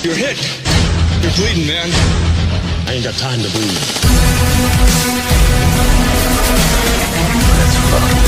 You're hit. You're bleeding, man. I ain't got time to bleed. Let's fucking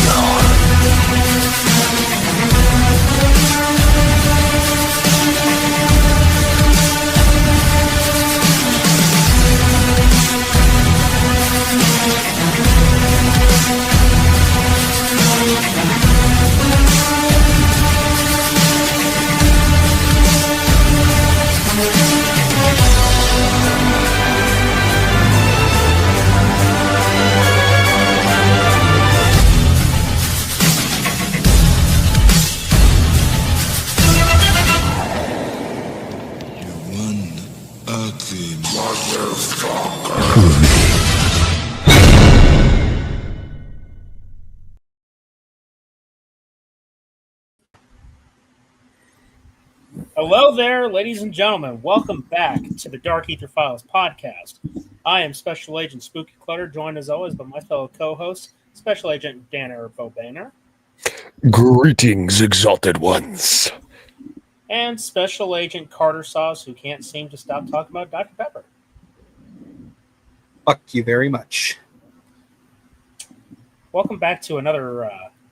Hello there, ladies and gentlemen. Welcome back to the Dark Ether Files podcast. I am Special Agent Spooky Clutter, joined as always by my fellow co-host, Special Agent Dan Erbo Boehner. Greetings, exalted ones. And Special Agent Carter Sauce, who can't seem to stop talking about Dr. Pepper. Fuck you very much. Welcome back to another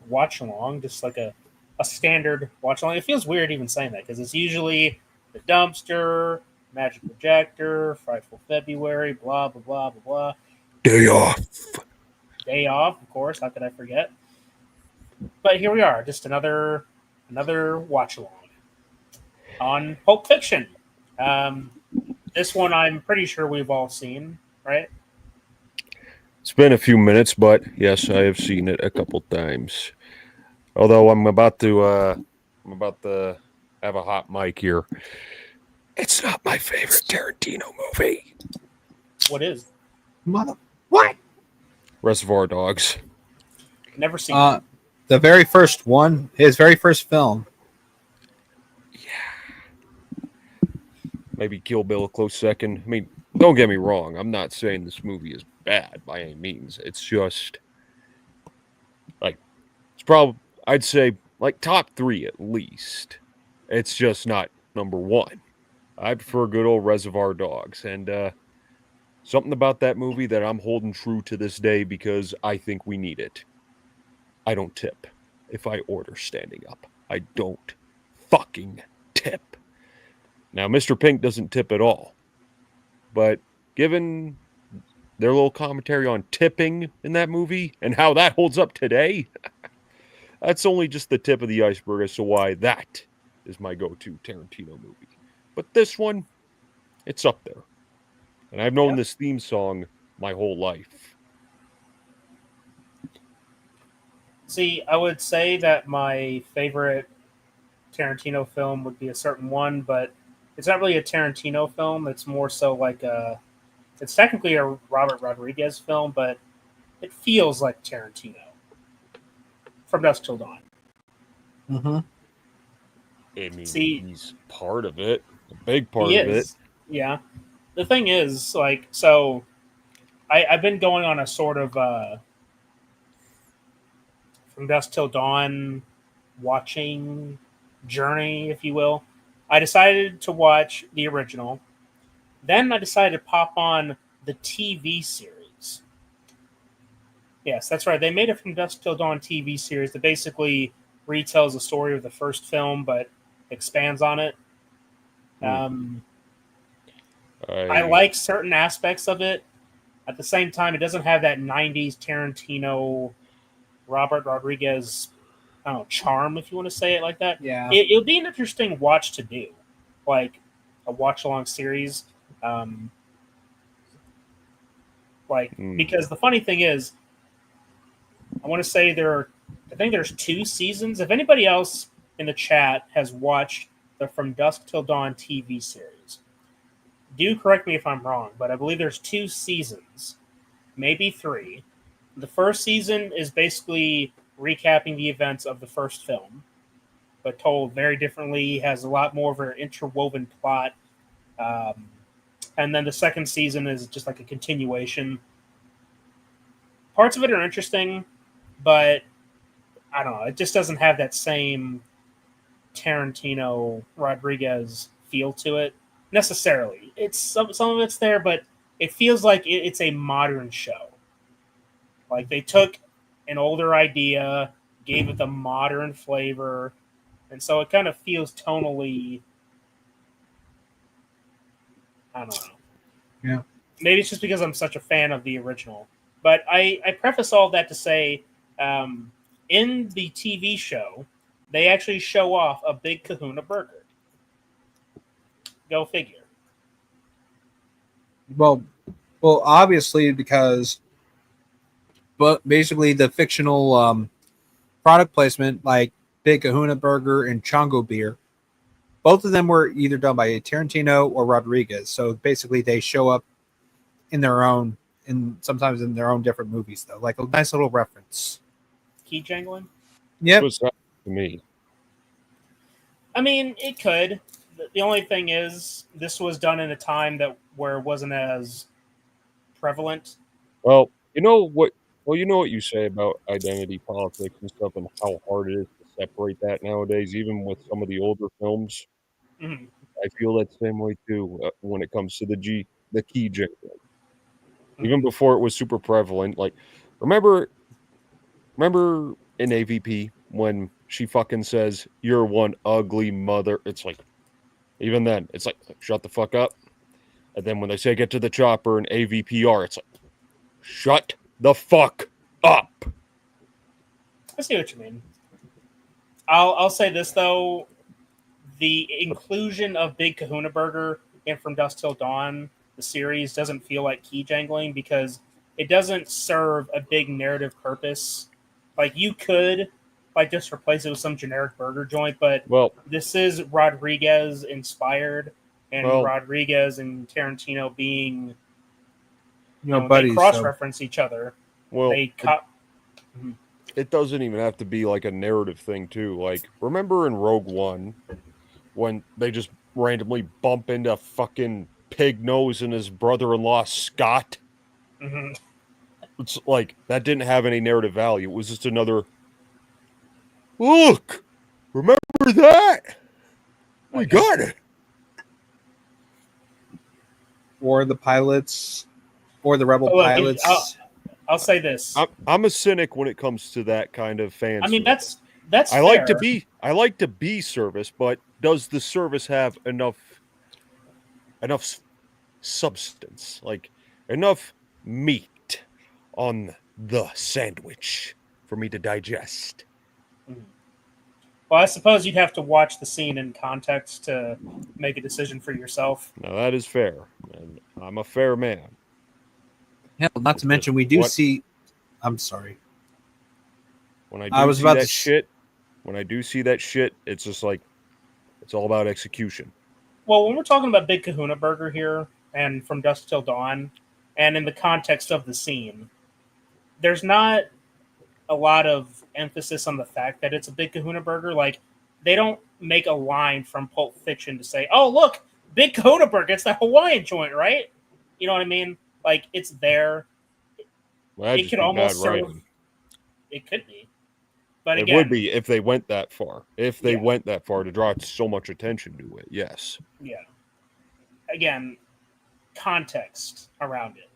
watch-along, just like a standard watch-along. It feels weird even saying that, because it's usually The Dumpster, Magic Projector, Frightful February, blah, blah, blah, blah, blah. Day off. Day off, of course. How could I forget? But here we are, just another watch-along on Pulp Fiction. This one I'm pretty sure we've all seen, right? It's been a few minutes, but yes, I have seen it a couple times. Although I'm about to have a hot mic here. It's not my favorite Tarantino movie. What is? Mother, what? Reservoir Dogs. Never seen it. The very first one, his very first film. Maybe Kill Bill a close second. I mean, don't get me wrong. I'm not saying this movie is bad by any means. It's just like it's probably I'd say like top 3 at least. It's just not number 1. I prefer good old Reservoir Dogs, and something about that movie that I'm holding true to this day because I think we need it. I don't tip if I order standing up. I don't fucking tip. Now, Mr. Pink doesn't tip at all. But given their little commentary on tipping in that movie and how that holds up today, that's only just the tip of the iceberg as to why that is my go-to Tarantino movie. But this one, it's up there. And I've known this theme song my whole life. See, I would say that my favorite Tarantino film would be a certain one, but it's not really a Tarantino film. It's more so like it's technically a Robert Rodriguez film, but it feels like Tarantino. From Dusk Till Dawn. Mm-hmm. I mean, See, he's part of it. A big part he of it. is. Yeah. The thing is, like, so I've been going on a sort of From Dusk Till Dawn watching journey, if you will. I decided to watch the original. Then I decided to pop on the TV series. Yes, that's right. They made a From Dusk Till Dawn TV series that basically retells the story of the first film, but expands on it. I like certain aspects of it. At the same time, it doesn't have that 90s Tarantino, Robert Rodriguez, I don't know, charm, if you want to say it like that. Yeah. It would be an interesting watch to do, like a watch-along series. Because the funny thing is, I want to say I think there's 2 seasons. If anybody else in the chat has watched the From Dusk Till Dawn TV series, do correct me if I'm wrong, but I believe there's 2 seasons, maybe 3. The first season is basically recapping the events of the first film, but told very differently, has a lot more of an interwoven plot. And then the second season is just like a continuation. Parts of it are interesting, but I don't know. It just doesn't have that same Tarantino Rodriguez feel to it necessarily. It's some of it's there, but it feels like it's a modern show. Like they took an older idea, gave it the modern flavor, and so it kind of feels tonally. I don't know. Yeah. Maybe it's just because I'm such a fan of the original. But I preface all that to say, in the TV show, they actually show off a Big Kahuna burger. Go figure. Well, obviously because, but basically the fictional product placement like Big Kahuna Burger and Chongo Beer, both of them were either done by Tarantino or Rodriguez. So basically they show up in their own, and sometimes in their own different movies though, like a nice little reference. Key jangling? Yep. What's that to me? I mean, it could. The only thing is, this was done in a time where it wasn't as prevalent. Well, you know what? Well, you know what you say about identity politics and stuff, and how hard it is to separate that nowadays, even with some of the older films. Mm-hmm. I feel that same way too when it comes to the key jingle. Even before it was super prevalent, like remember in AVP when she fucking says "You're one ugly mother." It's like, even then, it's like shut the fuck up. And then when they say get to the chopper in AVPR, it's like shut the fuck up. I see what you mean. I'll say this though, the inclusion of Big Kahuna Burger in From Dusk Till Dawn, the series, doesn't feel like key jangling because it doesn't serve a big narrative purpose. Like you could like just replace it with some generic burger joint, but Well, this is Rodriguez inspired, and Well- Rodriguez and Tarantino being You know, they buddies. cross So reference each other. well, They cop. it doesn't even have to be like a narrative thing too. Like, remember in Rogue One when they just randomly bump into fucking Pig Nose and his brother-in-law Scott? Mhm. It's like that didn't have any narrative value. It was just another look. Remember that? We got it. or the pilots, or the rebel Oh, look, pilots. I'll say this. I'm a cynic when it comes to that kind of fan. I mean, service. that's I like to fair. be service, but does the service have enough substance, like enough meat on the sandwich for me to digest? Well, I suppose you'd have to watch the scene in context to make a decision for yourself. Now that is fair, and I'm a fair man. Hell, not to mention we do What- see. I'm sorry. When I do I was see about that to shit, when I do see that shit, it's just like it's all about execution. Well, when we're talking about Big Kahuna Burger here and From Dusk Till Dawn, and in the context of the scene, there's not a lot of emphasis on the fact that it's a Big Kahuna Burger. Like, they don't make a line from Pulp Fiction to say, oh, look, Big Kahuna Burger, it's the Hawaiian joint, right? You know what I mean? Like, it's there. Well, that'd It just could be almost bad serve. writing. It could be. But It again, would be if they went that far. If they Yeah. went that far to draw so much attention to it, yes. yeah. Again, context around it.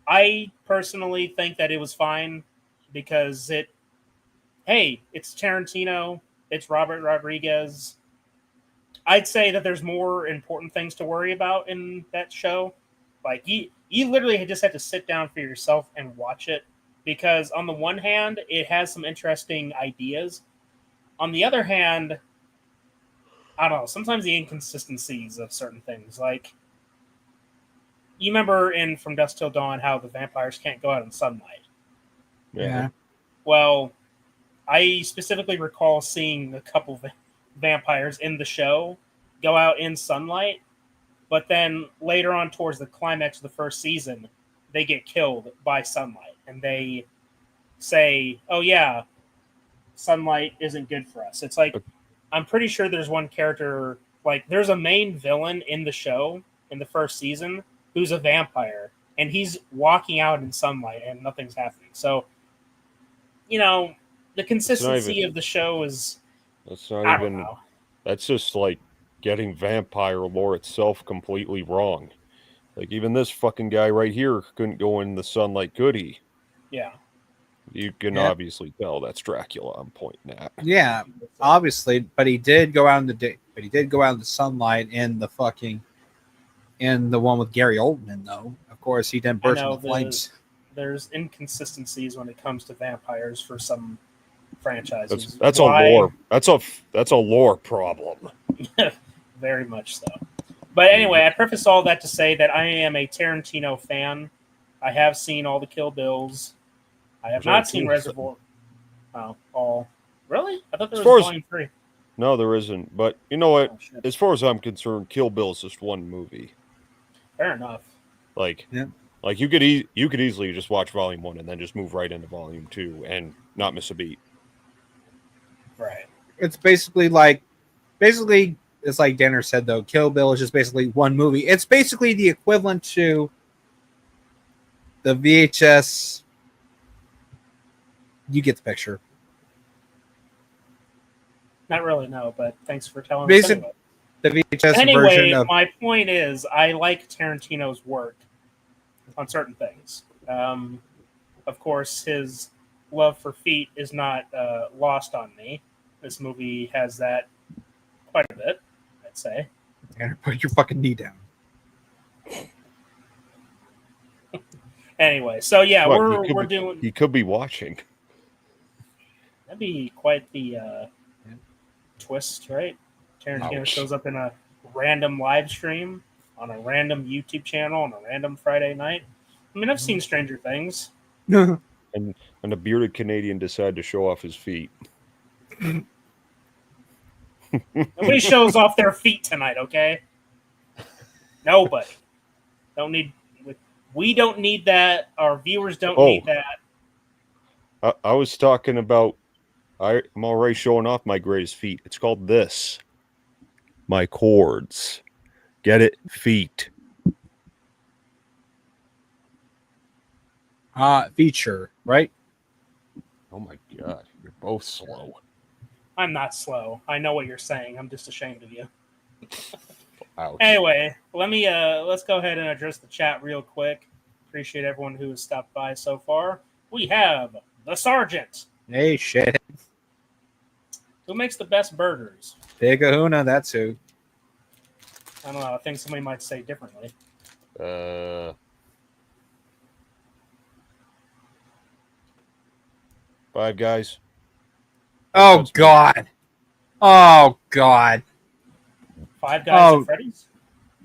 I personally think that it was fine because it's Tarantino, it's Robert Rodriguez. I'd say that there's more important things to worry about in that show. Like you literally just have to sit down for yourself and watch it because on the one hand, it has some interesting ideas. On the other hand, I don't know, sometimes the inconsistencies of certain things. Like you remember in From Dusk Till Dawn how the vampires can't go out in sunlight. Yeah. Well, I specifically recall seeing a couple vampires in the show go out in sunlight, but then later on towards the climax of the first season, they get killed by sunlight, and they say, "Oh yeah, sunlight isn't good for us." It's like I'm pretty sure there's one character, like there's a main villain in the show in the first season who's a vampire, and he's walking out in sunlight and nothing's happening. So, the consistency of the show is That's not I don't even. know. That's just like getting vampire lore itself completely wrong. Like even this fucking guy right here couldn't go in the sunlight, could he? Yeah. You can Yeah. obviously tell that's Dracula. I'm pointing at. Yeah, obviously, but he did go out in the day. But he did go out in the sunlight in the one with Gary Oldman, though. Of course, he didn't I burst know into flames. there's inconsistencies when it comes to vampires for some franchises. That's Why? a lore. That's a lore problem. Very much so. But anyway, I preface all that to say that I am a Tarantino fan. I have seen all the Kill Bills. I have There's not only seen two. Reservoir. Oh, all really? I thought there As was far as- volume 3. No, there isn't. But you know what? Oh, shit. As far as I'm concerned, Kill Bill is just one movie. Fair enough. Like, Yeah. like you could easily just watch Volume 1 and then just move right into Volume 2 and not miss a beat. Right. It's basically it's like Danner said, though. Kill Bill is just basically one movie. It's basically the equivalent to the VHS. You get the picture. Not really, no, but thanks for telling us Basic- anyway. The VHS Anyway, version of my point is, I like Tarantino's work on certain things. Of course, his love for feet is not lost on me. This movie has that quite a bit, I'd say. Danner, put your fucking knee down. Anyway, so yeah, What, we're doing. He could be watching. That'd be quite the twist, right? Tarantino Ouch. shows up in a random live stream on a random YouTube channel on a random Friday night. I mean, I've seen Stranger Things. And a bearded Canadian decided to show off his feet. Nobody shows off their feet tonight, okay? Nobody. Don't need. We don't need that. Our viewers don't need that. I was talking about. I'm already showing off my greatest feat. It's called this. My chords. Get it? Feet. Feature, right? Oh my god, you're both slow. I'm not slow. I know what you're saying. I'm just ashamed of you. Ouch. Anyway, let's go ahead and address the chat real quick. Appreciate everyone who has stopped by so far. We have the Sergeant. Hey, shit. Who makes the best burgers? Big Kahuna, that's who. I don't know. I think somebody might say differently. Five Guys. Oh, God. Oh, God. Five Guys Oh. at Freddy's?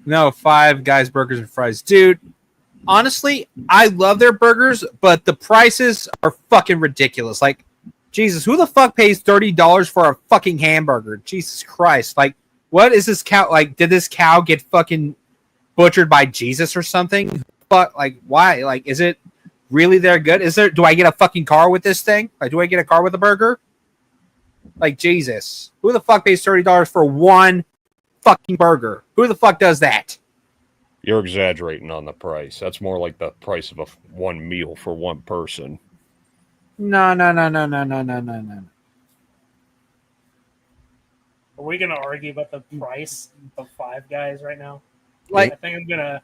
No, Five Guys Burgers and Fries. Dude, honestly, I love their burgers, but the prices are fucking ridiculous. Like, Jesus, who the fuck pays $30 for a fucking hamburger? Jesus Christ. Like, what is this cow? Like, did this cow get fucking butchered by Jesus or something? But, like, why? Like, is it really that good? Do I get a fucking car with this thing? Like, do I get a car with a burger? Like, Jesus. Who the fuck pays $30 for one fucking burger? Who the fuck does that? You're exaggerating on the price. That's more like the price of one meal for one person. No. Are we gonna argue about the price of Five Guys right now? Like, I think I'm gonna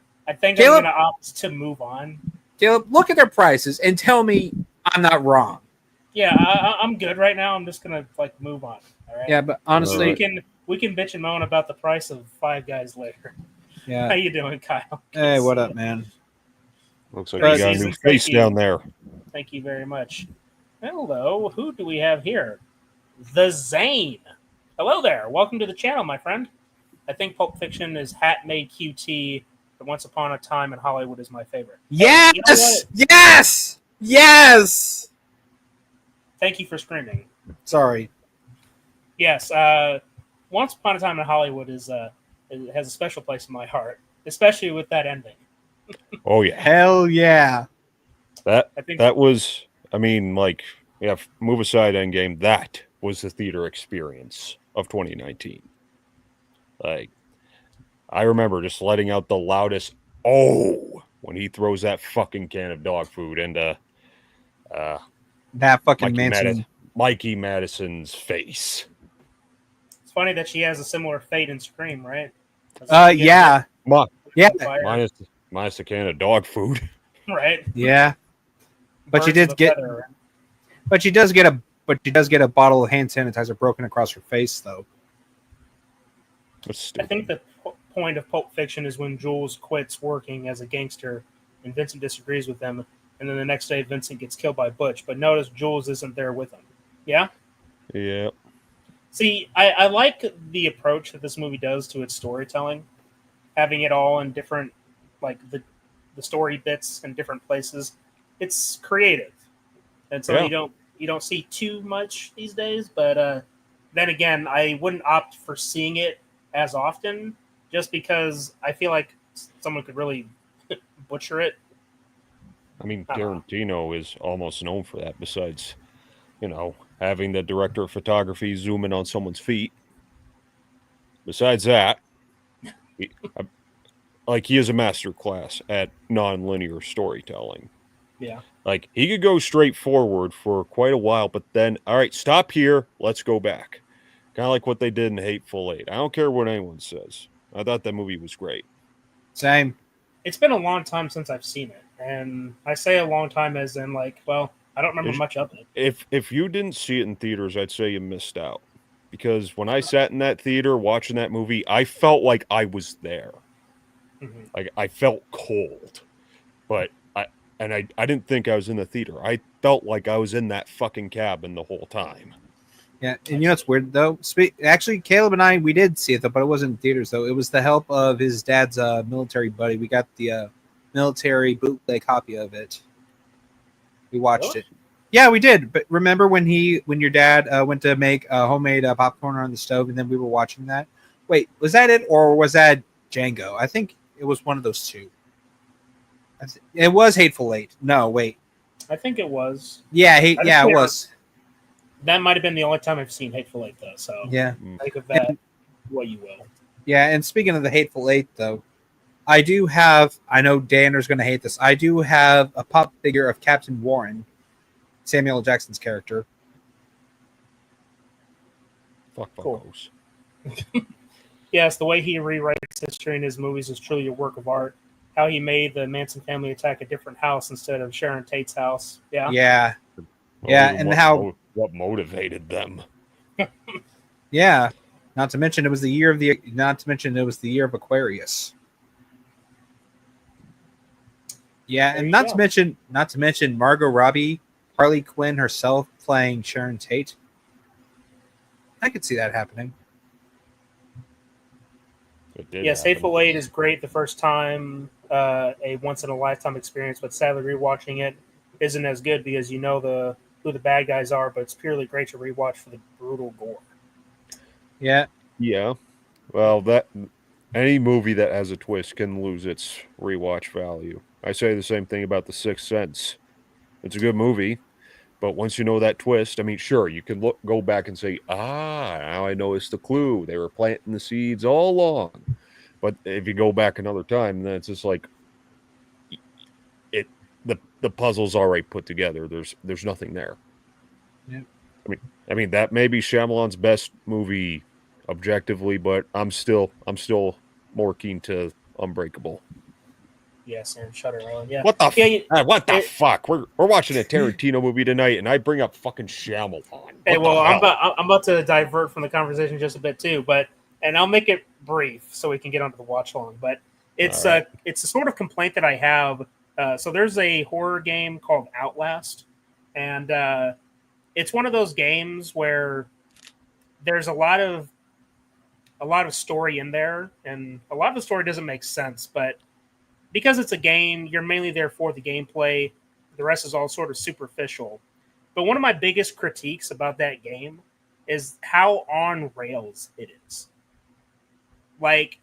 Caleb? opt to move on. Caleb, look at their prices and tell me I'm not wrong. Yeah, I'm good right now. I'm just gonna move on. All right. Yeah, but honestly, we can bitch and moan about the price of Five Guys later. How yeah. you doing, Kyle? Hey, what up, man? Looks like you got a new face down there. Thank you very much. Hello, who do we have here? The Zane. Hello there. Welcome to the channel, my friend. I think Pulp Fiction is hat made QT, but Once Upon a Time in Hollywood is my favorite. Yes, You know what? yes. Thank you for screaming. Sorry. Yes, Once Upon a Time in Hollywood has a special place in my heart, especially with that ending. Oh yeah, Hell yeah. I think that was. I mean, like, yeah. Move aside, Endgame. That was the theater experience of 2019. Like, I remember just letting out the loudest "oh" when he throws that fucking can of dog food into That fucking Manson. Mikey Madison's face. it's funny that she has a similar fate in Scream, right? Yeah. Yeah. Minus a can of dog food. Right. Yeah. But she Birds did of a get feather. but she does get a bottle of hand sanitizer broken across her face though. That's I stupid. think the point of Pulp Fiction is when Jules quits working as a gangster and Vincent disagrees with him, and then the next day Vincent gets killed by Butch. But notice Jules isn't there with him. Yeah? Yeah. See, I like the approach that this movie does to its storytelling, having it all in different, like the story bits in different places. It's creative, and so Yeah. you don't see too much these days. But then again, I wouldn't opt for seeing it as often, just because I feel like someone could really butcher it. I mean, Tarantino is almost known for that, besides, having the director of photography zoom in on someone's feet. Besides that, he is a master class at non-linear storytelling. Yeah. Like, he could go straight forward for quite a while, but then, all right, stop here, let's go back. Kind of like what they did in Hateful Eight. I don't care what anyone says. I thought that movie was great. Same. It's been a long time since I've seen it, and I say a long time as in I don't remember much of it. If you didn't see it in theaters, I'd say you missed out. Because when I sat in that theater watching that movie, I felt like I was there. Mm-hmm. Like, I felt cold. But I didn't think I was in the theater. I felt like I was in that fucking cabin the whole time. Yeah, and you know what's weird though? Actually, Caleb and I, we did see it though, but it wasn't in theaters though. It was the help of his dad's military buddy. We got the military bootleg copy of it. We watched Really? it. Yeah, we did. But remember when your dad went to make homemade popcorn on the stove, and then we were watching that? Wait, was that it, or was that Django? I think it was one of those two. It was Hateful Eight. No, wait. I think it was. Yeah, I just it can't- was. That might have been the only time I've seen Hateful Eight, though. So Yeah, think of that what you will. yeah. And speaking of the Hateful Eight, though, I do have. I know Danner's going to hate this. I do have a pop figure of Captain Warren, Samuel L. Jackson's character. Fuck Cool. buggos. Yes, the way he rewrites history in his movies is truly a work of art. How he made the Manson family attack a different house instead of Sharon Tate's house. Yeah. Yeah, Well, Yeah, even and what how- what motivated them? yeah. Not to mention it was the year of the. Not to mention it was the year of Aquarius. Yeah, There and you not go. to mention Margot Robbie, Harley Quinn herself playing Sharon Tate. I could see that happening. It did Yes, happen. Hateful Eight is great the first time, a once in a lifetime experience, but sadly rewatching it isn't as good because you know who the bad guys are, but it's purely great to rewatch for the brutal gore. Yeah, Yeah. Well, that any movie that has a twist can lose its rewatch value. I say the same thing about The Sixth Sense. It's a good movie, but once you know that twist, I mean, sure, you can go back and say, now I noticed the clue. They were planting the seeds all along. But if you go back another time, then it's just like the puzzle's already put together. There's nothing there. Yeah. I mean that may be Shyamalan's best movie objectively, but I'm still more keen to Unbreakable. Yes, and Shutter Island. Yeah. What the what the it- fuck? We're watching a Tarantino movie tonight, and I bring up fucking Shyamalan. Hey, What well, the I'm hell? about to divert from the conversation just a bit too, and I'll make it brief so we can get onto the watch along. But it's All right. it's a sort of complaint that I have. So there's a horror game called Outlast, and it's one of those games where there's a lot of story in there, and a lot of the story doesn't make sense. But because it's a game, you're mainly there for the gameplay. The rest is all sort of superficial. But one of my biggest critiques about that game is how on rails it is. Like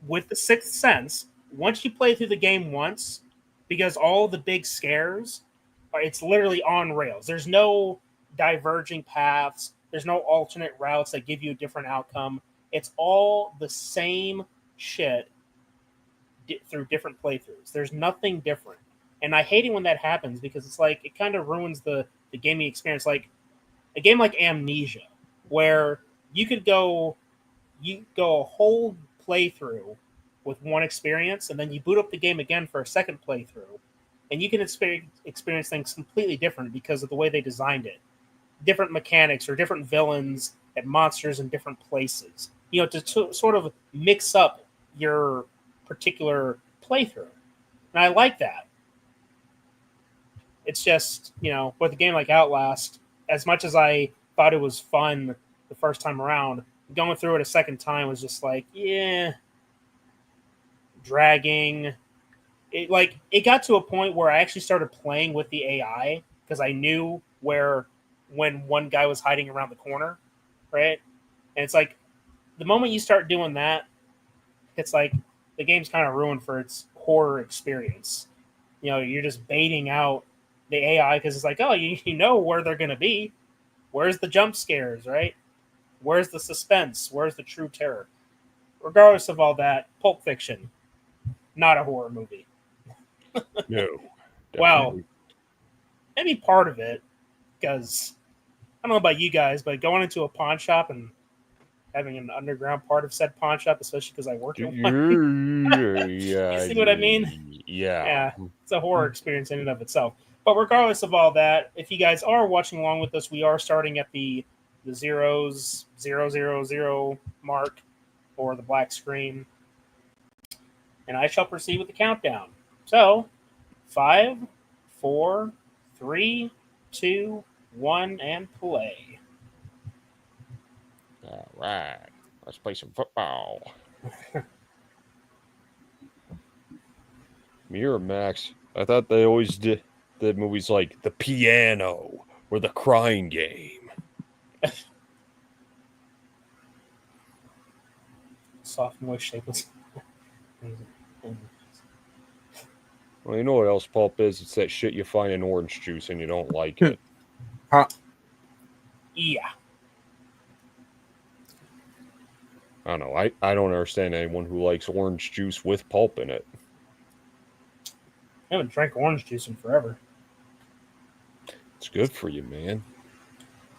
with The Sixth Sense, once you play through the game once, because all the big scares, it's literally on rails. There's no diverging paths. There's no alternate routes that give you a different outcome. It's all the same shit through different playthroughs. There's nothing different. And I hate it when that happens because it's like it kind of ruins the gaming experience. Like a game like Amnesia, where you go a whole playthrough with one experience, and then you boot up the game again for a second playthrough, and you can experience things completely different because of the way they designed it. Different mechanics or different villains and monsters in different places. You know, to sort of mix up your particular playthrough. And I like that. It's just, with a game like Outlast, as much as I thought it was fun the first time around, going through it a second time was just like, dragging. It got to a point where I actually started playing with the AI because I knew when one guy was hiding around the corner, right? And it's like the moment you start doing that, it's like the game's kind of ruined for its horror experience. You're just baiting out the AI because it's like, oh, you know where they're going to be. Where's the jump scares, right? Where's the suspense? Where's the true terror? Regardless of all that, Pulp Fiction, not a horror movie. No. Well, definitely. maybe part of it, because I don't know about you guys, but going into a pawn shop and having an underground part of said pawn shop, especially because I work in one. Yeah. You see what I mean? Yeah. Yeah, it's a horror experience in and of itself. But regardless of all that, if you guys are watching along with us, we are starting at the 000 mark or the black screen. And I shall proceed with the countdown. So, 5, 4, 3, 2, 1, and play. All right. Let's play some football. Miramax. I thought they always did movies like The Piano or The Crying Game. Soft, moist, shapeless. Well, you know what else pulp is? It's that shit you find in orange juice and you don't like it. Yeah. I don't know. I don't understand anyone who likes orange juice with pulp in it. I haven't drank orange juice in forever. It's good for you, man.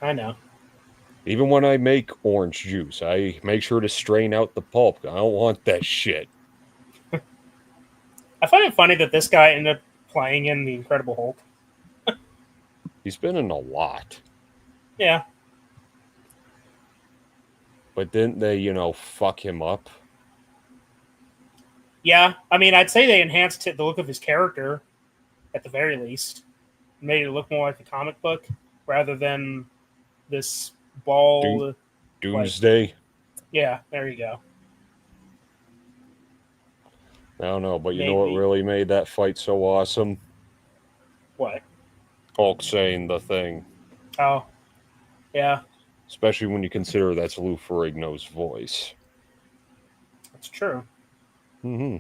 I know. Even when I make orange juice, I make sure to strain out the pulp. I don't want that shit. I find it funny that this guy ended up playing in The Incredible Hulk. He's been in a lot. Yeah. But didn't they, fuck him up? Yeah. I mean, I'd say they enhanced the look of his character, at the very least. Made it look more like a comic book rather than this bald. Doomsday? Yeah, there you go. I don't know, but you know what really made that fight so awesome? What? Hulk saying the thing. Oh, yeah. Especially when you consider that's Lou Ferrigno's voice. That's true. Mm-hmm.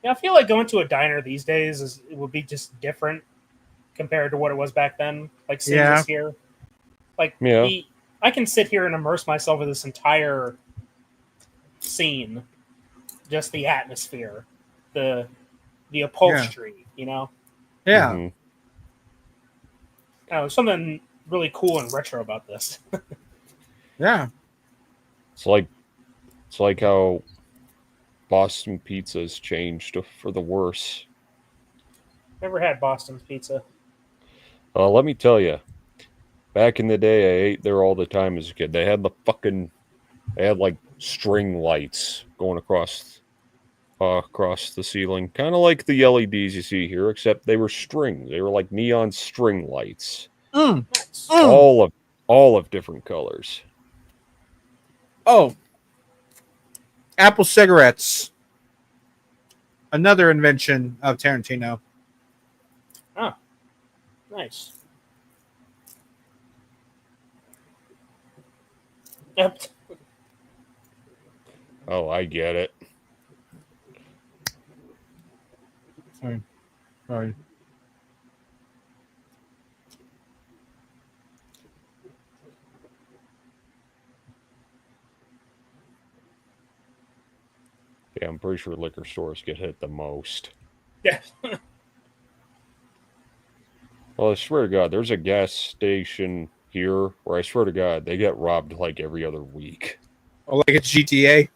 Yeah, I feel like going to a diner these days it would be just different compared to what it was back then. Like seeing this here. Like, I can sit here and immerse myself in this entire scene. Just the atmosphere. The upholstery, Yeah. Mm-hmm. There's something really cool and retro about this. Yeah. It's like how Boston pizza's changed for the worse. Never had Boston's pizza. Let me tell you, back in the day, I ate there all the time as a kid. They had like string lights going across the ceiling, kind of like the LEDs you see here, except they were strings. They were like neon string lights, all of different colors. Oh, Apple cigarettes. Another invention of Tarantino. Oh, nice. Yep. Oh, I get it. Sorry. Yeah, I'm pretty sure liquor stores get hit the most. Yeah. Well, I swear to God, there's a gas station here where I swear to God, they get robbed like every other week. Oh, like it's GTA?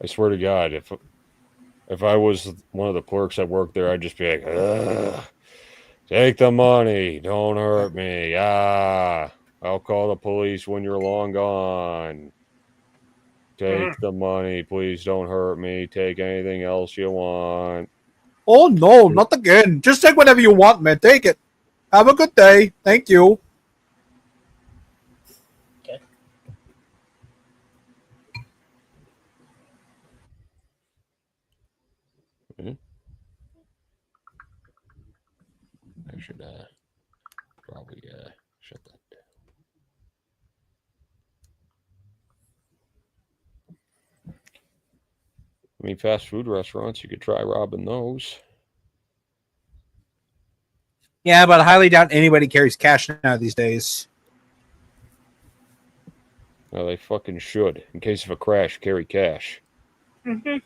I swear to God, if I was one of the clerks that worked there, I'd just be like, ugh, take the money, don't hurt me. I'll call the police when you're long gone. Take the money, please don't hurt me. Take anything else you want. Oh, no, not again. Just take whatever you want, man. Take it. Have a good day. Thank you. Okay. I should probably shut that down. I mean, fast food restaurants, you could try robbing those. Yeah, but I highly doubt anybody carries cash now these days. No, they fucking should. In case of a crash, carry cash. Mm-hmm.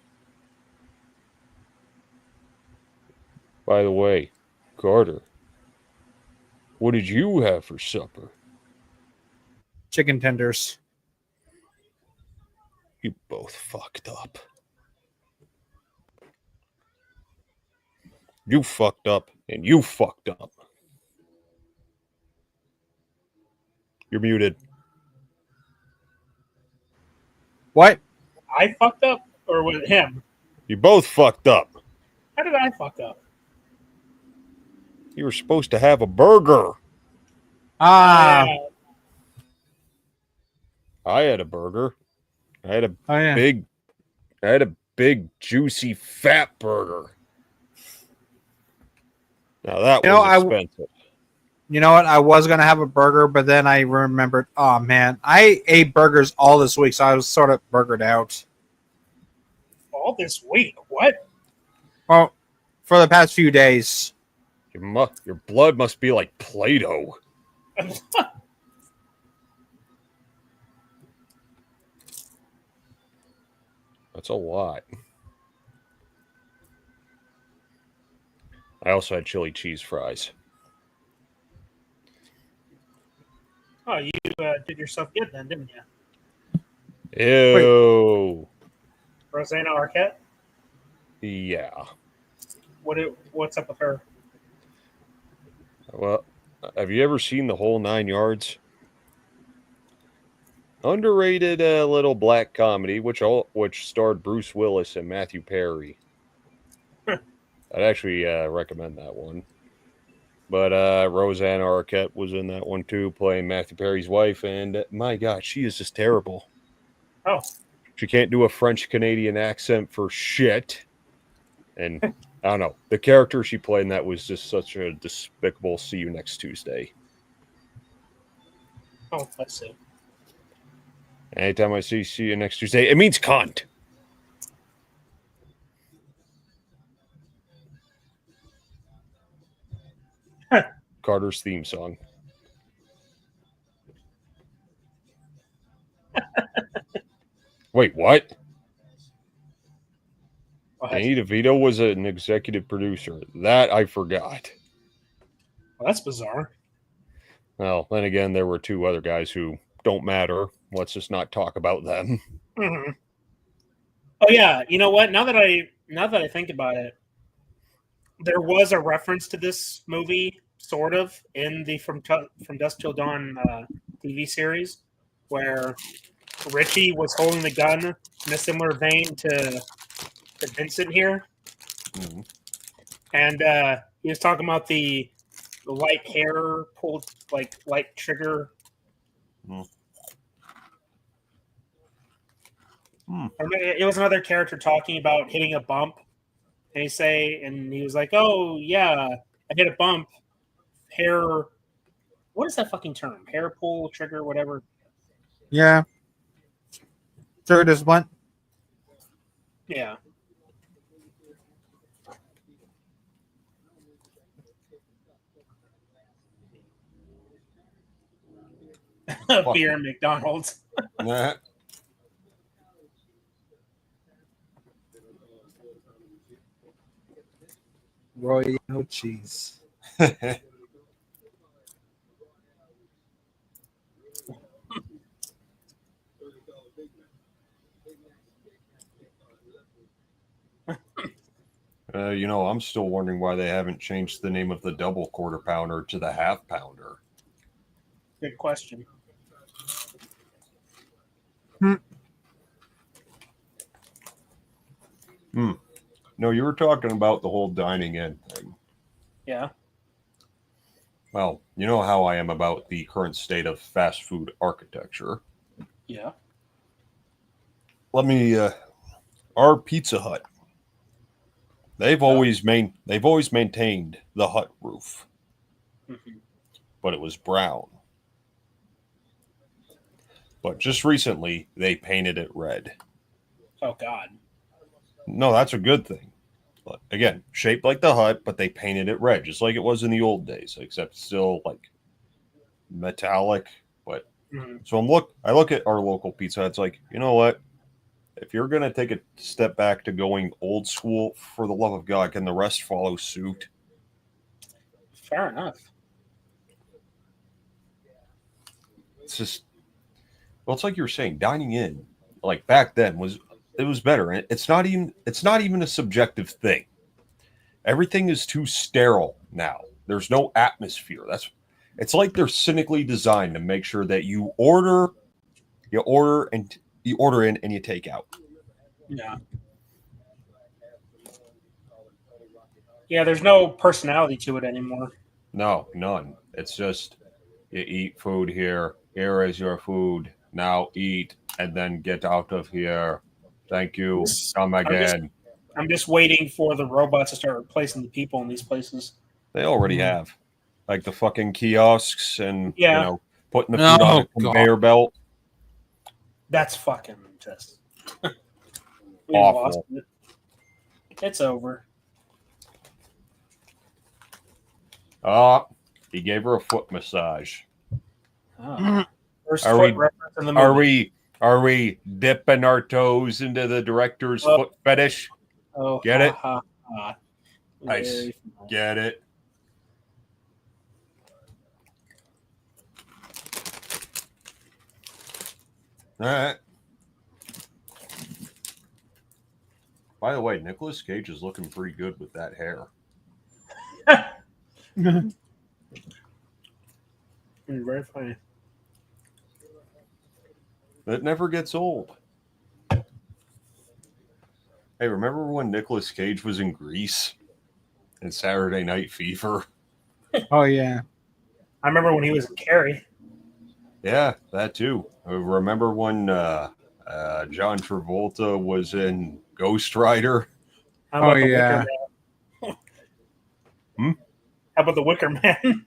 By the way, Carter, what did you have for supper? Chicken tenders. You both fucked up. You fucked up, and you fucked up. You're muted. What? I fucked up? Or was it him? You both fucked up. How did I fuck up? You were supposed to have a burger. Ah. I had a burger. I had a Oh yeah. big, I had a big, juicy, fat burger. Now that You know, was expensive. You know what? I was gonna have a burger, but then I remembered. Oh man, I ate burgers all this week, so I was sort of burgered out. All this week. What? Well, for the past few days. Your blood must be like Play-Doh. That's a lot. I also had chili cheese fries. Oh, you did yourself good then, didn't you? Ew. Rosanna Arquette? Yeah. What's up with her? Well, have you ever seen The Whole Nine Yards? Underrated little black comedy, which starred Bruce Willis and Matthew Perry. I'd actually recommend that one. But Roseanne Arquette was in that one too, playing Matthew Perry's wife, and my God, she is just terrible. Oh, She can't do a French Canadian accent for shit. And I don't know, the character she played in that was just such a despicable. See you next Tuesday. oh, let's see. Anytime I see you next Tuesday, it means cunt. Carter's theme song. Wait, what? Danny DeVito was an executive producer. That I forgot. Well, that's bizarre. Well, then again, there were two other guys who don't matter. Let's just not talk about them. Mm-hmm. Oh yeah, you know what? Now that I think about it, there was a reference to this movie, sort of, in the From Dusk Till Dawn TV series, where Richie was holding the gun in a similar vein to Vincent here, and he was talking about the light hair pulled, like light trigger. It was another character talking about hitting a bump, and he was like, "Oh yeah, I hit a bump, hair. What is that fucking term? Hair pull, trigger, whatever." Yeah. Sure, just went. Yeah. Beer and McDonald's. Nah. Royal cheese. I'm still wondering why they haven't changed the name of the double quarter pounder to the half pounder. Good question. No, you were talking about the whole dining in thing. Yeah. Well, you know how I am about the current state of fast food architecture. Yeah. Our Pizza Hut. They've always maintained the hut roof, but it was brown. But just recently, they painted it red. Oh God. No, that's a good thing. But again, shaped like the hut, but they painted it red, just like it was in the old days, except still like metallic. But so I look at our local Pizza Hut. It's like, you know what? If you're gonna take a step back to going old school, for the love of God, can the rest follow suit? Fair enough. It's just, well, it's like you were saying, dining in, like back then was better. And it's not even a subjective thing. Everything is too sterile now. There's no atmosphere. It's like they're cynically designed to make sure that you order in and you take out. Yeah. Yeah, there's no personality to it anymore. No, none. It's just you eat food here. Here is your food. Now eat and then get out of here. Thank you. Come I'm again. I'm just waiting for the robots to start replacing the people in these places. They already have. Like the fucking kiosks and, Yeah. putting the food on a Oh, God. conveyor belt. That's fucking just we Awful. lost it. It's over. He gave her a foot massage. Oh. First Are foot we- reference in the movie. Are we dipping our toes into the director's Oh. foot fetish? Oh, Get ha, it? Ha, ha. Nice. Very funny. Get it? All right. By the way, Nicolas Cage is looking pretty good with that hair. Very funny. It never gets old. Hey, remember when Nicolas Cage was in Greece in Saturday Night Fever? Oh yeah. I remember when he was in Carrie. Yeah, that too. Remember when John Travolta was in Ghost Rider? How about Oh, the yeah. Wicker Man? Hmm? How about the Wicker Man?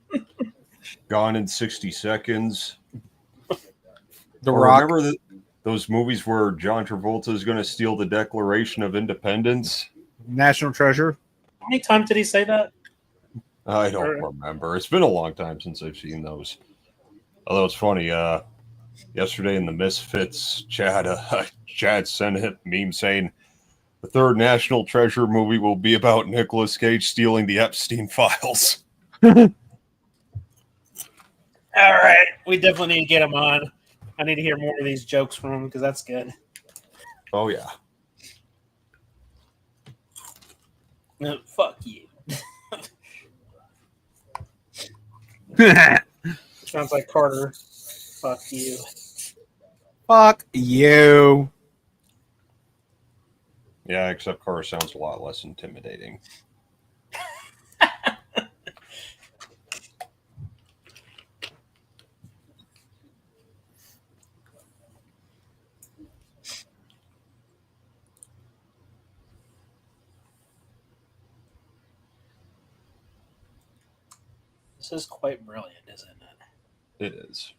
Gone in 60 Seconds. The Or Rock. remember those movies where John Travolta is going to steal the Declaration of Independence? National Treasure. How many times did he say that? I don't remember. It's been a long time since I've seen those. Although it's funny, yesterday in the Misfits, Chad sent a meme saying the third National Treasure movie will be about Nicolas Cage stealing the Epstein files. All right, we definitely need to get him on. I need to hear more of these jokes from him because that's good. Oh yeah. No, fuck you. Sounds like Carter. Fuck you. Fuck you. Yeah, except Carter sounds a lot less intimidating. This is quite brilliant, isn't it? It is.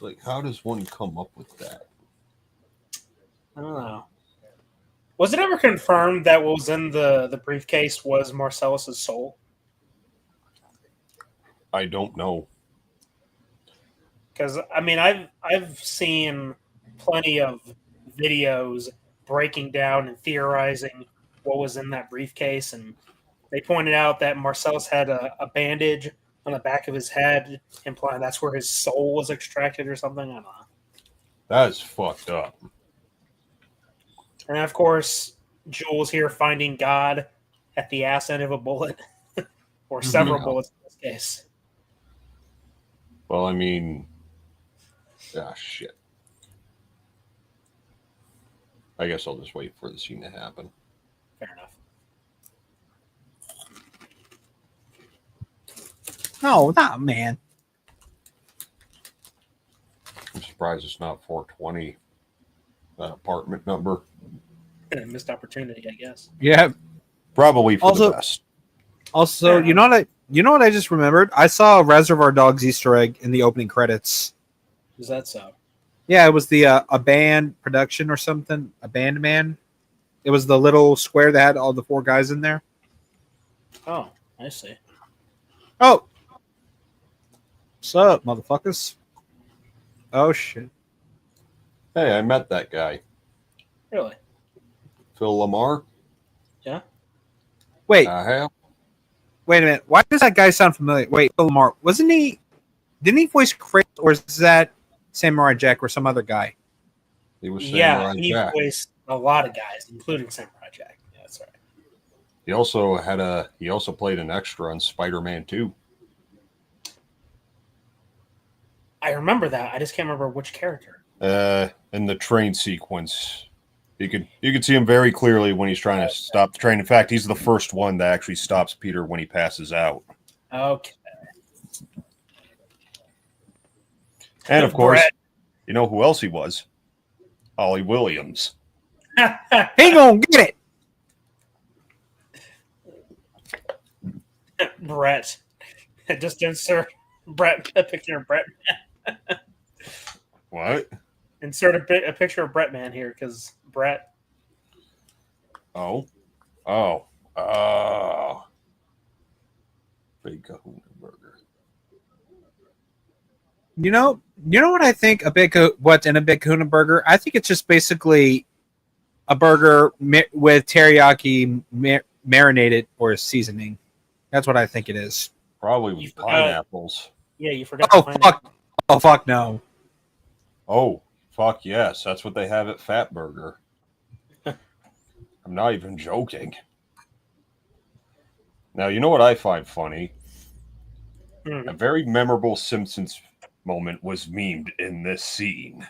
Like, how does one come up with that? I don't know. Was it ever confirmed that what was in the briefcase was Marcellus's soul? I don't know. Because I mean, I've seen plenty of videos breaking down and theorizing what was in that briefcase, and they pointed out that Marcellus had a bandage on the back of his head, implying that's where his soul was extracted or something. I don't know. That is fucked up. And of course, Jules here finding God at the ass end of a bullet, or several Yeah. bullets in this case. Well, I mean, shit. I guess I'll just wait for the scene to happen. Fair enough. No, not man. I'm surprised it's not 420, that apartment number. Missed opportunity, I guess. Yeah. Probably for Also- the best. Also, you know what I just remembered? I saw a Reservoir Dogs Easter egg in the opening credits. Is that so? Yeah, it was the a band production or something. A band man. It was the little square that had all the four guys in there. Oh, I see. Oh, what's up, motherfuckers? Oh shit! Hey, I met that guy. Really? Phil Lamar. Yeah. Wait, Hell. wait a minute. Why does that guy sound familiar? Wait, Phil Lamar, wasn't he? Didn't he voice Chris, or is that Samurai Jack or some other guy? He was Yeah, Samurai he Jack. voiced a lot of guys, including Samurai Jack. Yeah, that's right. He also played an extra on Spider-Man 2. I remember that. I just can't remember which character. In the train sequence. You could see him very clearly when he's trying to stop the train. In fact, he's the first one that actually stops Peter when he passes out. Okay. And of course, Brett. you know who else he was? Ollie Williams. He gonna get it. Brett. Just insert Brett, a picture of Brett. What? Insert a picture of Brett Man here because Brett. Oh. Big Kahuna Burger. You know what I think what's in a Big Kahuna burger? I think it's just basically a burger with teriyaki marinated or seasoning. That's what I think it is. Probably with pineapples. Yeah, you forgot. Oh fuck! Oh fuck no! Oh fuck yes, that's what they have at Fat Burger. I'm not even joking. Now you know what I find funny? A very memorable Simpsons moment was memed in this scene.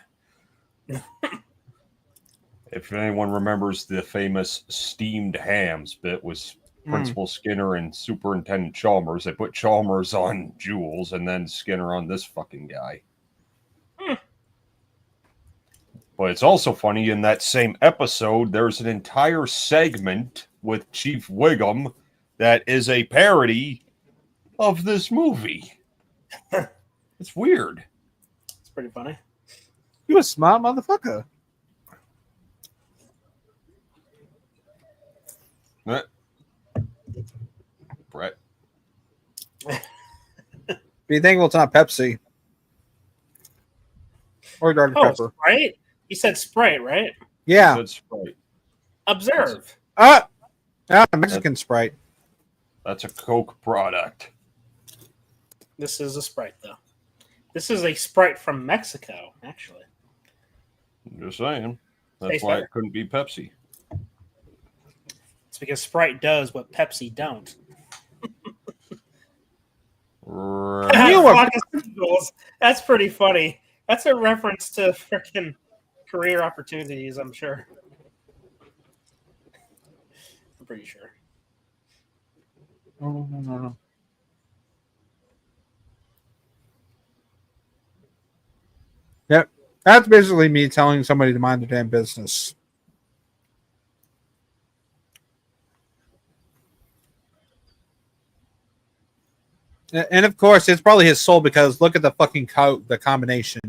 If anyone remembers the famous steamed hams bit was Principal Skinner and Superintendent Chalmers. They put Chalmers on Jules and then Skinner on this fucking guy. But it's also funny in that same episode, there's an entire segment with Chief Wiggum that is a parody of this movie. It's weird. It's pretty funny. You a smart motherfucker. Brett. Do you think it's not Pepsi or Dr. Pepper? Sprite? You said Sprite, right? Yeah. That's Sprite. Observe. Mexican Sprite. That's a Coke product. This is a Sprite, though. This is a Sprite from Mexico, actually. I'm just saying. That's Tastes why better. it couldn't be Pepsi. It's because Sprite does what Pepsi don't. Right. That's pretty funny. That's a reference to freaking career opportunities, I'm sure. I'm pretty sure. No. Yep. That's basically me telling somebody to mind their damn business. And of course, it's probably his soul because look at the fucking the combination.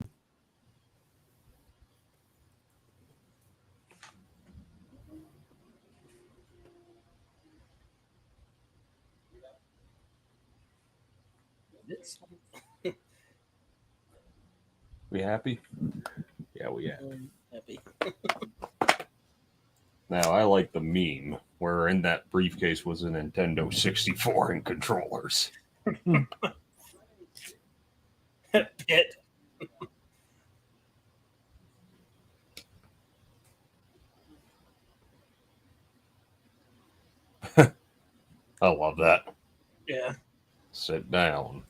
We happy? Yeah, we happy. Happy. Now, I like the meme where in that briefcase was a Nintendo 64 and controllers. Pit. I love that. Yeah. Sit down.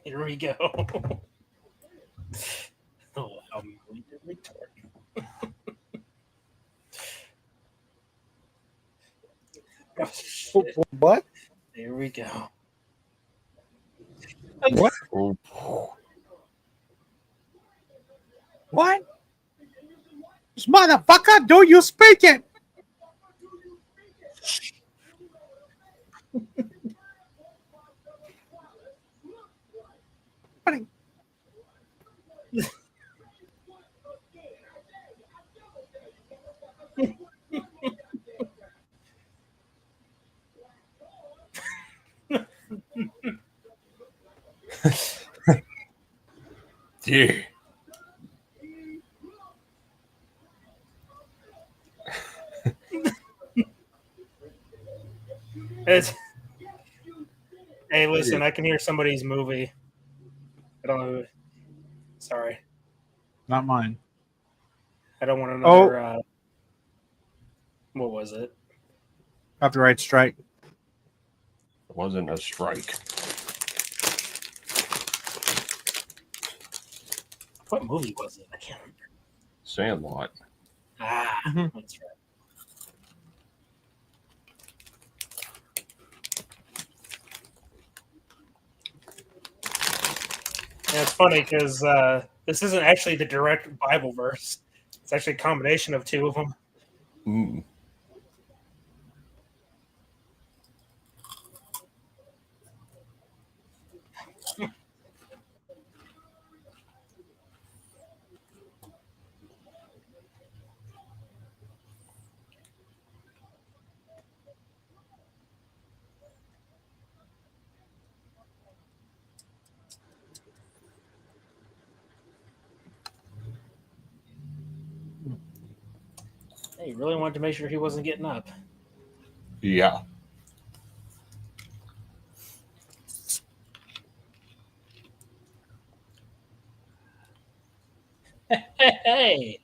Here we go. Oh, how immediately torque. Oh, shit. What? Here we go. What? Oh, What? This motherfucker, do you speak it? dear. It's, hey, listen, I can hear somebody's movie. I don't know. Sorry. Not mine. I don't want another. What was it? Copyright strike. It wasn't a strike. What movie was it? I can't remember. Sandlot. That's right. And it's funny because this isn't actually the direct Bible verse. It's actually a combination of two of them. Mm. Hey, he really wanted to make sure he wasn't getting up. Yeah. Hey,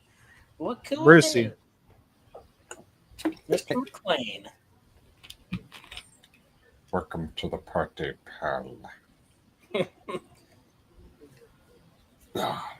look who Brucey. it is. Mr. McLean. Welcome to the party, pal. Ah.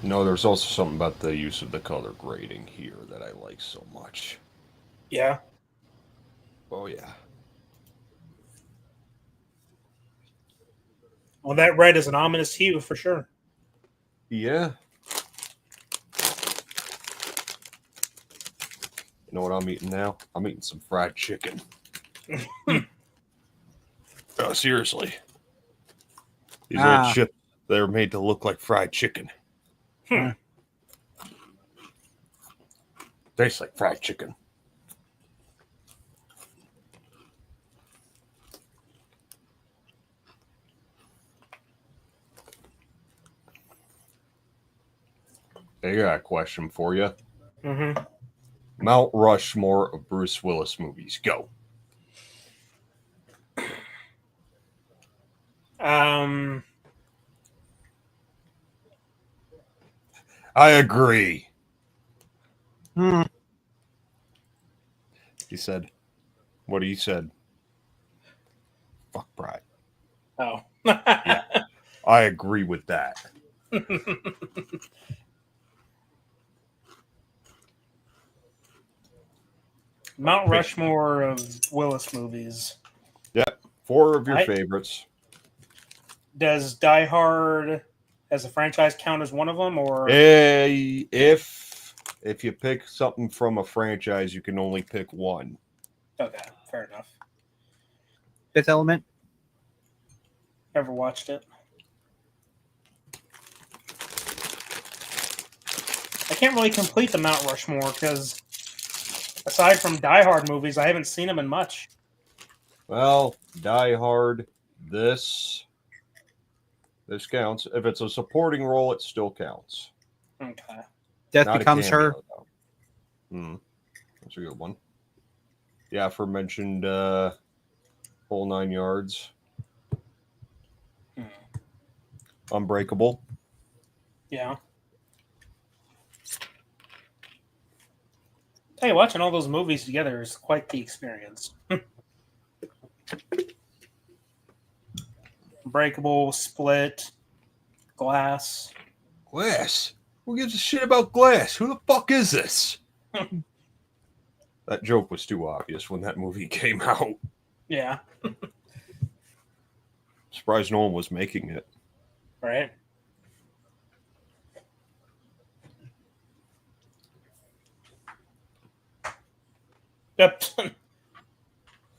No, there's also something about the use of the color grading here that I like so much. Yeah. Oh, yeah. Well, that red is an ominous hue for sure. Yeah. You know what I'm eating now? I'm eating some fried chicken. Oh, seriously. These red chips, they're made to look like fried chicken. Tastes like fried chicken. I got a question for you. Mm-hmm. Mount Rushmore of Bruce Willis movies. Go. Um, I agree. Hmm. He said, what he said. Fuck pride. oh. Yeah. I agree with that. Mount Rushmore of Willis movies. Yep. 4 of your I- favorites. Does Die Hard as a franchise count as one of them, or If you pick something from a franchise, you can only pick one. okay, fair enough. Fifth Element. Never watched it. I can't really complete the Mount Rushmore because aside from Die Hard movies, I haven't seen them in much. Well, Die Hard, this counts. If it's a supporting role, it still counts. Okay. Death Not a Becomes Her. cameo, though. That's a good one. The aforementioned whole 9 yards. Unbreakable. Yeah. Hey, watching all those movies together is quite the experience. Breakable, Split, Glass. Glass. Who gives a shit about Glass? Who the fuck is this? That joke was too obvious when that movie came out. Yeah. Surprised no one was making it. Right. Yep.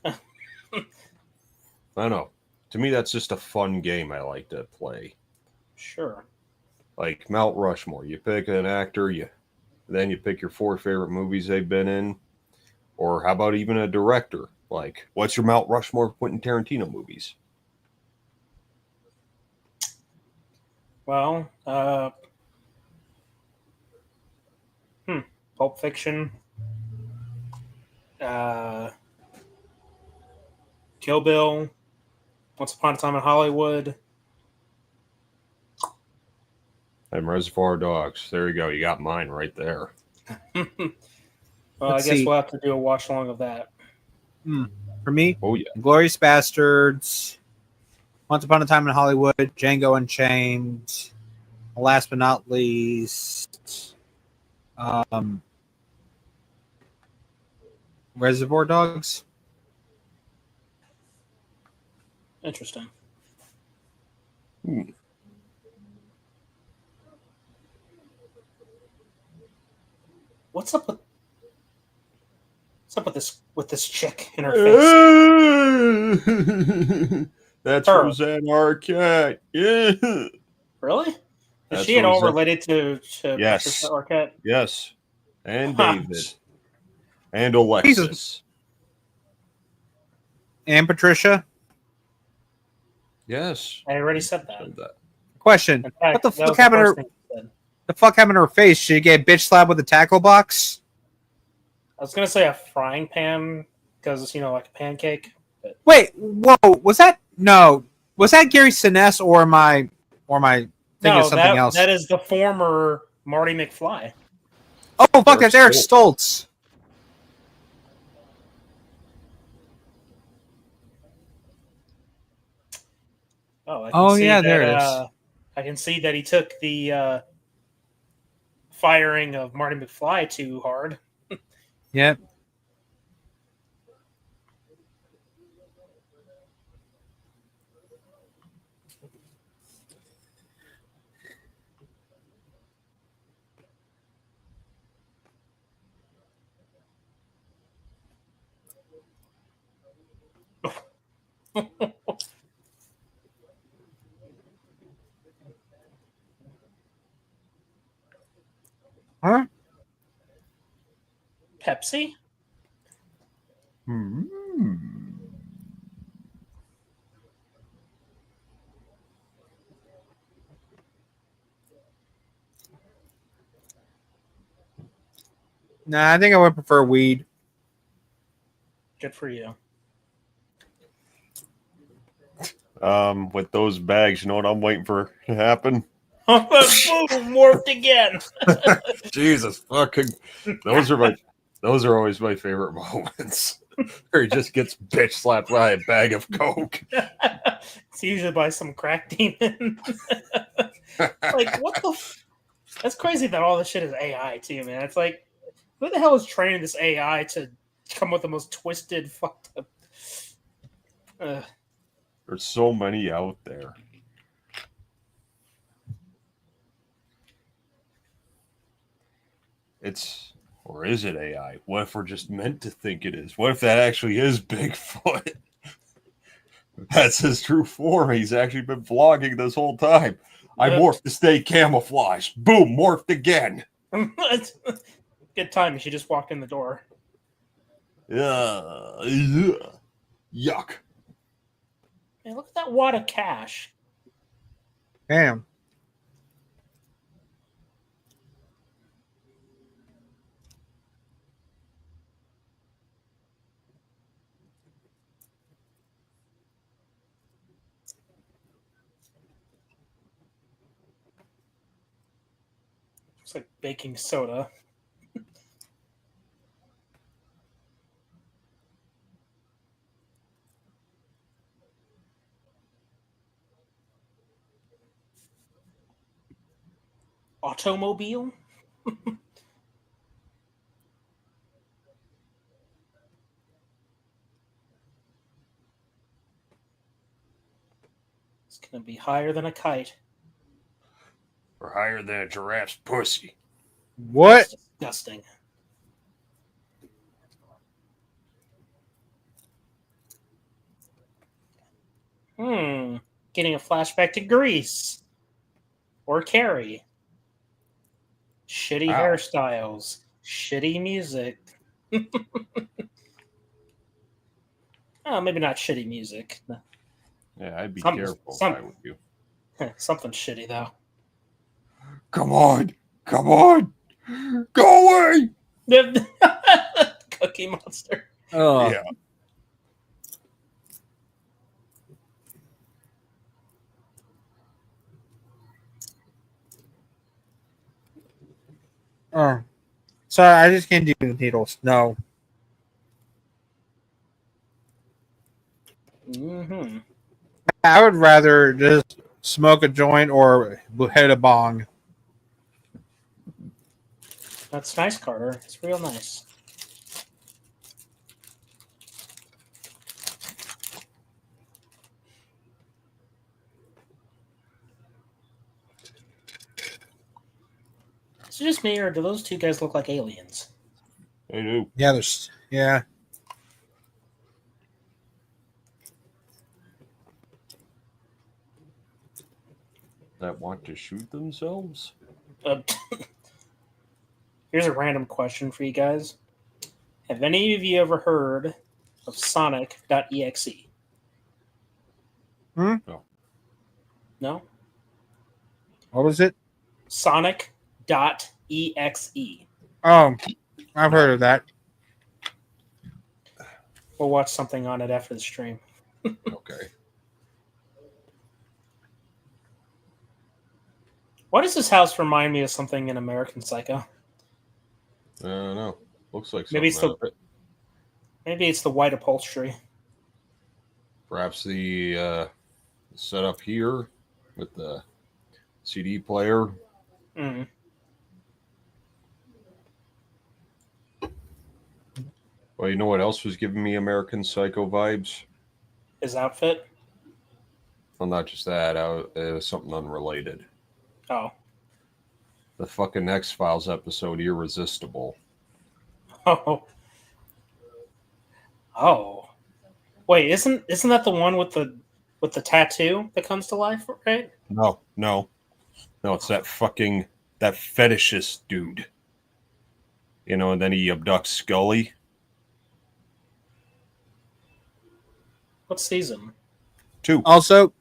I don't know. To me, that's just a fun game I like to play. Sure. Like Mount Rushmore. You pick an actor, then you pick your 4 favorite movies they've been in. Or how about even a director? Like, what's your Mount Rushmore Quentin Tarantino movies? Well, Pulp Fiction, Kill Bill, Once Upon a Time in Hollywood. And Reservoir Dogs. There you go. You got mine right there. Well, Let's I guess see. we'll have to do a watch along of that. For me, Oh, yeah. Glorious Bastards, Once Upon a Time in Hollywood, Django Unchained, last but not least, Reservoir Dogs. Interesting. What's up with this chick in her face? That's Her. Roseanne Arquette. Yeah. Really? Is That's she at all Roseanne. related to Yes. Patricia Arquette? Yes. And David. And Alexis. And Patricia. I already said that. Question: In fact, What the that fuck was the happened to first her? thing he said. The fuck happened to her face? She get bitch slapped with a tackle box. I was gonna say a frying pan because like a pancake. But Wait, whoa, was that Gary Sinise or am I thinking no, of something else? that is the former Marty McFly. Oh fuck, Eric that's Eric Stoltz. Stoltz. Oh, I can see yeah, that, there it is. I can see that he took the firing of Marty McFly too hard. Yep. Huh? Pepsi? Nah, I think I would prefer weed. Good for you. With those bags, you know what I'm waiting for to happen? Boom, morphed again. Jesus fucking. Those are always my favorite moments. Where he just gets bitch slapped by a bag of coke. It's usually by some crack demon. Like, what the? That's crazy that all this shit is AI too, man. It's like, who the hell is training this AI to come with the most twisted, fucked up? There's so many out there. Or is it AI? What if we're just meant to think it is? What if that actually is Bigfoot? That's his true form. He's actually been vlogging this whole time. I morphed to stay camouflaged. Boom, morphed again. Good timing. She just walked in the door. Yuck. Man, look at that wad of cash. Damn. Looks like baking soda. Automobile? It's gonna be higher than a kite. Or higher than a giraffe's pussy. What? That's disgusting. Getting a flashback to Grease or Carrie. Shitty Wow. hairstyles, shitty music. Oh, maybe not shitty music. Yeah, I'd be Some- careful some- if I were you. Something shitty though. Come on! Come on! Go away! Cookie Monster. Oh, Yeah. oh. Sorry, I just can't do the needles. No. Mm-hmm. I would rather just smoke a joint or hit a bong. That's nice, Carter. It's real nice. Is it just me, or do those two guys look like aliens? I do. Yeah, there's yeah. That want to shoot themselves? Uh, here's a random question for you guys. Have any of you ever heard of Sonic.exe? No. No? What was it? Sonic.exe. Oh, I've heard of that. We'll watch something on it after the stream. Okay. Why does this house remind me of something in American Psycho? I don't know. Looks like Maybe something it's out of it. Maybe it's the white upholstery. Perhaps the setup here with the CD player. Mm. Well, you know what else was giving me American Psycho vibes? His outfit? Well, not just that. It was something unrelated. Oh. The fucking X-Files episode, Irresistible. Oh. Oh. Wait, isn't that the one with the tattoo that comes to life, right? No. It's that fetishist dude. You know, and then he abducts Scully. What season? 2. Also,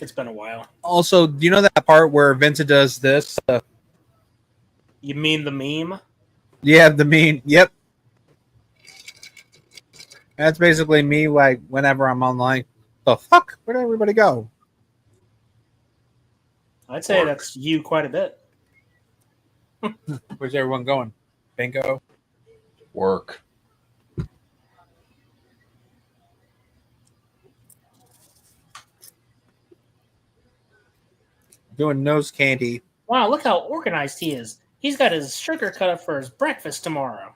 It's been a while. do you know that part where Vincent does this? You mean the meme? Yeah, the mean. Yep. That's basically me. Like whenever I'm online, the fuck, where did everybody go? I'd say that's you quite a bit. Where's everyone going? Bingo. Work. Doing nose candy. Wow, look how organized he is. He's got his sugar cut up for his breakfast tomorrow.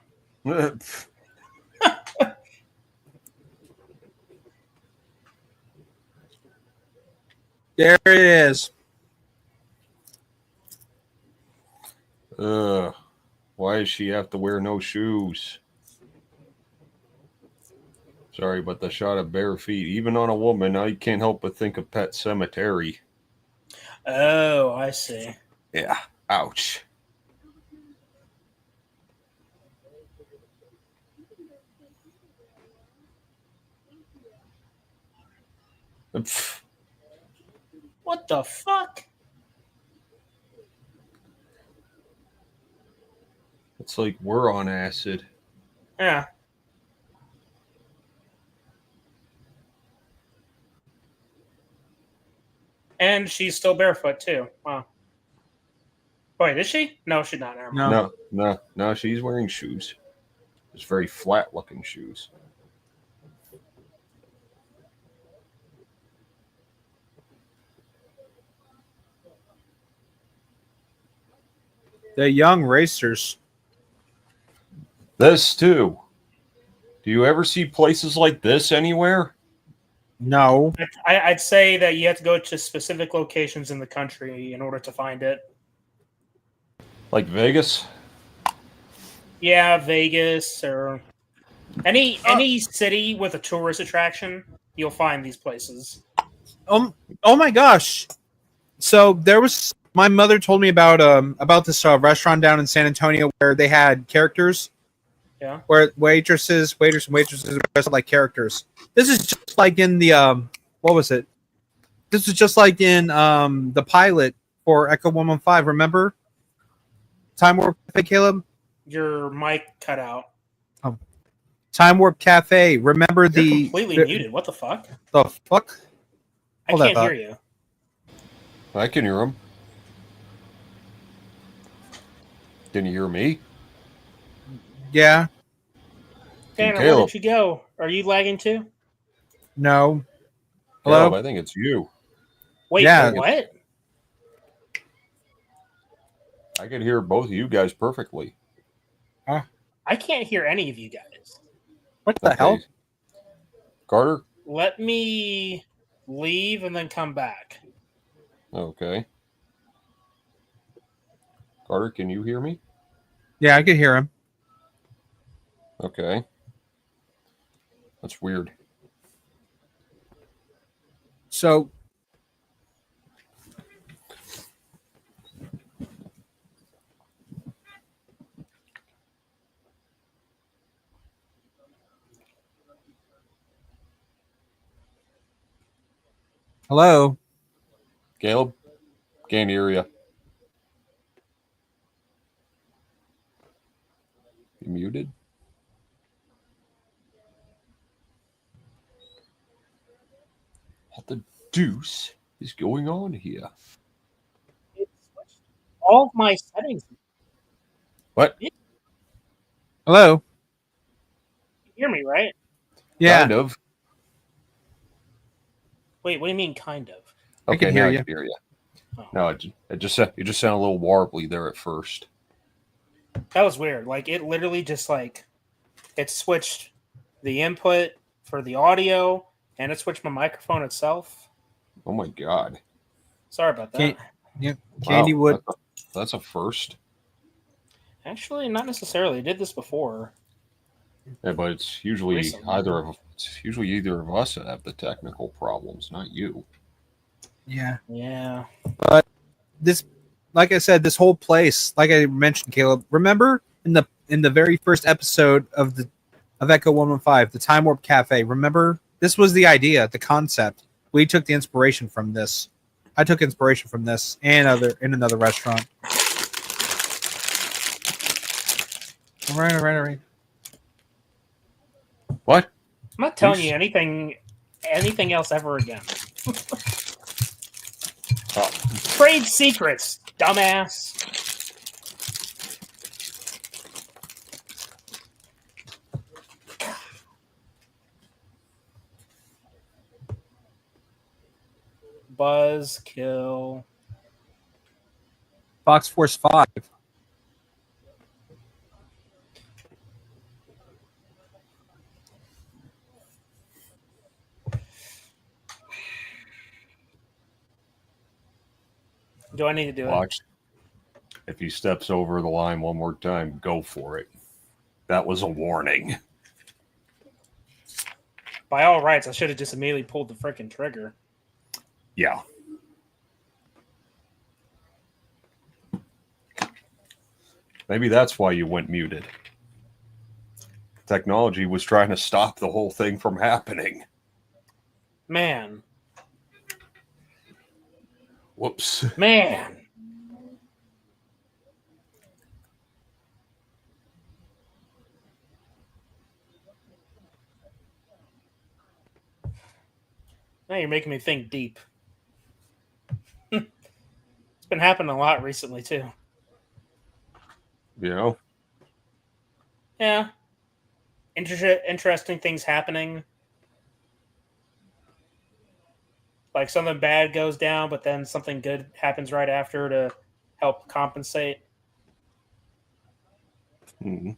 There it is. Why does she have to wear no shoes? Sorry, but the shot of bare feet, even on a woman, I can't help but think of Pet Cemetery. Oh, I see. Yeah. Ouch. Pff, What the fuck? it's like we're on acid. Yeah. And she's still barefoot too. Wow. Wait, is she? No, she's not. Never mind. No, she's wearing shoes. It's very flat looking shoes. The young racers. This too. Do you ever see places like this anywhere? No. I'd say that you have to go to specific locations in the country in order to find it. Like Vegas? Yeah, Vegas or any city with a tourist attraction, you'll find these places. Oh my gosh. So there was my mother told me about this restaurant down in San Antonio where they had characters. Yeah. Where waiters and waitresses dressed like characters. This is just like in the what was it? This is just like in the pilot for Echo 115, remember? Time Warp Cafe, Caleb? Your mic cut out. Time Warp Cafe. Remember You're the completely muted. What the fuck? The fuck? I Hold that can't hear thought. you. I can hear him. Didn't you hear me? Yeah. Tanner, where Caleb. did you go? Are you lagging too? No. Hello? Caleb, I think it's you. Wait, Yeah. what? I could hear both of you guys perfectly. I can't hear any of you guys. What the hell? Carter? Let me leave and then come back. Okay. Carter, can you hear me? Yeah, I could hear him. Okay. That's weird. So hello? Caleb? Can't hear you. You muted? What the deuce is going on here? It switched all of my settings. What? You Hello? can hear me, right? Yeah. Kind of. Wait, what do you mean, kind of? I can Okay, hear now you. I can hear you. Oh. No, it just sounded a little warbly there at first. That was weird. Like, it literally just, like, it switched the input for the audio, and it switched my microphone itself. Oh my god. Sorry about that. Candy Wow, would that's a first. Actually, not necessarily. I did this before. Yeah, but it's usually Recently. either of us that have the technical problems, not you. Yeah. Yeah. This like I said, this whole place, like I mentioned, Caleb, remember in the very first episode of Echo 115, the Time Warp Cafe, remember? This was the idea, the concept. We took the inspiration from this. I took inspiration from this and another restaurant. All right. What? I'm not telling you anything else ever again. Oh, Trade secrets, dumbass. Buzzkill. Fox Force 5. Do I need to do it? watch. If he steps over the line one more time, go for it. That was a warning. By all rights, I should have just immediately pulled the freaking trigger. Yeah. Maybe that's why you went muted. Technology was trying to stop the whole thing from happening. Man. Whoops. Man. Now you're making me think deep. It's been happening a lot recently, too. You know? Yeah. Interesting things happening. Like something bad goes down, but then something good happens right after to help compensate. Hmm.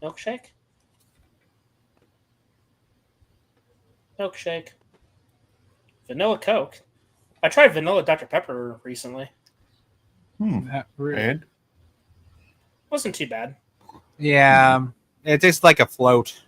Milkshake? Milkshake. Vanilla Coke. I tried vanilla Dr. Pepper recently. And Wasn't too bad. Yeah, it tastes like a float.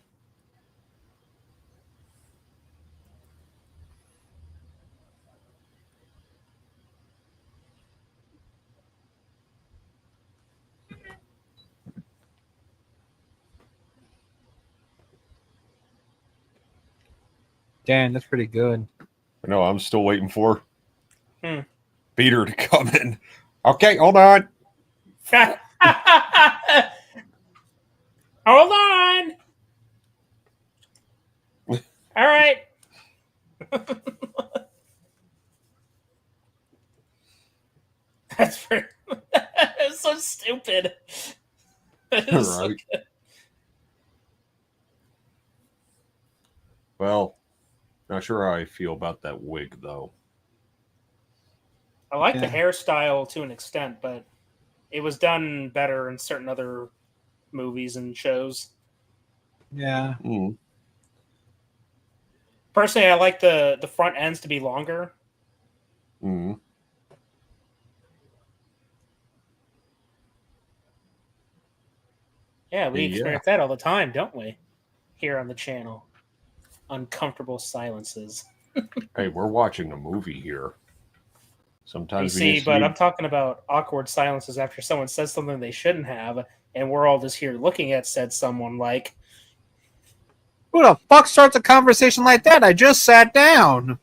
Damn, that's pretty good. no, I'm still waiting for Hmm. Peter to come in. Okay, hold on. Hold on. All right. That's pretty, it's so stupid. It's so Right. good. Well, not sure how I feel about that wig though. I like the Yeah. hairstyle to an extent, but it was done better in certain other movies and shows. Yeah. Mm. Personally, I like the front ends to be longer. Mm. Yeah, we Yeah. experience that all the time, don't we? Here on the channel. Uncomfortable silences. Hey, we're watching a movie here. You Sometimes we see, just but need. I'm talking about awkward silences after someone says something they shouldn't have, and we're all just here looking at said someone like, Who the fuck starts a conversation like that? I just sat down.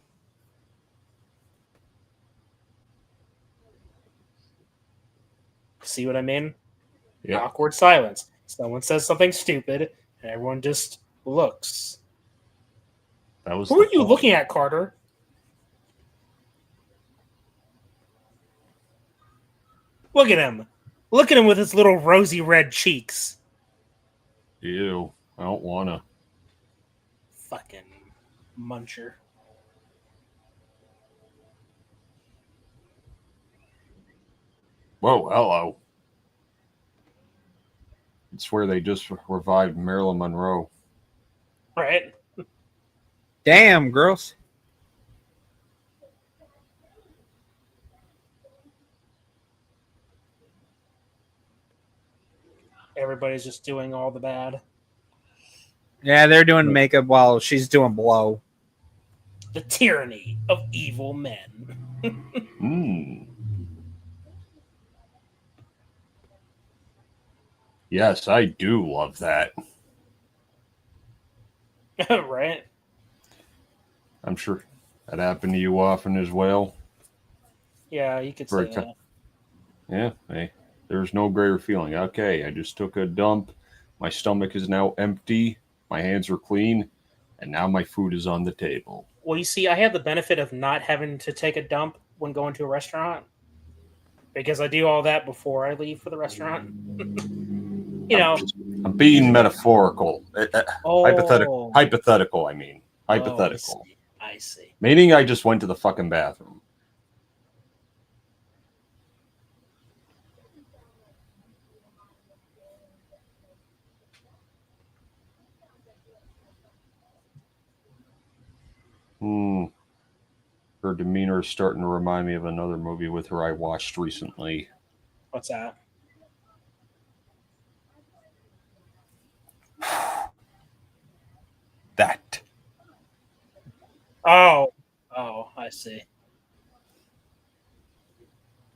see what I mean? Yeah, Awkward silence. Someone says something stupid, and everyone just looks. that was. Who the are you point. looking at, Carter? Look at him. Look at him with his little rosy red cheeks. Ew, I don't wanna. Fucking muncher. Whoa, hello. It's where they just revived Marilyn Monroe. Right? Damn, girls. Everybody's just doing all the bad. Yeah, they're doing makeup while she's doing blow. The tyranny of evil men. Hmm. Yes, I do love that. Right? I'm sure that happened to you often as well. Yeah, you could Very say co- that. Yeah, hey, there's no greater feeling. Okay, I just took a dump. My stomach is now empty. My hands are clean. And now my food is on the table. Well, you see, I have the benefit of not having to take a dump when going to a restaurant because I do all that before I leave for the restaurant. You know, I'm being metaphorical. oh, Hypothetical, I mean. oh, I Hypothetical. see. I see. Meaning I just went to the fucking bathroom. Her demeanor is starting to remind me of another movie with her I watched recently. What's that? That. Oh, I see.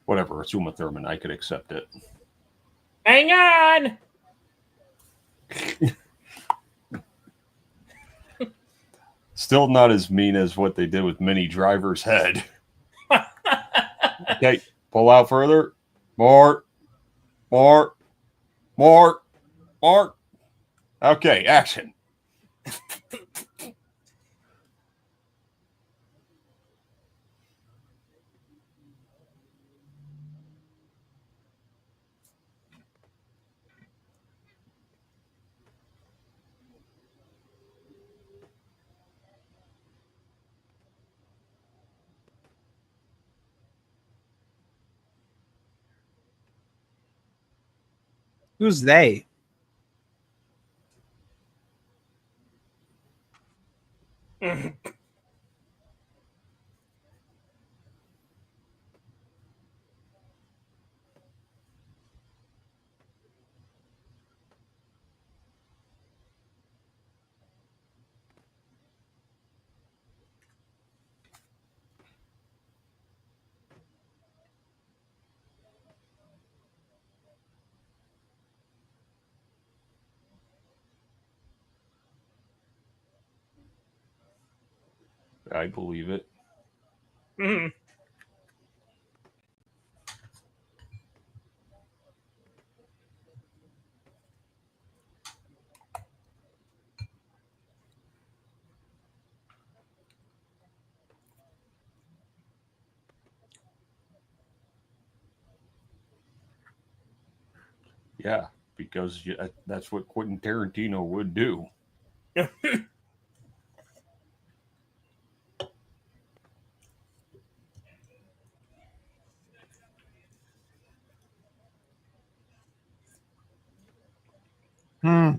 Whatever, it's Uma Thurman. I could accept it. Hang on. Still not as mean as what they did with Minnie Driver's head. Okay, pull out further. More. Okay, action. Who's they? I believe it. Mhm. Yeah, because that's what Quentin Tarantino would do. Hmm.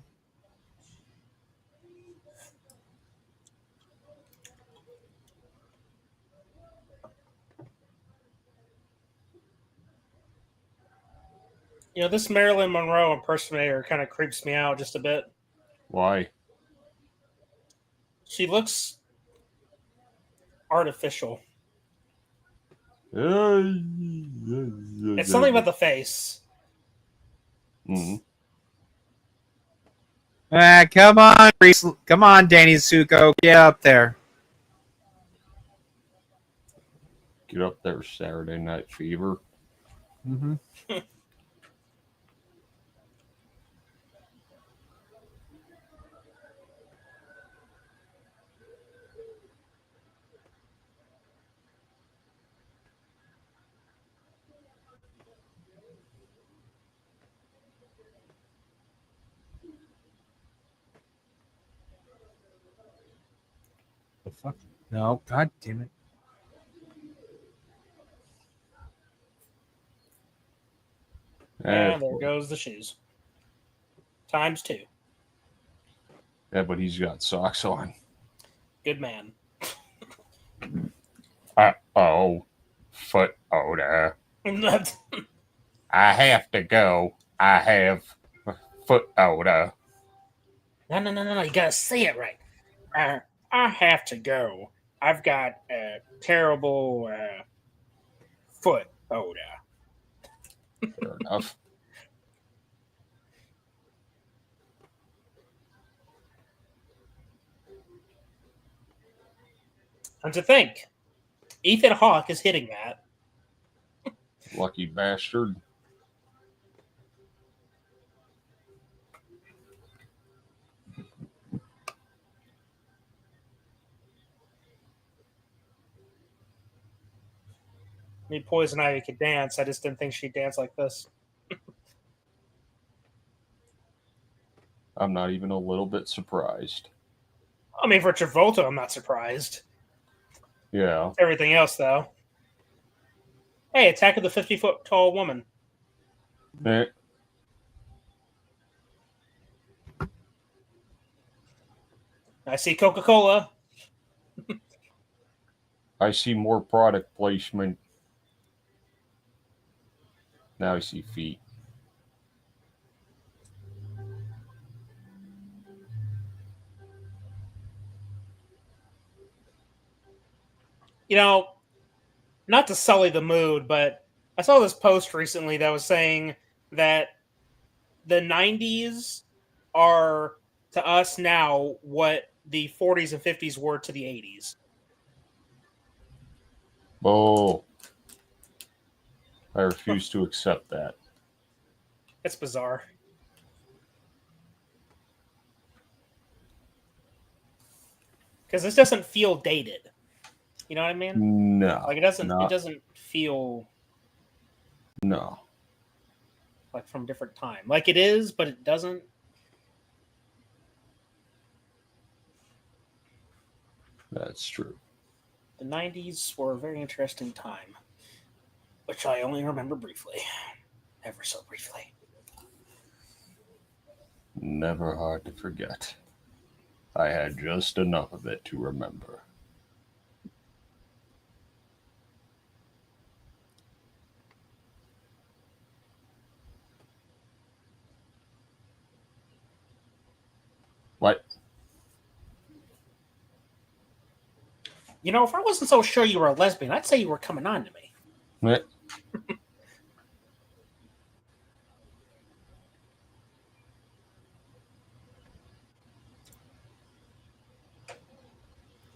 This Marilyn Monroe impersonator kind of creeps me out just a bit. Why? She looks artificial. It's something about the face. Mhm. Come on, come on, Danny Zuko, get up there. Get up there, Saturday Night Fever. Mm-hmm. The fuck? No, god damn it. And there goes the shoes. Times 2. Yeah, but he's got socks on. Good man. Oh, foot odor. I have to go. I have foot odor. No. You gotta say it right. I have to go. I've got a terrible foot odor. Fair enough. And to think, Ethan Hawke is hitting that. Lucky bastard. I mean, Poison Ivy could dance. I just didn't think she'd dance like this. I'm not even a little bit surprised. I mean, for Travolta, I'm not surprised. Yeah. Everything else, though. Hey, Attack of the 50-foot tall woman. Eh, I see Coca-Cola. I see more product placement. Now I see feet. Not to sully the mood, but I saw this post recently that was saying that the 90s are to us now what the 40s and 50s were to the 80s. Oh, I refuse to accept that. It's bizarre. Because this doesn't feel dated. You know what I mean? No. Like it doesn't feel No. like from different time. Like it is, but it doesn't. That's true. The 90s were a very interesting time, which I only remember briefly. Ever so briefly. Never hard to forget. I had just enough of it to remember. What? You know, if I wasn't so sure you were a lesbian, I'd say you were coming on to me. What?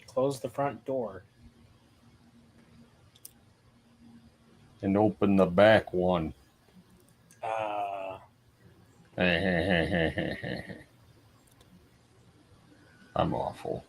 Close the front door. And open the back one. I'm awful.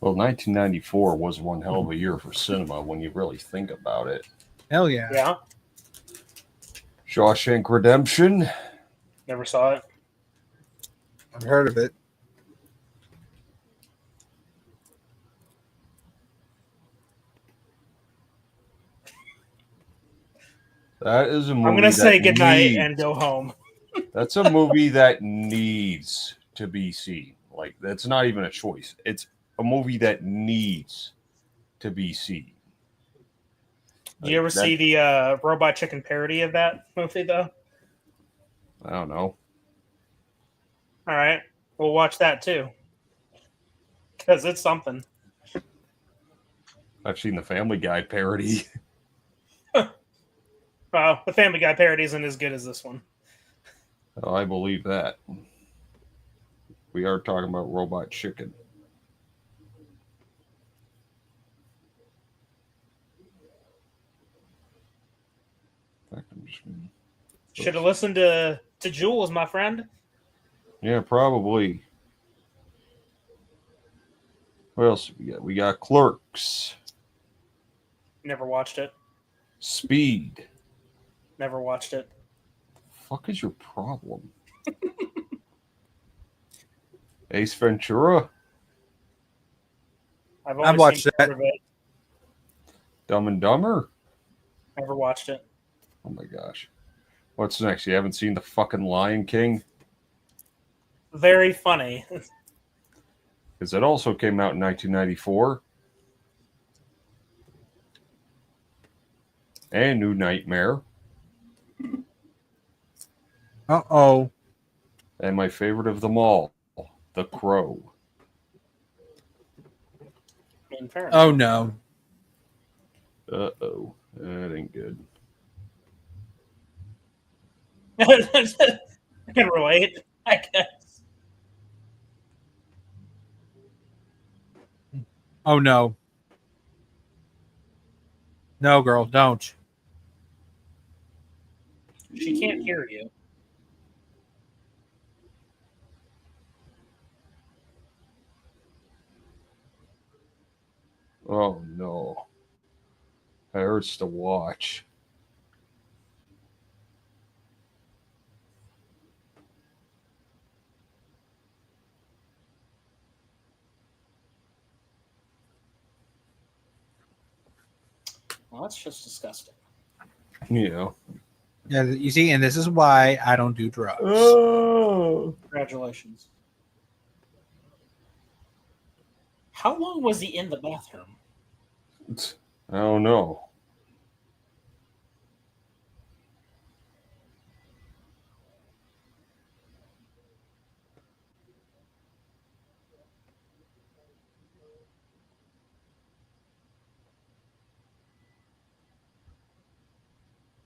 Well, 1994 was one hell of a year for cinema when you really think about it. Hell yeah. Yeah. Shawshank Redemption. Never saw it. I've heard of it. That is a movie. I'm going to say that goodnight needs- and go home. That's a movie that needs to be seen. Like, that's not even a choice. It's a movie that needs to be seen. Do you ever see the Robot Chicken parody of that movie, though? I don't know. All right. We'll watch that, too. Because it's something. I've seen the Family Guy parody. Well, the Family Guy parody isn't as good as this one. Oh, I believe that. We are talking about Robot Chicken. Should have listened to Jules, my friend. Yeah, probably. What else we got? We got Clerks. Never watched it. Speed. Never watched it. Fuck is your problem? Ace Ventura. I've watched seen part that. of it. Dumb and Dumber. Never watched it. Oh my gosh. What's next? You haven't seen the fucking Lion King? Very funny. Because it also came out in 1994. And New Nightmare. Uh-oh. And my favorite of them all, The Crow. In fairness. Oh, no. Uh-oh. That ain't good. I can relate, I guess. Oh, no. No, girl, don't. She can't hear you. Oh, no. It hurts to watch. Well, that's just disgusting. Yeah. Yeah, you see, and this is why I don't do drugs. Oh. Congratulations. How long was he in the bathroom? I don't know.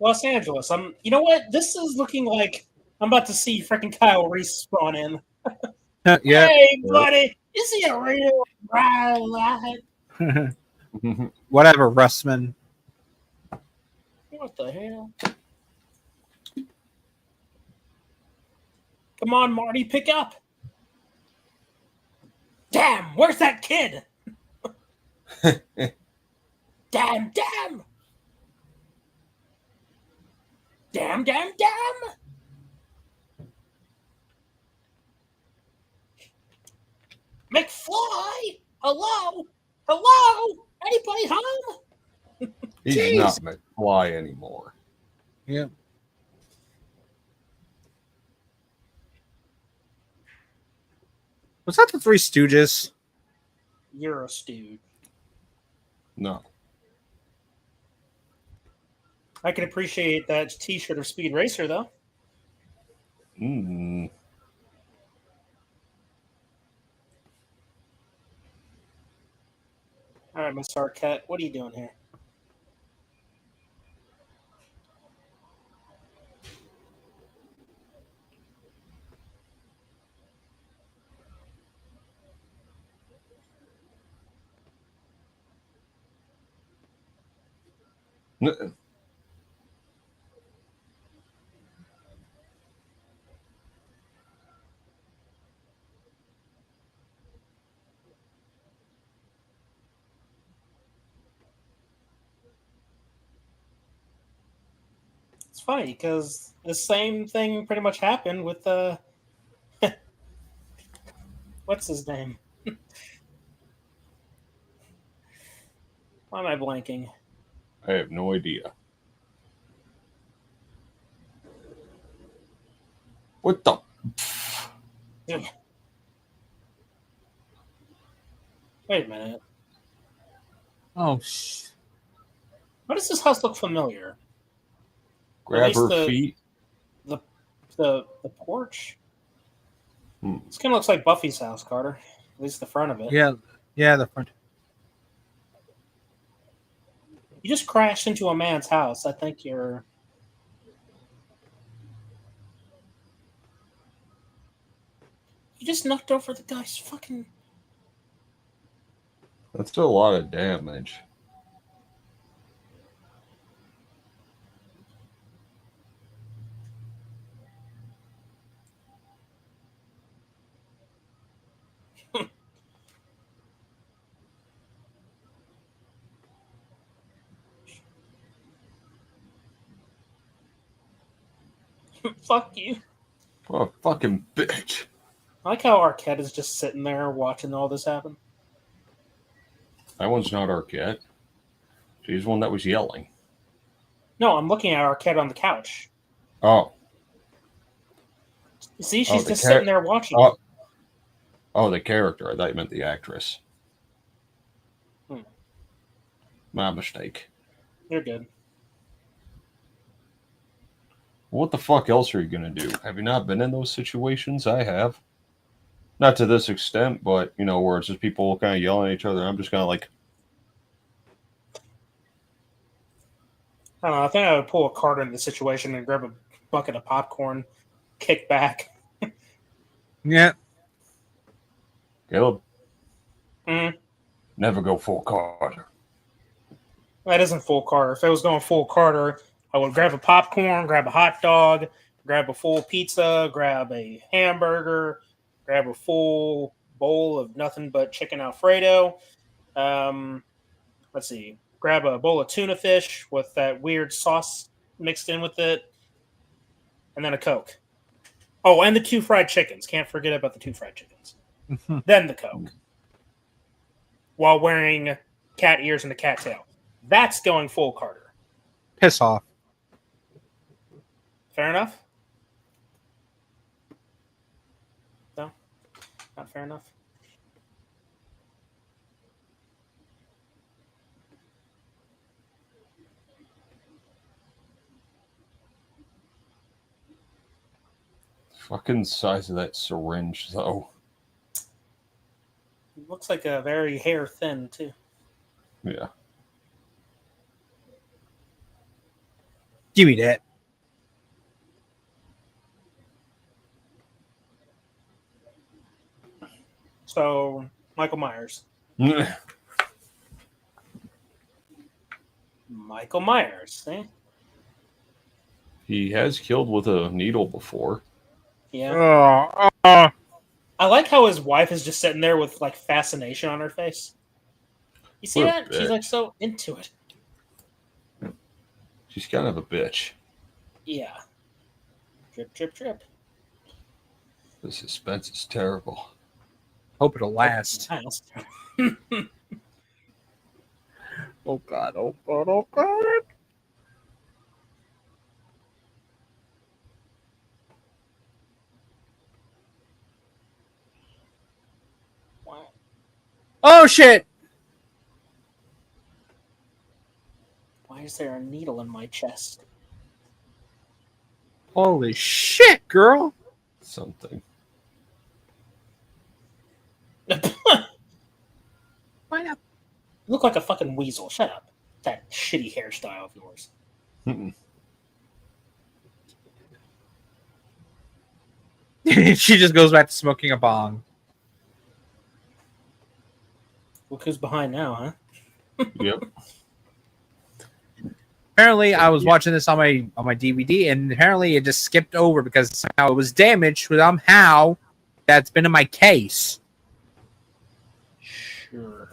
Los Angeles. You know what? This is looking like I'm about to see freaking Kyle Reese spawn in. Yeah. Hey, buddy, is he a real ride? Whatever, Russman. What the hell? Come on, Marty, pick up. Damn, where's that kid? damn. Damn, damn, damn! McFly! Hello? Hello? Anybody home? He's Jeez. not McFly anymore. Yeah. Was that the Three Stooges? You're a stooge. No. I can appreciate that T-shirt of Speed Racer, though. Mm. All right, Miss Arquette, what are you doing here? N- It's funny because the same thing pretty much happened with what's his name? Why am I blanking? I have no idea. What the? Wait a minute. Oh, Why does this house look familiar? Grab least her the- feet. The porch? Hmm. This kind of looks like Buffy's house, Carter. At least the front of it. yeah. Yeah, the front. You just crashed into a man's house. I think you're. You just knocked over the guy's fucking. That's a lot of damage. Fuck you. What a fucking bitch. I like how Arquette is just sitting there watching all this happen. That one's not Arquette. She's the one that was yelling. No, I'm looking at Arquette on the couch. Oh. You see, she's the just car- sitting there watching. Oh. Oh, the character. I thought you meant the actress. Hmm. My mistake. You're good. What the fuck else are you gonna do? Have you not been in those situations? I have. Not to this extent, but you know, where it's just people kind of yelling at each other. I'm just kind of like, I don't know. I think I would pull a Carter in the situation and grab a bucket of popcorn, kick back. Yeah. Caleb, Mm, never go full Carter. that isn't full Carter. If it was going full Carter, I would grab a popcorn, grab a hot dog, grab a full pizza, grab a hamburger, grab a full bowl of nothing but chicken Alfredo. Let's see. Grab a bowl of tuna fish with that weird sauce mixed in with it, and then a Coke. Oh, and the 2 fried chickens. Can't forget about the 2 fried chickens. Then the Coke. While wearing cat ears and a cat tail. That's going full Carter. Piss off. Fair enough? No? Not fair enough? Fucking size of that syringe, though. It looks like a very hair thin, too. Yeah. Give me that. So, Michael Myers. Michael Myers, eh? He has killed with a needle before. Yeah. I like how his wife is just sitting there with like fascination on her face. You see What a that? She's like so into it. She's kind of a bitch. Yeah. Drip, drip, drip. The suspense is terrible. Hope it'll last. Last. Oh God! Oh God! Oh God! Oh shit! Why is there a needle in my chest? Holy shit, girl! Something. You Why not? look like a fucking weasel. Shut up. That shitty hairstyle of yours. Mm-mm. She just goes back to smoking a bong. Look who's behind now, huh? Yep. Apparently, I was watching this on my DVD, and apparently it just skipped over because somehow it was damaged. Somehow that's been in my case. Sure.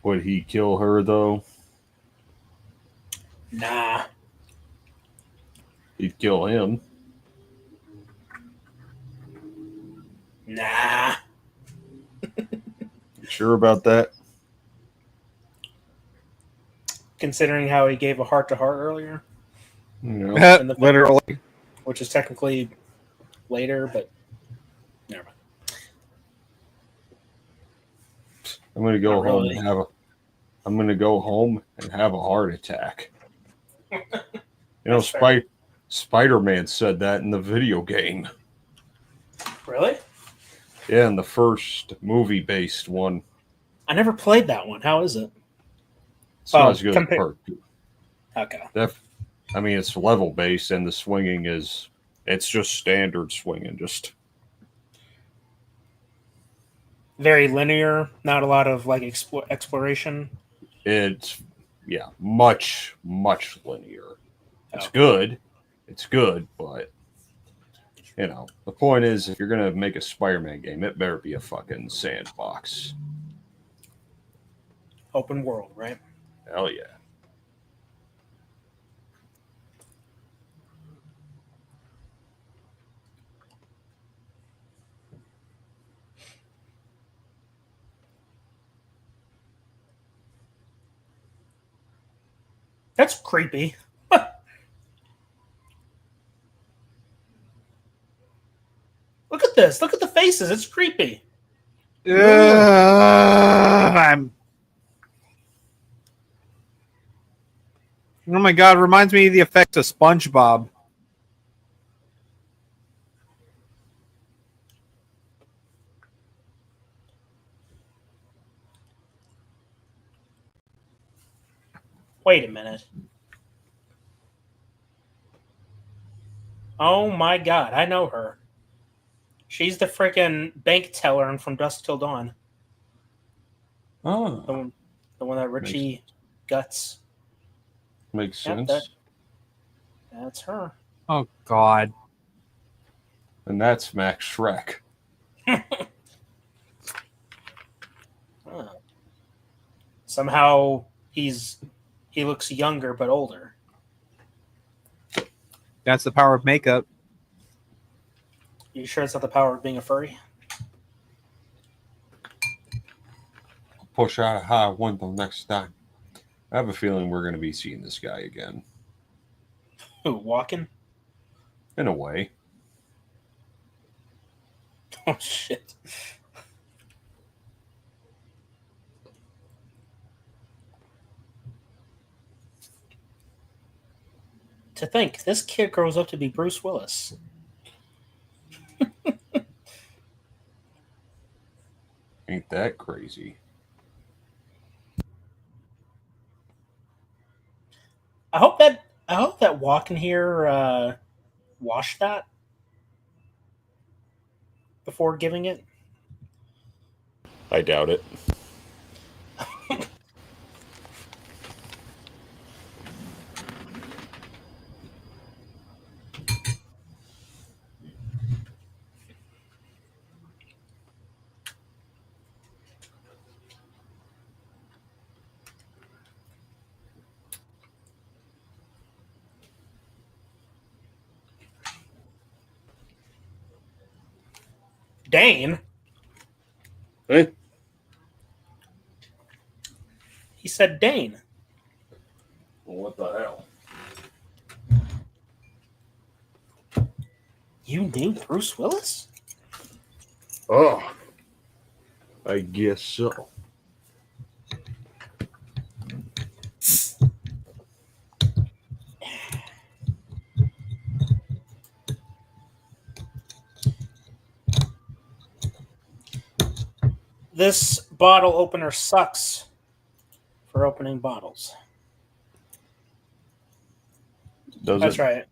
Would he kill her though? Nah. He'd kill him. Nah. You sure about that? Considering how he gave a heart to heart earlier, No. in the Literally. which is technically later, but never mind. I'm gonna go Not home really. and have a. I'm gonna go home and have a heart attack. You know, That's fair. Spider-Man said that in the video game. Really? Yeah, in the first movie-based one. I never played that one. How is it? It's not as good as compare- part two. Okay. I mean, it's level-based, and the swinging is. It's just standard swinging. Just Very linear. Not a lot of like exploration. it's much linear. It's Oh. good. It's good, but you know, the point is, if you're gonna make a Spider-Man game, it better be a fucking sandbox. Open world, right? Hell yeah. That's creepy. Look at this. Look at the faces. It's creepy. I'm. Oh my God! Reminds me of the effects of SpongeBob. Wait a minute. Oh my God. I know her. She's the freaking bank teller from Dusk Till Dawn. Oh, The one that Richie guts. makes Yep, sense. That's her. Oh God! And that's Max Shrek. Oh. Somehow he looks younger but older. That's the power of makeup. You sure it's not the power of being a furry? Push out a high window next time. I have a feeling we're going to be seeing this guy again. Who, walking? In a way. Oh shit. To think, this kid grows up to be Bruce Willis. Ain't that crazy? I hope that I hope that walk in here washed that before giving it. I doubt it. Dane. Hey, He said Dane. What the hell? You knew Bruce Willis? oh, I guess so. This bottle opener sucks for opening bottles. Does That's it? right.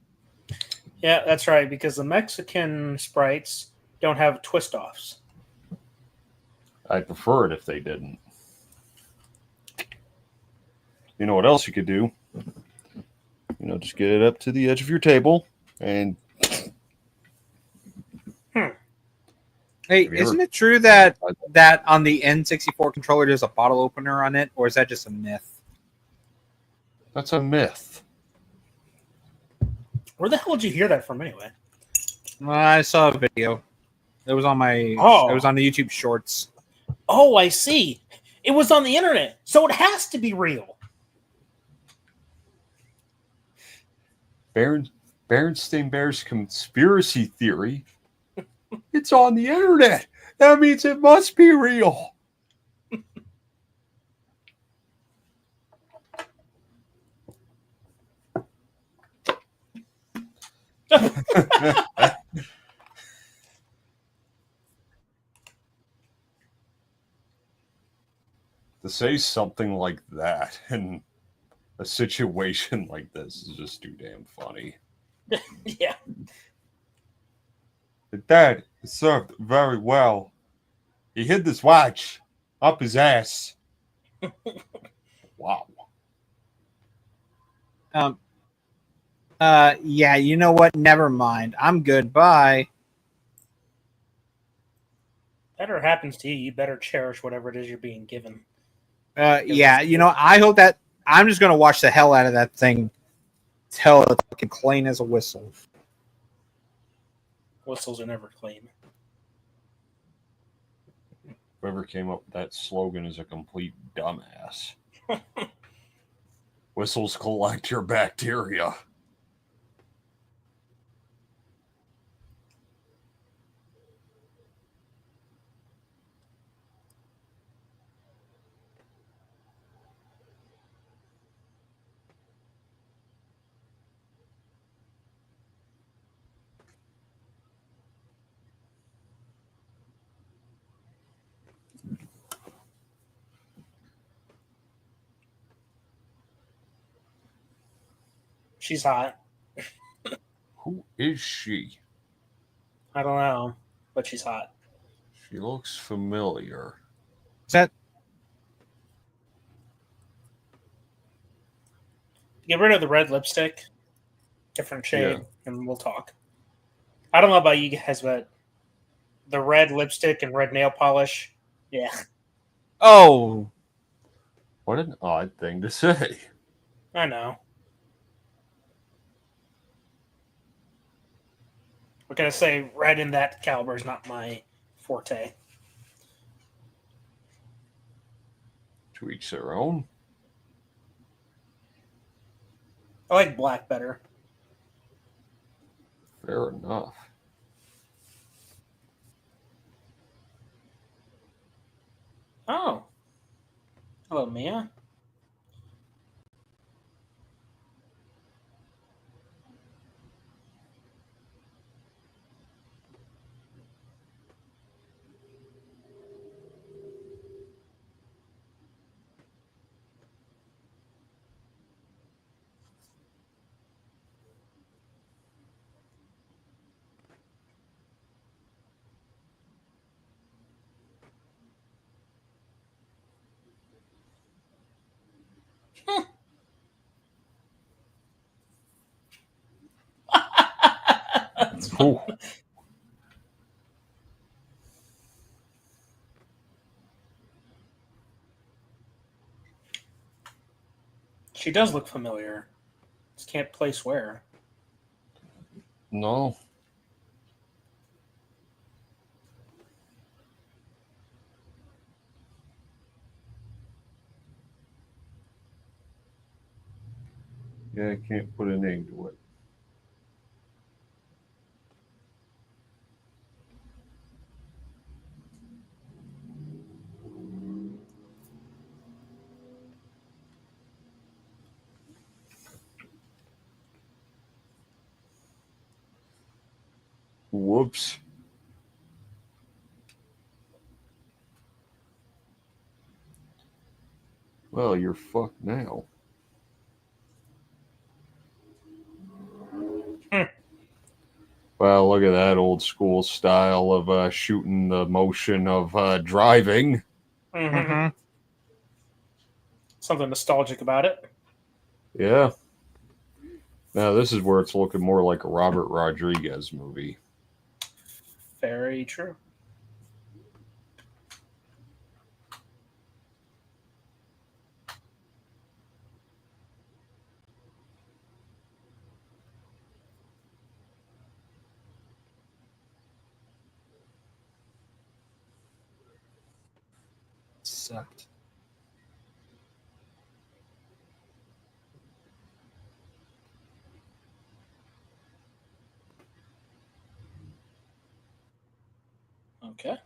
Yeah, that's right, because the Mexican sprites don't have twist offs. I'd prefer it if they didn't. You know what else you could do? Just get it up to the edge of your table and Hey, Have you isn't ever- it true that on the N64 controller there's a bottle opener on it, or is that just a myth? that's a myth. Where the hell did you hear that from anyway? I saw a video. It was on my. Oh. It was on the YouTube Shorts. Oh, I see. It was on the internet, so it has to be real. Berenstain Bears conspiracy theory. It's on the internet. That means it must be real. To say something like that in a situation like this is just too damn funny. Yeah. The dad served very well. He hid this watch up his ass. Wow. Yeah, you know what? Never mind. I'm good. Bye. That ever happens to you, you better cherish whatever it is you're being given. Yeah, I hope that I'm just gonna watch the hell out of that thing till it's fucking clean as a whistle. Whistles are never clean. Whoever came up with that slogan is a complete dumbass. Whistles collect your bacteria. She's hot. Who is she? I don't know, but she's hot. She looks familiar. Is that Get rid of the red lipstick, different shade, Yeah. and we'll talk. I don't know about you guys, but the red lipstick and red nail polish, yeah. oh What an odd thing to say. I know. What can I say? Red in that caliber is not my forte. To each their own. I like black better. Fair enough. Oh. Hello, Mia. Ooh. She does look familiar. Just can't place where. No. Yeah, I can't put a name to it. Whoops. Well, you're fucked now. Well, look at that old school style of shooting the motion of driving. Mm-hmm. Something nostalgic about it. Yeah. Now, this is where it's looking more like a Robert Rodriguez movie. Very true. Sucked. Okay.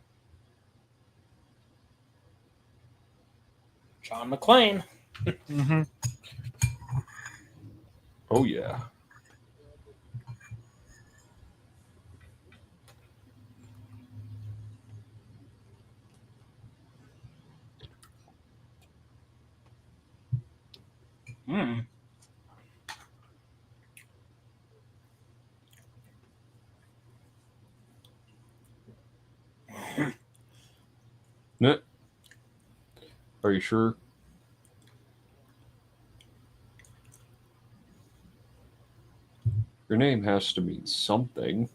John McClane. Mm-hmm. Oh, yeah. Hmm. Nah. Are you sure? Your name has to mean something.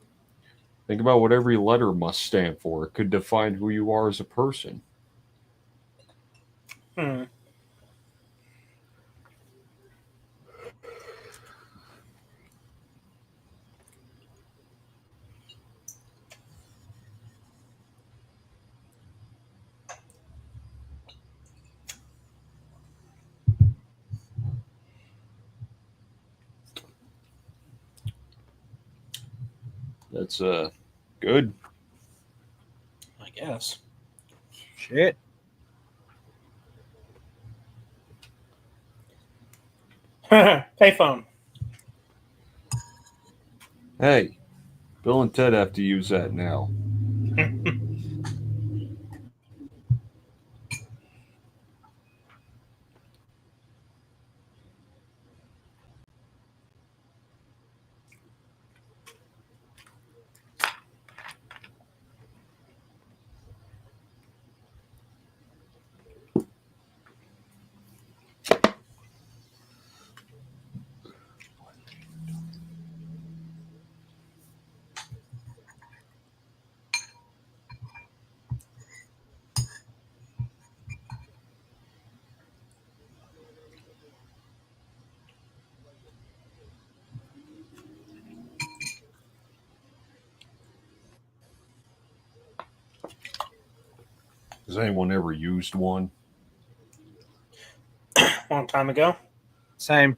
Think about what every letter must stand for. It could define who you are as a person. Hmm. That's good. I guess. Shit. Payphone. Hey, Bill and Ted have to use that now. Has anyone ever used one? Long time ago. Same.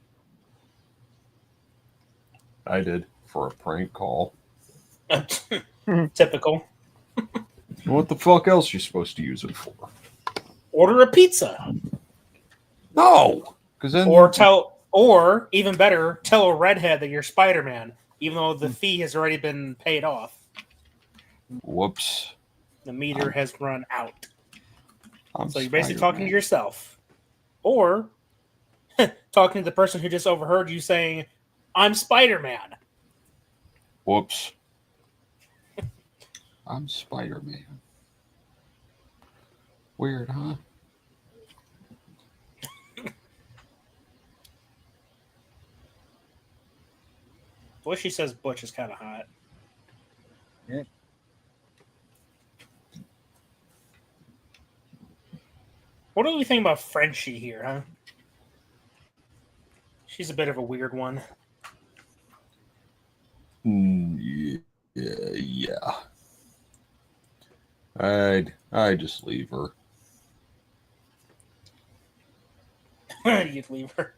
I did for a prank call. Typical. What the fuck else you supposed to use it for? Order a pizza. No, because then Or even better, tell a redhead that you're Spider-Man, even though the fee has already been paid off. whoops. The meter has run out. I'm So you're basically talking to Spider-Man. yourself. Or talking to the person who just overheard you saying, I'm Spider-Man. Whoops. I'm Spider-Man. Weird, huh? Boy, she says Butch is kind of hot. Yeah. What do we think about Frenchie here, huh? She's a bit of a weird one. Yeah. I'd just leave her. You'd leave her.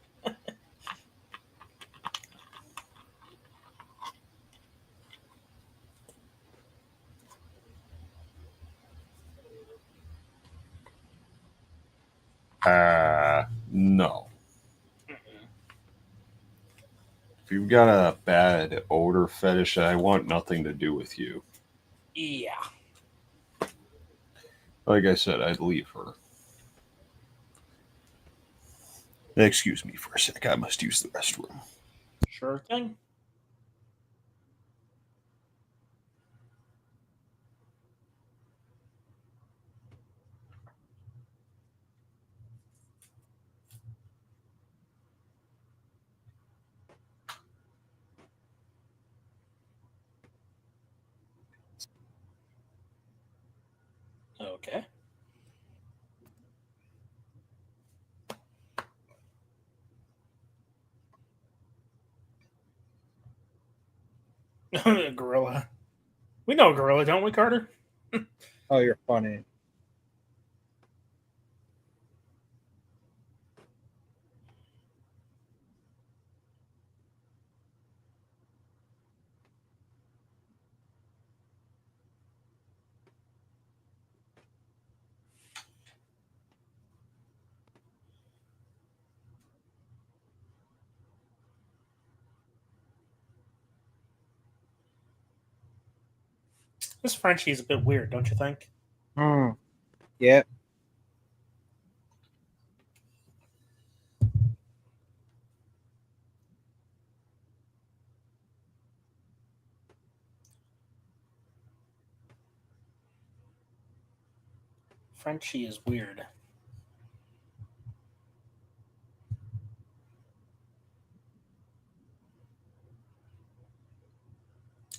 No. If you've got a bad odor fetish, I want nothing to do with you. Yeah. Like I said, I'd leave her. Excuse me for a sec. I must use the restroom. Sure thing. Okay. Gorilla. We know Gorilla, don't we, Carter? Oh, you're funny. This Frenchie is a bit weird, don't you think? Hmm. Yeah. Frenchie is weird.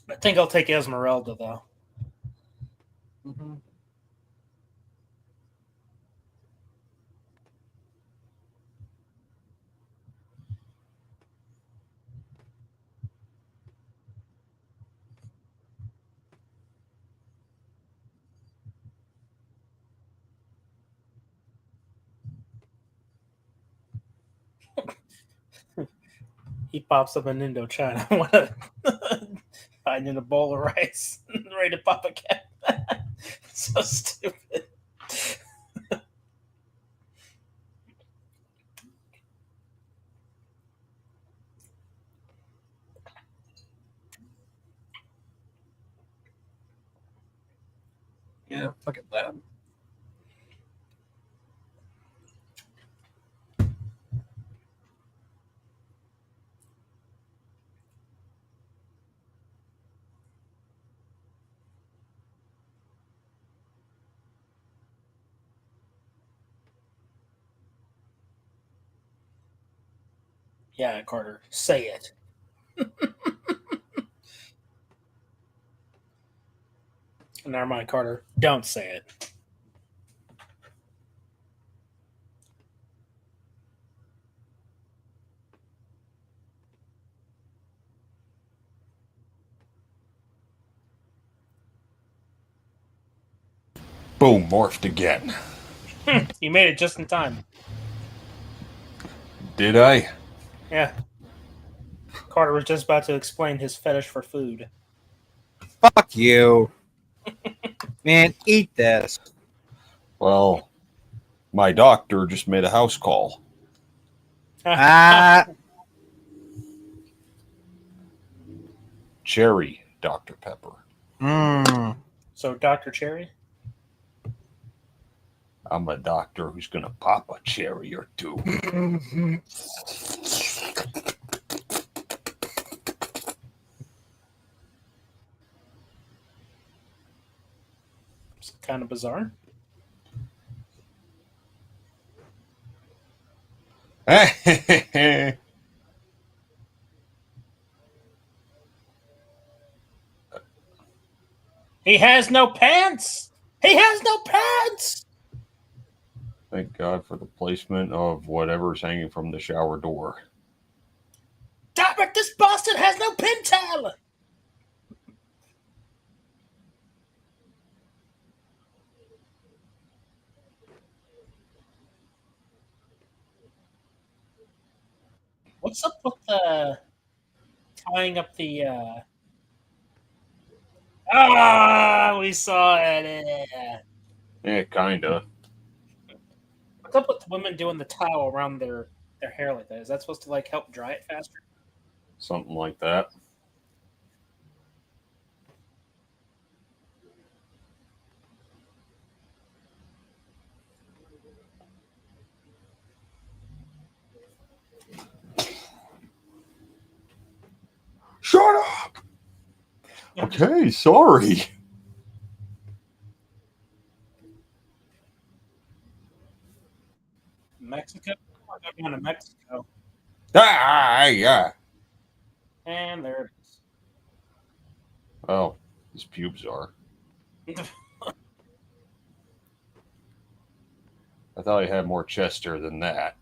I think I'll take Esmeralda, though. Mm-hmm. He pops up in Indochina. Hiding in a bowl of rice. Ready to pop a cat. So stupid. Yeah. Look at that. Yeah, Carter, say it. Never mind, Carter. Don't say it. Boom, morphed again. You made it just in time. Did I? Yeah. Carter was just about to explain his fetish for food. Fuck you. Man, eat this. Well, my doctor just made a house call. Ah. Cherry Dr. Pepper. Mm. So, Dr. Cherry? I'm a doctor who's going to pop a cherry or two. It's kind of bizarre. He has no pants! He has no pants! Thank God for the placement of whatever's hanging from the shower door. Damn it, this bastard has no pintail! What's up with the tying up the we saw it. Yeah, kinda. What's up with women doing the towel around their hair like that? Is that supposed to like help dry it faster? Something like that. Shut up! Okay, sorry. Mexico? We're going to Mexico. Yeah. And there Oh, his pubes are. it is. I thought he had more chest hair than that.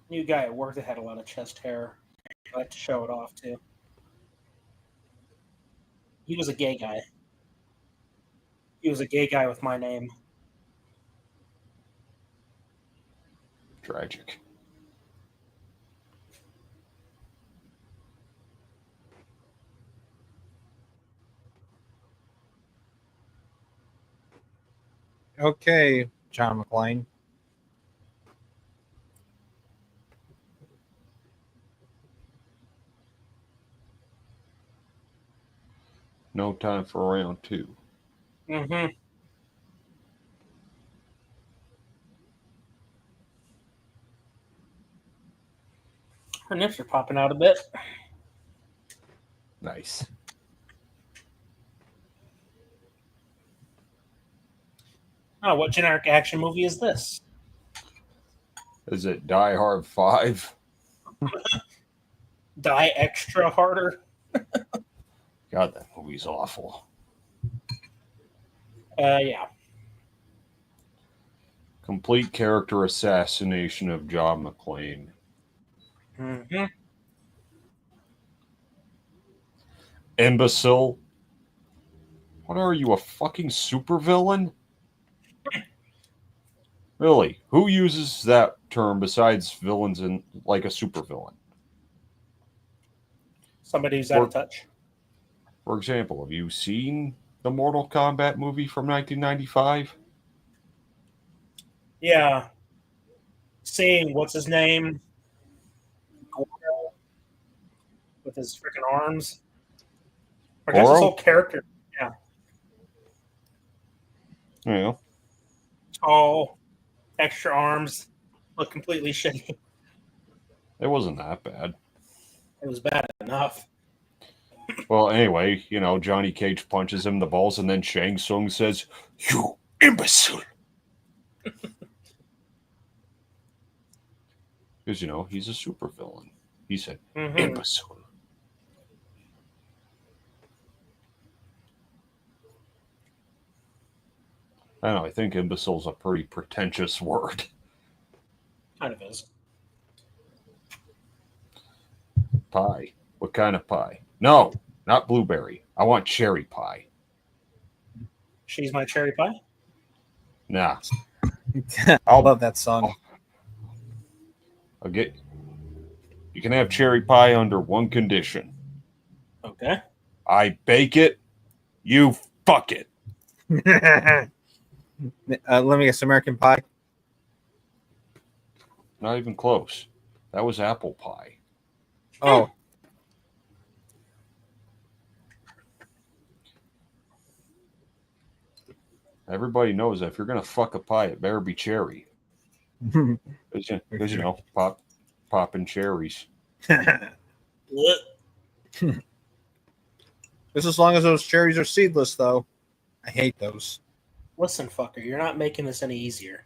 New guy at work that had a lot of chest hair. I like to show it off too. He was a gay guy. He was a gay guy with my name. Tragic. Okay, John McClane. No time for round two. Mm-hmm. Her nips are popping out a bit. Nice. Oh, what generic action movie is this? Is it Die Hard 5? Die extra harder? God, that movie's awful. Yeah. Complete character assassination of John McClane. Mm-hmm. Imbecile. What are you, a fucking supervillain? Really, who uses that term besides villains in like a supervillain? Somebody who's out of touch. For example, have you seen the Mortal Kombat movie from 1995? Yeah. Seeing what's his name? Goro with his freaking arms. I guess his Goro? whole character. Yeah. Yeah. Tall, extra arms, look completely shitty. It wasn't that bad. It was bad enough. Well, anyway, Johnny Cage punches him in the balls, and then Shang Tsung says, "You imbecile!" Because, he's a supervillain. He said, imbecile. I don't know, I think imbecile's a pretty pretentious word. Kind of is. Pie. What kind of pie? No, not blueberry. I want cherry pie. She's my cherry pie. Nah. I love that song. I'll get. You can have cherry pie under one condition. Okay. I bake it, you fuck it. Let me guess, American Pie. Not even close. That was apple pie. Oh, Everybody knows that if you're gonna fuck a pie, it better be cherry. Because popping cherries. What? just as long as those cherries are seedless, though. I hate those. Listen, fucker, you're not making this any easier.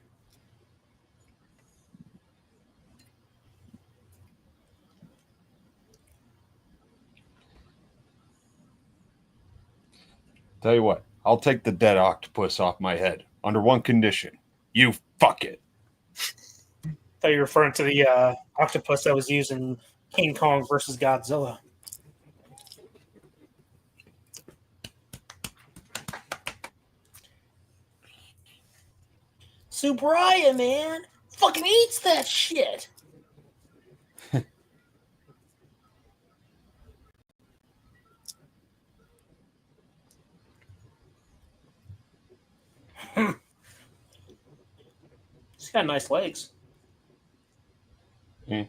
Tell you what, I'll take the dead octopus off my head under one condition. You fuck it. I thought you were referring to the octopus that was used in King Kong versus Godzilla. Subraya, man, fucking eats that shit. He's got nice legs. Hmm.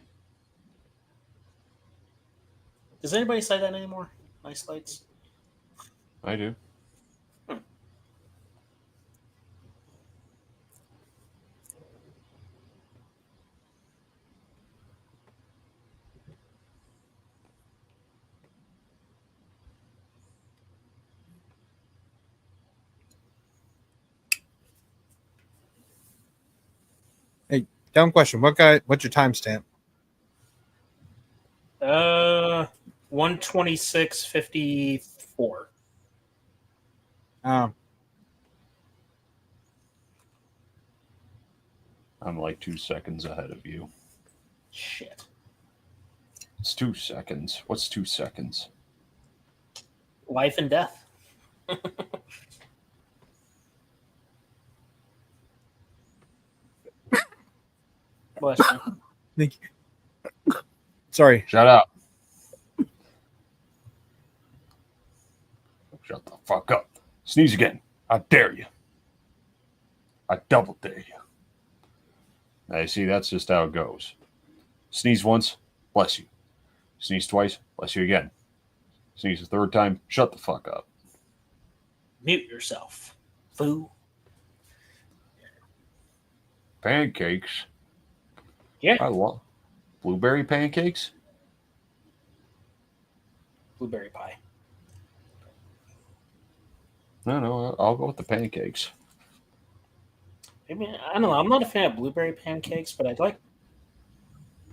Does anybody say that anymore? Nice legs. I do. Hey, dumb question. What's your timestamp? 126:54. Oh, I'm like 2 seconds ahead of you. Shit. It's 2 seconds. What's 2 seconds? Life and death. Bless you. thank you. Sorry. Shut up. Shut the fuck up. Sneeze again. I dare you. I double dare you. Now, you see, that's just how it goes. Sneeze once, bless you. Sneeze twice, bless you again. Sneeze a third time, shut the fuck up. Mute yourself, fool. Pancakes? Yeah. I love blueberry pancakes? Blueberry pie. No, I'll go with the pancakes. I mean, I don't know. I'm not a fan of blueberry pancakes, but I like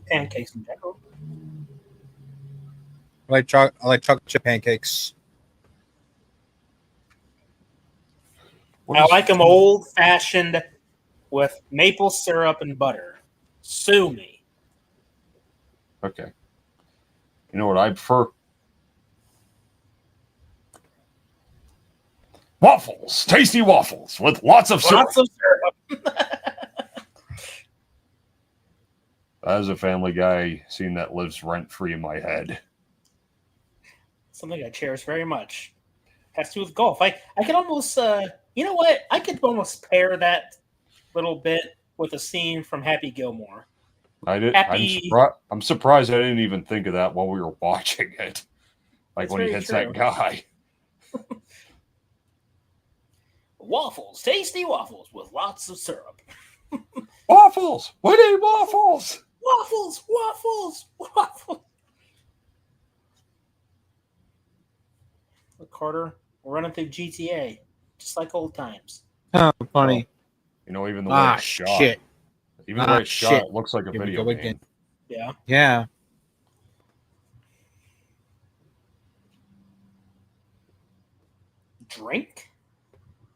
pancakes in general. I like chocolate chip pancakes. What I is- like them old fashioned with maple syrup and butter. Sue me. Okay. You know what I prefer? Waffles! Tasty waffles with lots of syrup. Lots of syrup. As a Family Guy scene that lives rent-free in my head. Something I cherish very much. Has to do with golf. I could almost, you know what? I could almost pair that little bit with a scene from Happy Gilmore. Happy. I'm surprised I didn't even think of that while we were watching it. Like That's when he very hits true. that guy. Waffles, tasty waffles with lots of syrup. Waffles! We need waffles! Waffles, waffles, waffles. Look, Carter, we're running through GTA, just like old times. Oh, funny. You know, even the way it's shot. Shit. Even the way it's shot, Shit. it looks like a Here we video go game. again. Yeah. Yeah. Drink?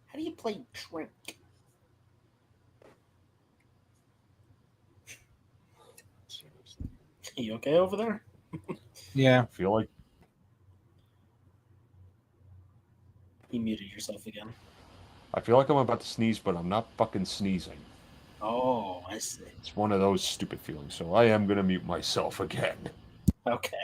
How do you play drink? You okay over there? Yeah. I feel like You muted yourself again. I'm about to sneeze, but I'm not fucking sneezing. Oh, I see. It's one of those stupid feelings, so I am gonna mute myself again. Okay.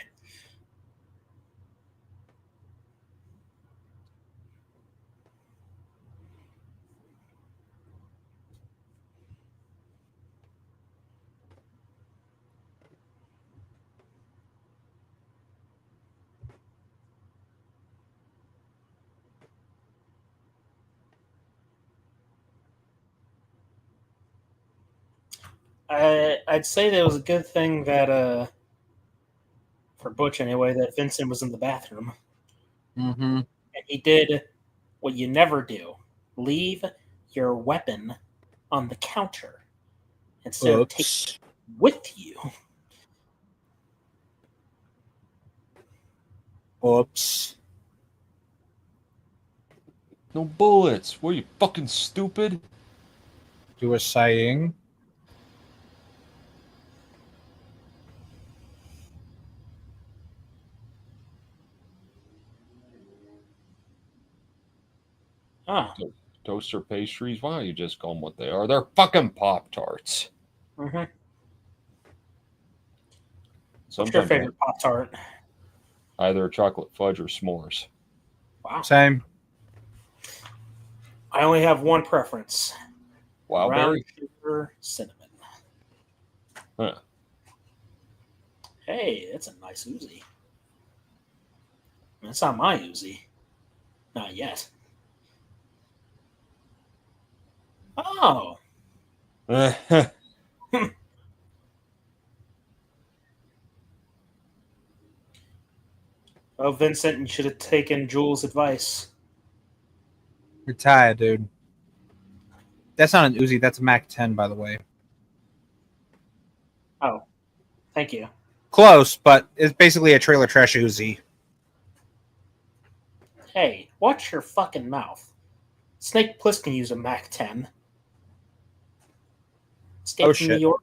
I'd say that it was a good thing that, for Butch anyway, that Vincent was in the bathroom. Mm-hmm. And he did what you never do. Leave your weapon on the counter instead of taking it with you. Oops. No bullets. What are you, fucking stupid? You were saying? Huh. Toaster pastries? Why don't you just call them what they are? They're fucking Pop-Tarts. Mm-hmm. What's your Sometimes favorite Pop Tart? either chocolate fudge or s'mores. Wow. Same. I only have one preference. Brown Wildberry? sugar, cinnamon. Huh. Hey, that's a nice Uzi. That's not my Uzi. Not yet. Oh. Oh, Vincent, you should have taken Jules' advice. You're tired, dude. That's not an Uzi. That's a Mac 10, by the way. Oh, thank you. Close, but it's basically a trailer trash Uzi. Hey, watch your fucking mouth. Snake Plissken used a Mac 10. Escape Oh, from New shit. York,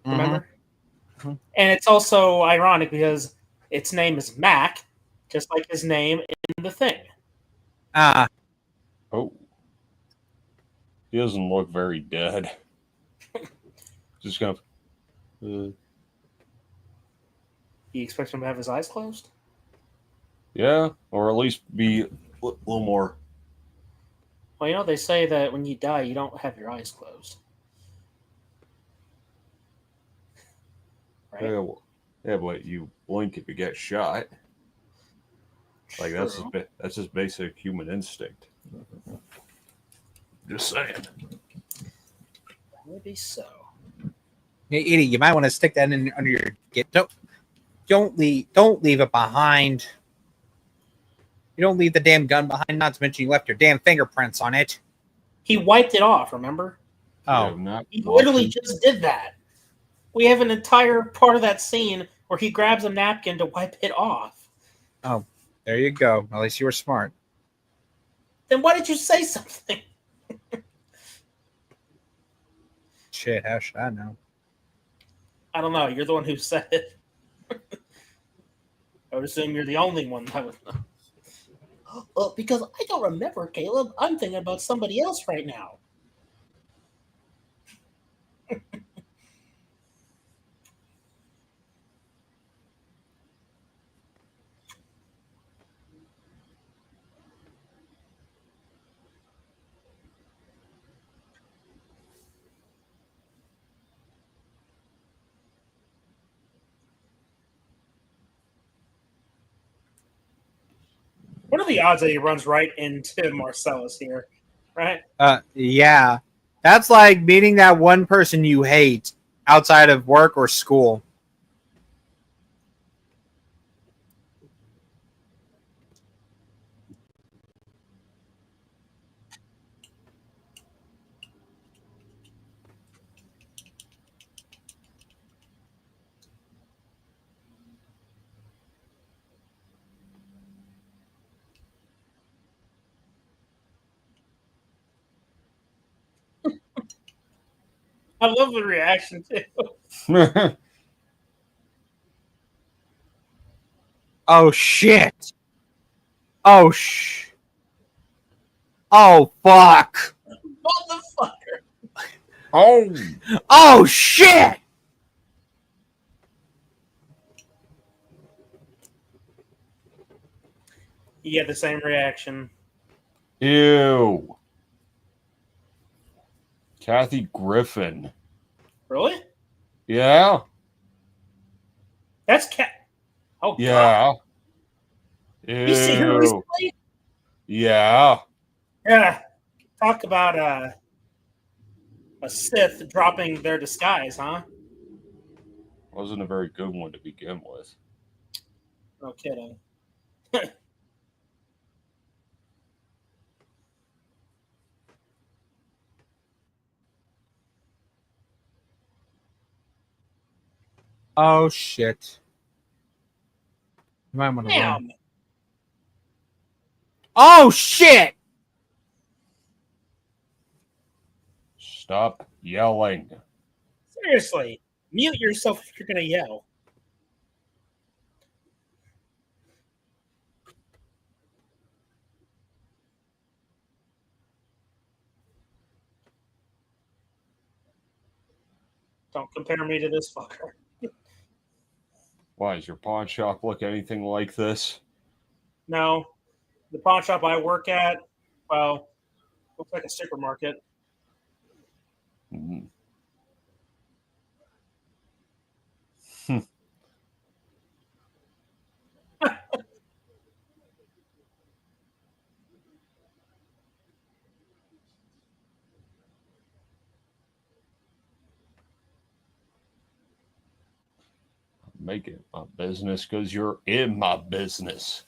remember? Mhm. And it's also ironic because its name is Mac, just like his name in The Thing. Ah, Oh. He doesn't look very dead. Just kind of. You expect him to have his eyes closed? Yeah, or at least be a little more. Well, you know, they say that when you die, you don't have your eyes closed. Right? Yeah, but you blink if you get shot. Like True. that's just basic human instinct. Just saying. Maybe so. hey, idiot! You might want to stick that in under your. Don't leave it behind. You don't leave the damn gun behind. Not to mention you left your damn fingerprints on it. He wiped it off, remember? Yeah, Oh, not He literally watching. just did that. We have an entire part of that scene where he grabs a napkin to wipe it off. oh, there you go. At least you were smart. Then why did you say something? Shit, how should I know? I don't know. You're the one who said it. I would assume you're the only one that would know. Because I don't remember, Caleb. I'm thinking about somebody else right now. What are the odds that he runs right into Marcellus here? Right? Yeah, that's like meeting that one person you hate outside of work or school. I love the reaction too. Oh shit! Oh Oh fuck! Motherfucker. Oh, Oh shit! You get the same reaction. ew. Kathy Griffin. Really? Yeah, That's cat. Oh, God. yeah. You see her Ew. recently? Yeah. Yeah. Talk about a Sith dropping their disguise, huh? Wasn't a very good one to begin with. No kidding. Oh shit! You might want to run. Damn. Oh shit! Stop yelling. Seriously, mute yourself if you're going to yell. Don't compare me to this fucker. Why, does your pawn shop look anything like this? No, the pawn shop I work at, well, looks like a supermarket. Hmm. Make it my business because you're in my business.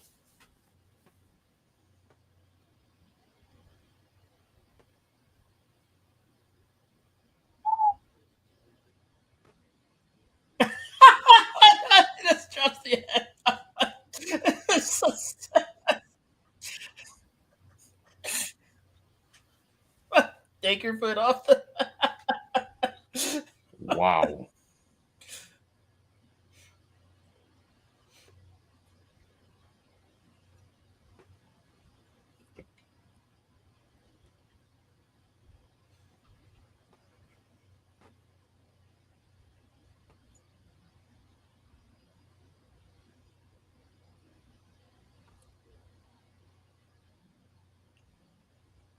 Just drops the head. It's so sad. Take your foot off the. Wow.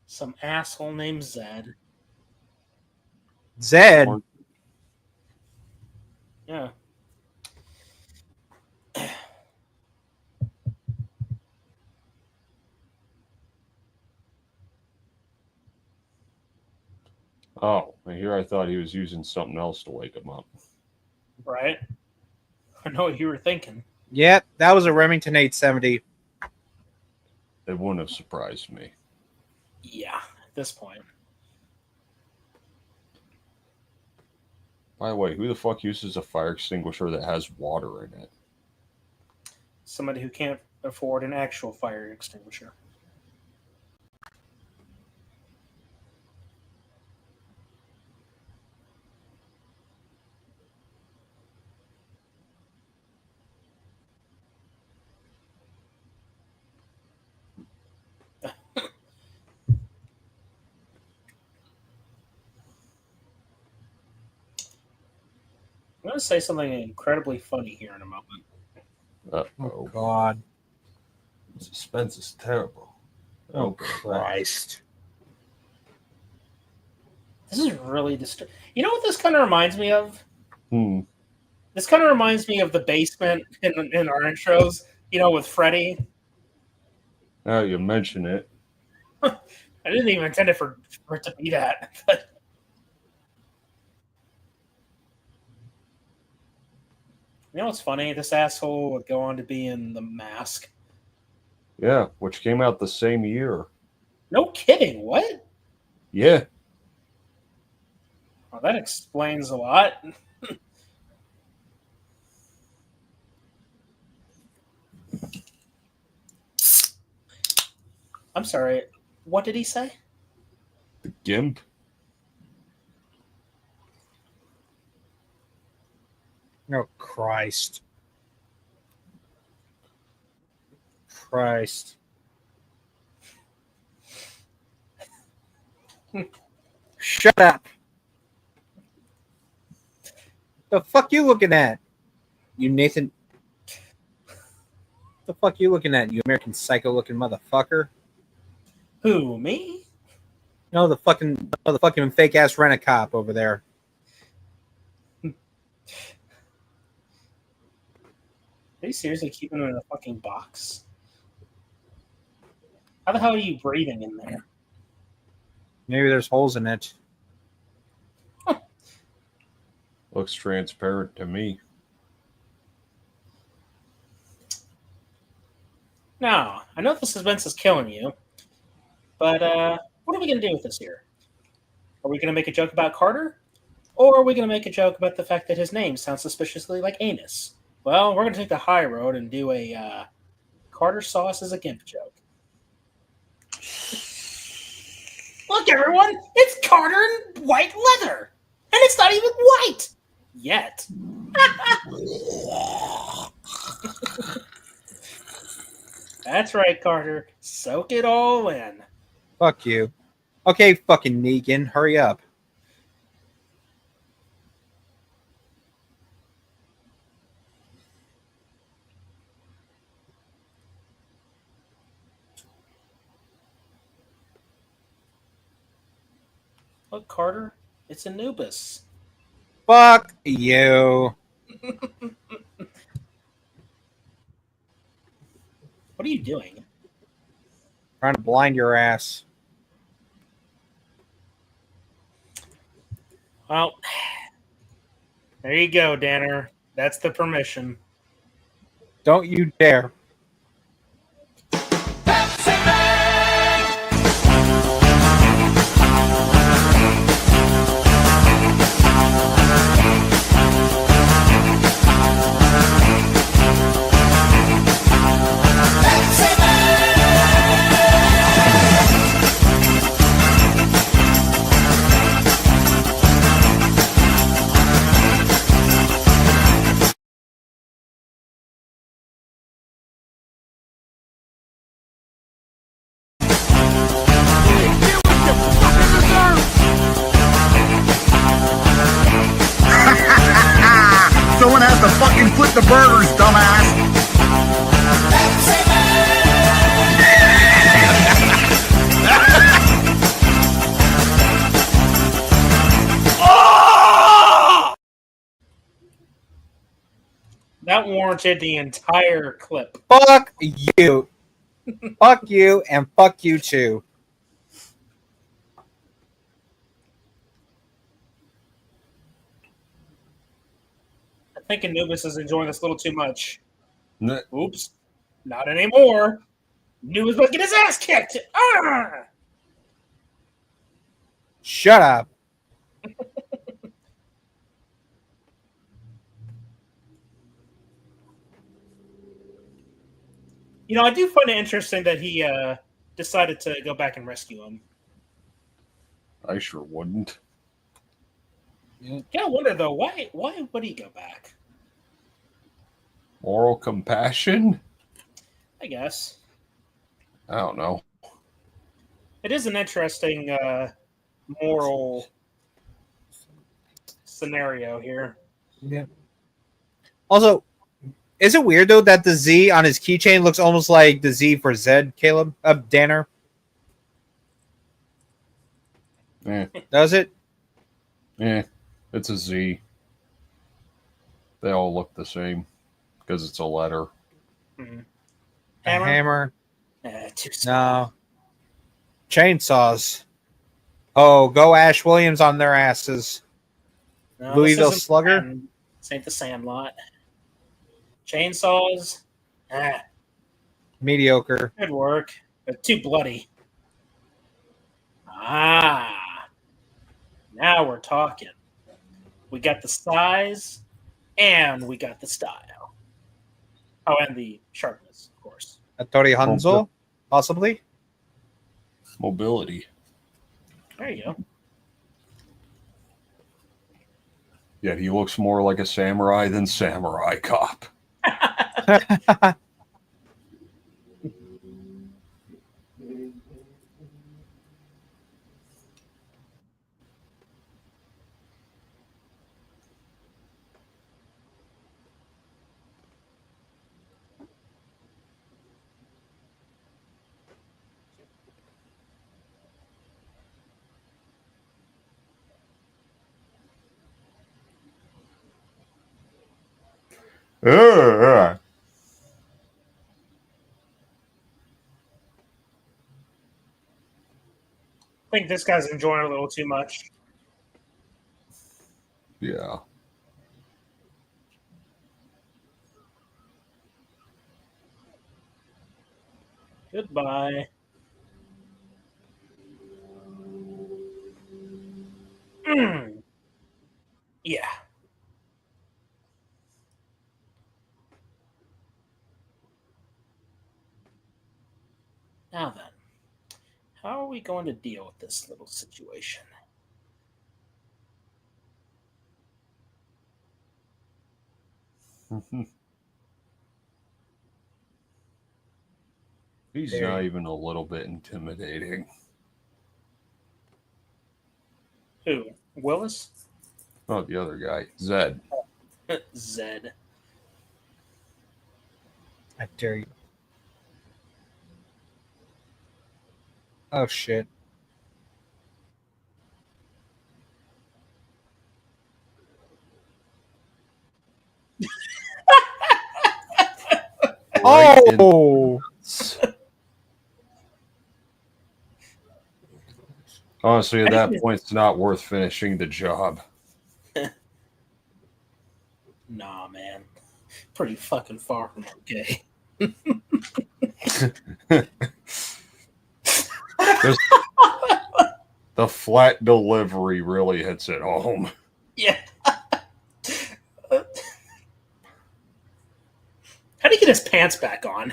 Some asshole named Zed. Zed. Yeah. Oh, here I thought he was using something else to wake him up. Right? I know what you were thinking. Yep, that was a Remington 870. It wouldn't have surprised me. Yeah, at this point. By the way, who the fuck uses a fire extinguisher that has water in it? Somebody who can't afford an actual fire extinguisher. I'm going to say something incredibly funny here in a moment. Uh-oh. God. Suspense is terrible. Oh, Christ. This is really disturbing. You know what this kind of reminds me of? Hmm. This kind of reminds me of the basement in our intros, you know, with Freddy. Now you mention it. I didn't even intend it for it to be that. But you know what's funny? This asshole would go on to be in The Mask. Yeah, which came out the same year. No kidding. What? Yeah. Well, that explains a lot. I'm sorry. What did he say? The Gimp. Oh, Christ. Christ. Shut up. The fuck you looking at? You Nathan. The fuck you looking at, you American Psycho looking motherfucker? Who, me? No, the fucking fake ass rent a cop over there. Are you seriously keeping him in a fucking box? How the hell are you breathing in there? Maybe there's holes in it. Looks transparent to me. Now, I know the suspense is killing you, but what are we going to do with this here? Are we going to make a joke about Carter? Or are we going to make a joke about the fact that his name sounds suspiciously like anus? Well, we're going to take the high road and do a Carter sauce as a gimp joke. Look, everyone, it's Carter in white leather, and it's not even white yet. That's right, Carter. Soak it all in. Fuck you. Okay, fucking Negan, hurry up. Look, Carter, it's Anubis. Fuck you. What are you doing? Trying to blind your ass. Well, there you go, Danner. That's the permission. Don't you dare. Someone has to fucking flip the burgers, dumbass. That warranted the entire clip. Fuck you. Fuck you and fuck you too. I think Anubis is enjoying this a little too much. N- Oops. Not anymore. Anubis must get his ass kicked. Ah! Shut up. You know, I do find it interesting that he decided to go back and rescue him. I sure wouldn't. Yeah, I wonder though, why would he go back? Moral compassion? I guess. I don't know. It is an interesting moral scenario here. Yeah. Also, is it weird though that the Z on his keychain looks almost like the Z for Zed, Caleb? Danner? Eh, Does it? it's a Z. They all look the same because it's a letter. Mm-hmm. A hammer? Too small. No. Chainsaws. Oh, go Ash Williams on their asses. No, Louisville this isn't Slugger? This ain't the Sandlot. Chainsaws. Mediocre. Good work. But too bloody. Ah. Now we're talking. We got the size and we got the style. Oh, and the sharpness, of course. A Tori Hanzo? Possibly? Mobility. There you go. Yet he looks more like a samurai than Samurai Cop. Yeah. I think this guy's enjoying it a little too much. Yeah. Goodbye. Yeah. Now then, how are we we going to deal with this little situation? He's There not you- even a little bit intimidating. Who? Willis? Oh, the other guy, Zed. Zed. I dare you. Oh shit. Right in- Oh, Honestly, at that point, it's not worth finishing the job. Nah, man. Pretty fucking far from okay. The flat delivery really hits it home. Yeah. How do you get his pants back on?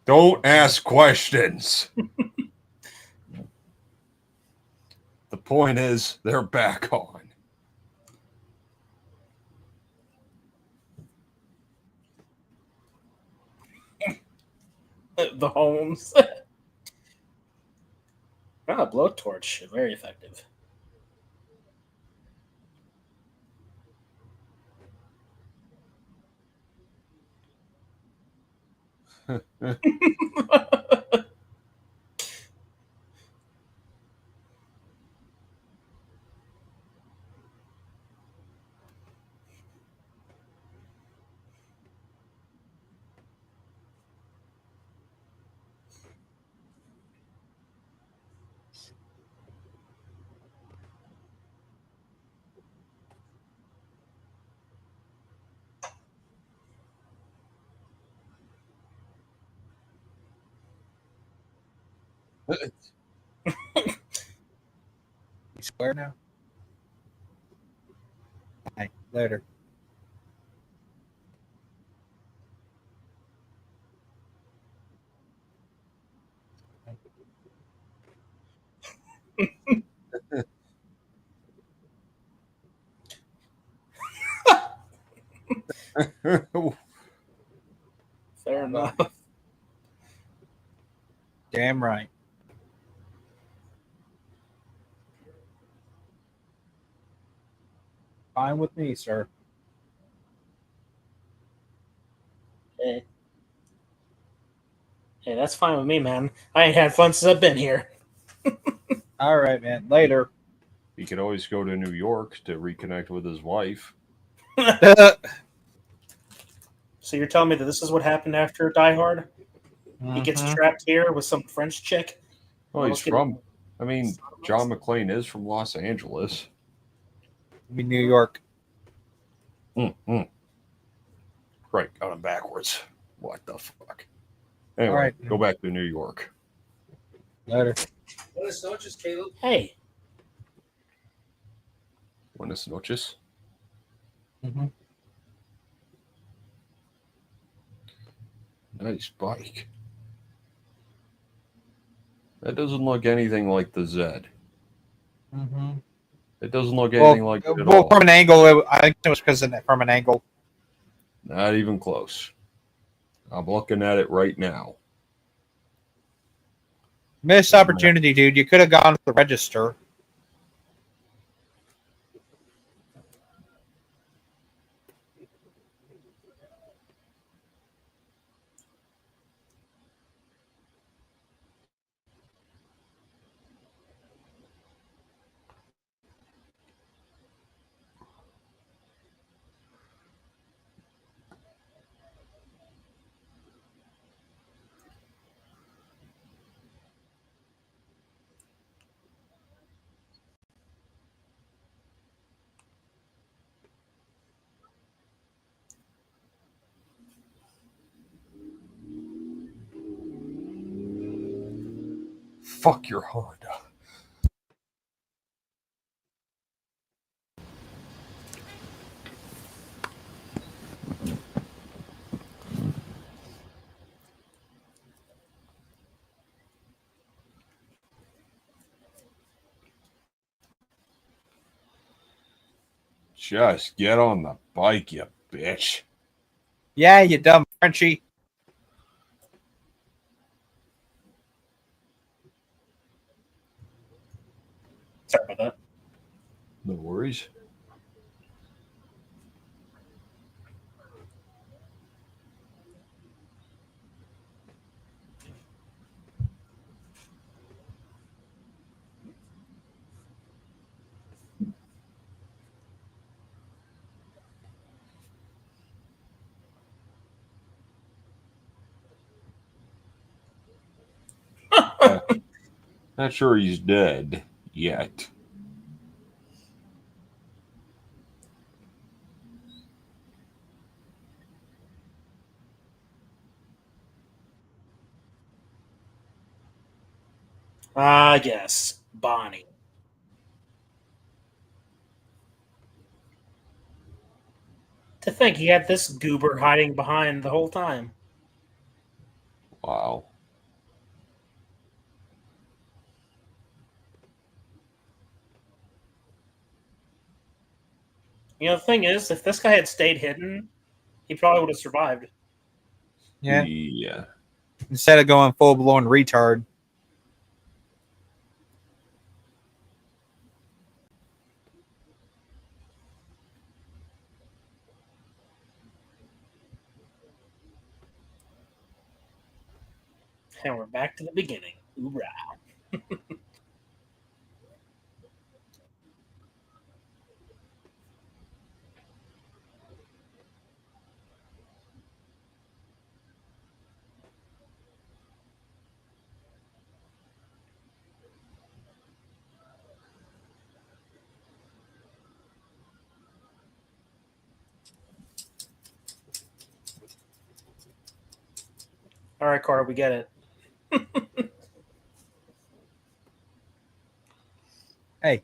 Don't ask questions. The point is, they're back on. The Holmes. Blowtorch. Very effective. you swear now? Hey, later. Fair enough. Damn right. Fine with me, sir. Hey. Hey, that's fine with me, man. I ain't had fun since I've been here. All right, man. Later. He could always go to New York to reconnect with his wife. So you're telling me that this is what happened after Die Hard? He gets Mhm. trapped here with some French chick. Oh, he's from. I mean, John McClane is from Los Angeles. New York. Mm-hmm. Right, got him backwards. What the fuck? Anyway, All right. go back to New York. Later. Hey, Buenas noches. Mhm. Nice bike. That doesn't look anything like the Zed. Mhm. It doesn't look anything like it at all. From an angle, I think it was because from an angle. Not even close. I'm looking at it right now. Missed opportunity, dude. You could have gone to the register. Fuck your Honda. Just get on the bike, you bitch. Yeah, you dumb Frenchie. Sorry about that. No worries. Not sure he's dead yet. Ah, yes, Bonnie. To think he had this goober hiding behind the whole time. Wow. You know, the thing is, if this guy had stayed hidden, he probably would have survived. Yeah. Yeah. Instead of going full blown retard. And we're back to the beginning. Hoorah. All right, Carter, we get it. Hey.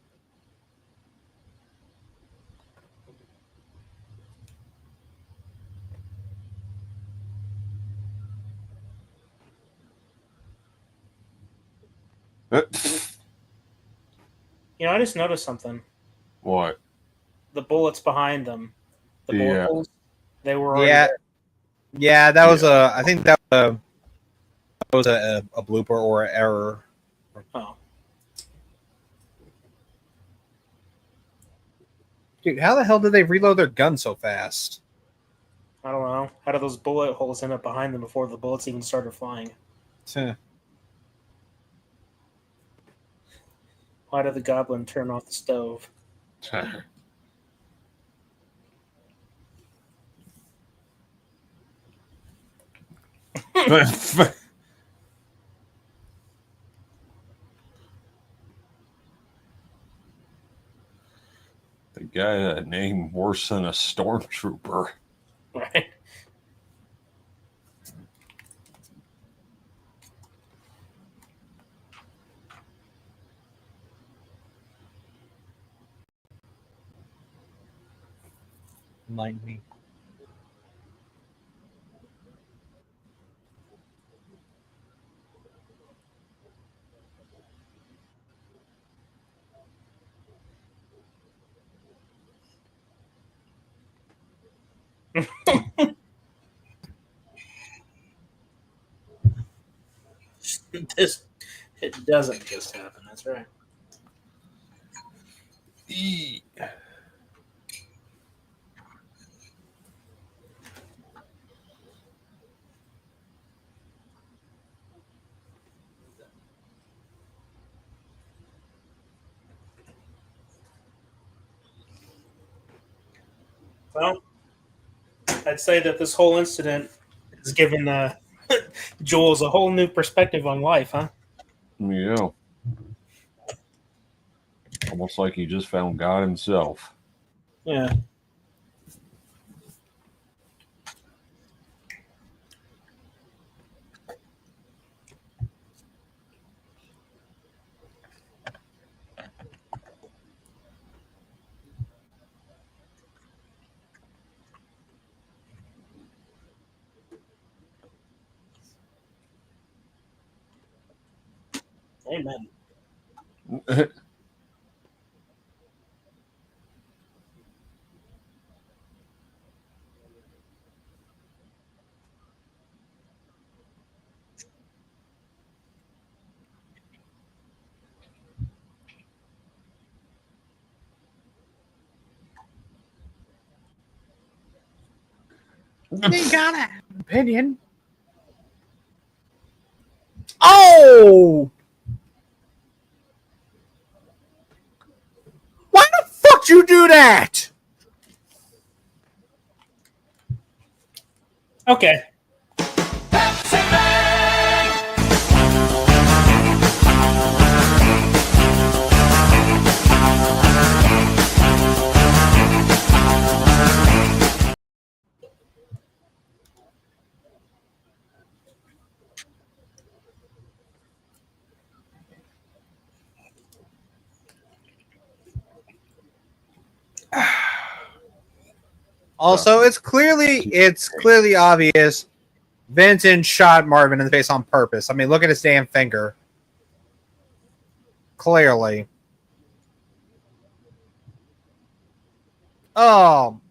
You know, I just noticed something. What? The bullets behind them, the bullet Yeah. holes, they were already Yeah. there. Yeah, that was Yeah. I think that was a blooper or an error. Oh, Dude, how the hell did they reload their gun so fast? I don't know. How did those bullet holes end up behind them before the bullets even started flying? Huh. Why did the goblin turn off the stove? The guy that named worse than a stormtrooper. Right? Enlighten me. This it doesn't just happen. That's right. Well, I'd say that this whole incident has given Jules a whole new perspective on life, huh? Yeah. Almost like he just found God himself. Yeah. Amen. You gotta have an opinion. Oh! Why the fuck you do that? Okay. Also, it's clearly obvious Vincent shot Marvin in the face on purpose. I mean, look at his damn finger. Clearly. Oh.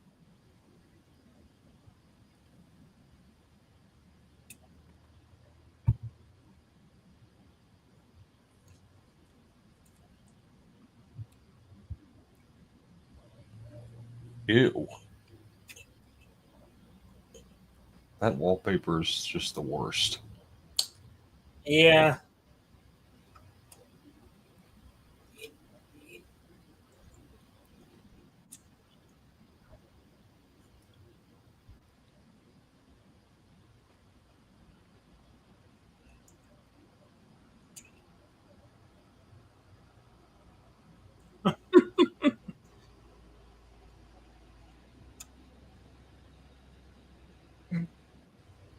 Ew. That wallpaper is just the worst. Yeah.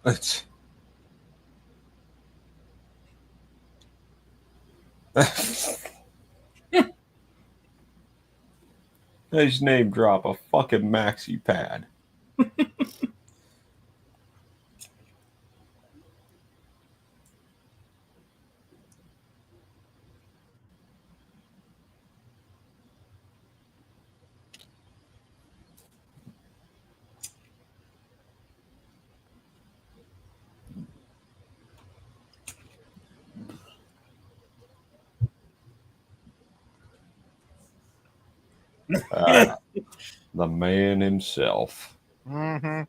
It's nice name drop, a fucking maxi pad. The man himself. Mm-hmm.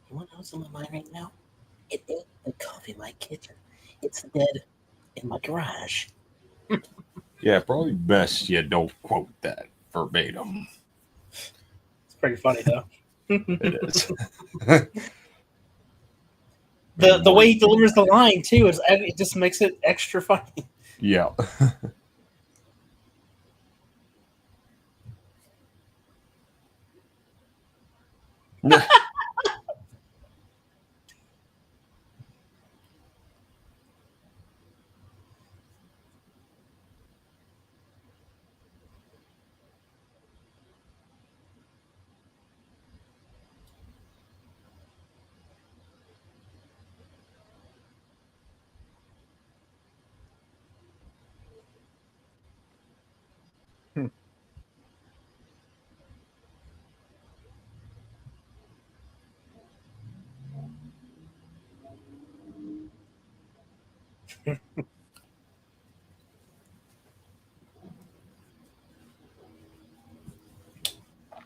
You want to know what's on my mind right now? It ain't the coffee in my kitchen. It's the dead in my garage. Yeah, probably best you don't quote that verbatim. It's pretty funny though. It is. The way he delivers the line too is it just makes it extra funny. Yeah.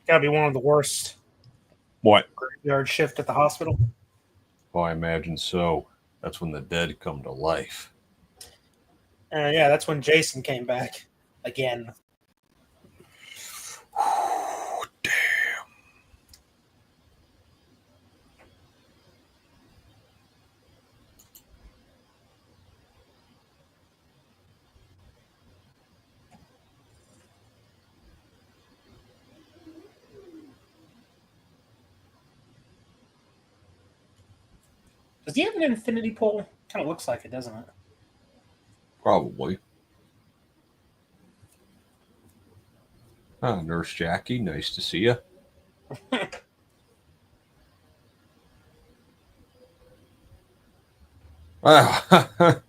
Gotta be one of the worst What? graveyard shift at the hospital. Oh, I imagine so. That's when the dead come to life. Yeah, that's when Jason came back again. Does he have an infinity pool? Kind of looks like it, doesn't it? Probably. Ah, Nurse Jackie, nice to see you. Ah,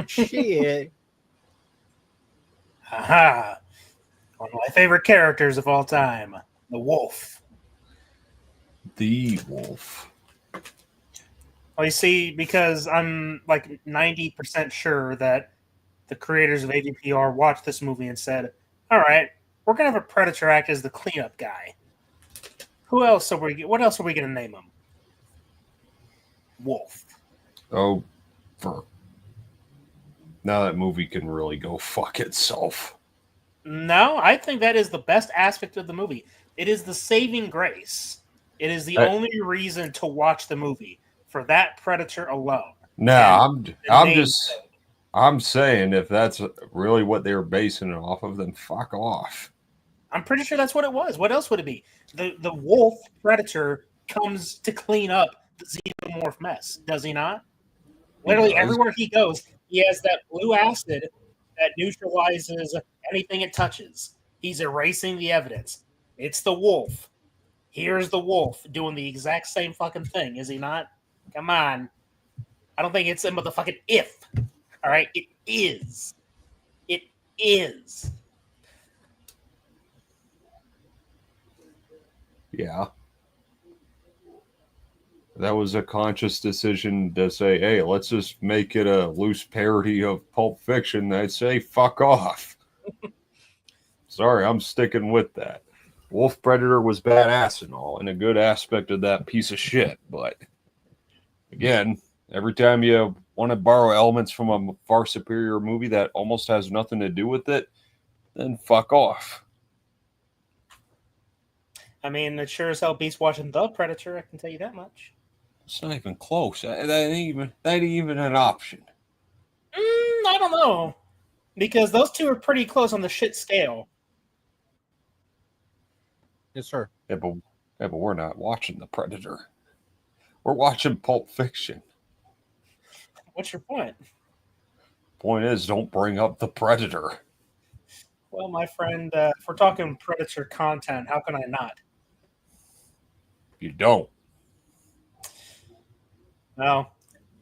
Shit. Haha. One of my favorite characters of all time, the wolf. The wolf. Well, you see, because I'm like 90% sure that the creators of AVPR watched this movie and said, all right, we're going to have a Predator act as the cleanup guy. What else are we going to name him? Wolf. Oh, for now that movie can really go fuck itself. No, I think that is the best aspect of the movie. It is the saving grace. It is the I- only reason to watch the movie for that Predator alone. Nah, And I'm name- just I'm saying if that's really what they were basing it off of, then fuck off. I'm pretty sure that's what it was. What else would it be? The wolf Predator comes to clean up the xenomorph mess, does he not? Literally does. everywhere he goes, he has that blue acid that neutralizes anything it touches. He's erasing the evidence. It's the wolf. Here's the wolf doing the exact same fucking thing, is he not? Come on. I don't think it's a motherfucking if. All right? It is. It is. Yeah. That was a conscious decision to say, hey, let's just make it a loose parody of Pulp Fiction. I'd say, fuck off. Sorry, I'm sticking with that. Wolf Predator was badass and all, and a good aspect of that piece of shit. But again, every time you want to borrow elements from a far superior movie that almost has nothing to do with it, then fuck off. I mean, it sure as hell beats watching The Predator, I can tell you that much. It's not even close. That ain't even an option. I don't know. Because those two are pretty close on the shit scale. Yes, sir. Yeah, but we're not watching The Predator. We're watching Pulp Fiction. What's your point? Point is, don't bring up The Predator. Well, my friend, if we're talking Predator content, how can I not? You don't. Well,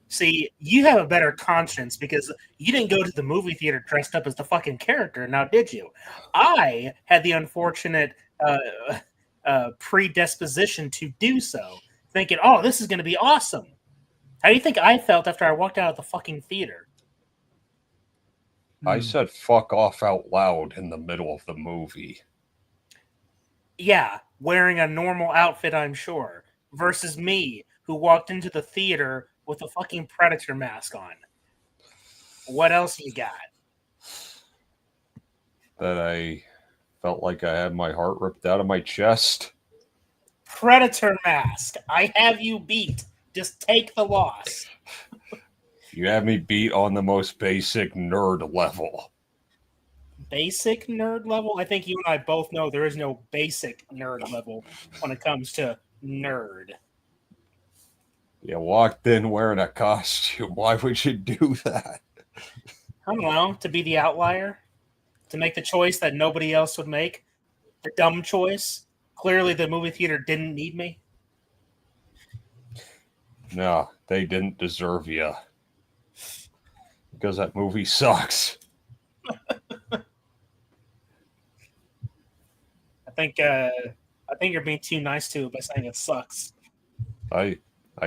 see, you have a better conscience because you didn't go to the movie theater dressed up as the fucking character, now did you? I had the unfortunate predisposition to do so, thinking, oh, this is going to be awesome. How do you think I felt after I walked out of the fucking theater? I said fuck off out loud in the middle of the movie. Yeah, wearing a normal outfit, I'm sure, versus me, who walked into the theater with a fucking Predator mask on. What else you got? That I felt like I had my heart ripped out of my chest. Predator mask. I have you beat. Just take the loss. You have me beat on the most basic nerd level. Basic nerd level? I think you and I both know there is no basic nerd level when it comes to nerd. You walked in wearing a costume. Why would you do that? I don't know, to be the outlier, to make the choice that nobody else would make, the dumb choice. Clearly, the movie theater didn't need me. No, they didn't deserve you. Because that movie sucks. I think you're being too nice to it by saying it sucks. I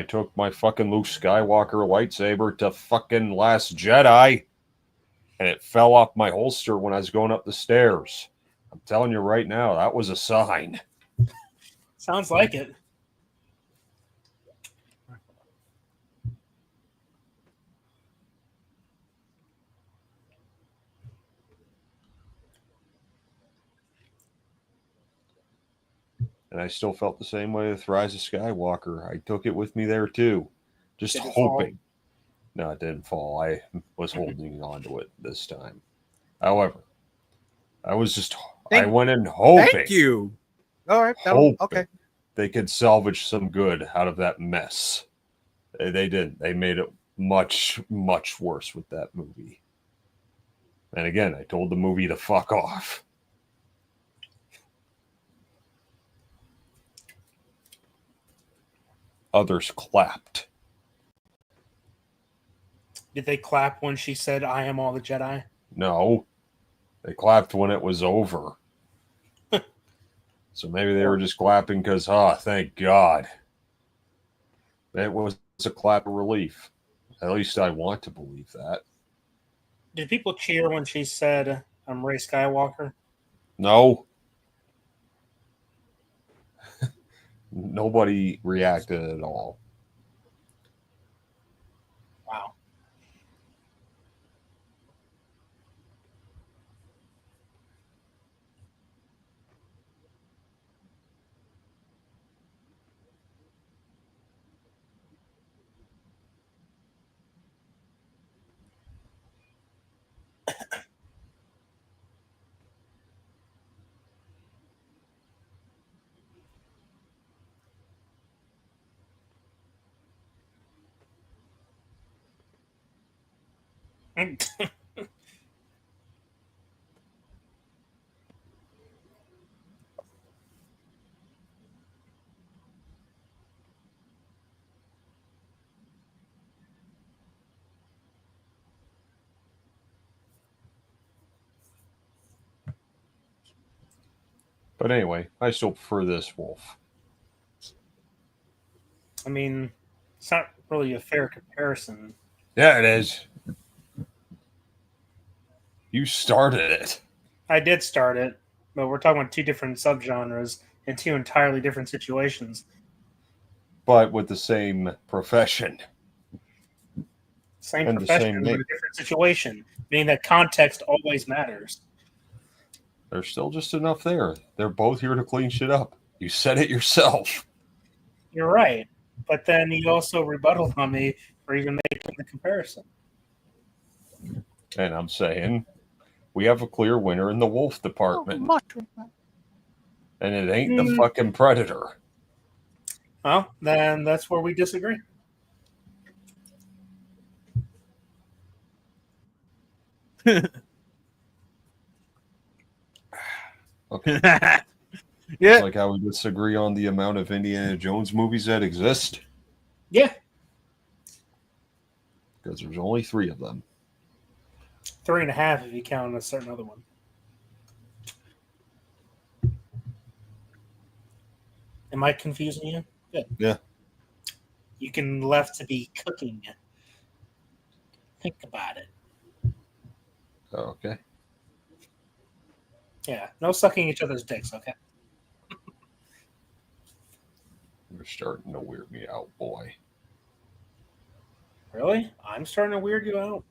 took my fucking Luke Skywalker lightsaber to fucking Last Jedi, and it fell off my holster when I was going up the stairs. I'm telling you right now, that was a sign. Sounds like it. And I still felt the same way with Rise of Skywalker. I took it with me there too, just Did it hoping. No, it didn't fall. I was holding on to it this time. However, I went in hoping. Thank you. All right. Hoping Okay. they could salvage some good out of that mess. They didn't. They made it much, much worse with that movie. And again, I told the movie to fuck off. Others clapped. Did they clap when she said, "I am all the Jedi"? No. They clapped when it was over. So maybe they were just clapping because, thank God. It was a clap of relief. At least I want to believe that. Did people cheer when she said, "I'm Rey Skywalker"? No. Nobody reacted at all. Wow. But anyway, I still prefer this wolf. I mean, it's not really a fair comparison. Yeah, it is. You started it. I did start it, but we're talking about two different subgenres and two entirely different situations. But with the same profession. Same And the profession, same but a name. different situation, meaning that context always matters. There's still just enough there. They're both here to clean shit up. You said it yourself. You're right, but then you also rebutted on me for even making the comparison. And I'm saying we have a clear winner in the wolf department. And it ain't the fucking predator. Well, then that's where we disagree. Okay. Yeah. Like how we disagree on the amount of Indiana Jones movies that exist. Yeah, Because there's only 3 of them. 3.5 if you count a certain other one. Am I confusing you? Good. Yeah. You can left to be cooking. Think about it. Okay. Yeah, no sucking each other's dicks, okay? You're starting to weird me out, boy. Really? I'm starting to weird you out?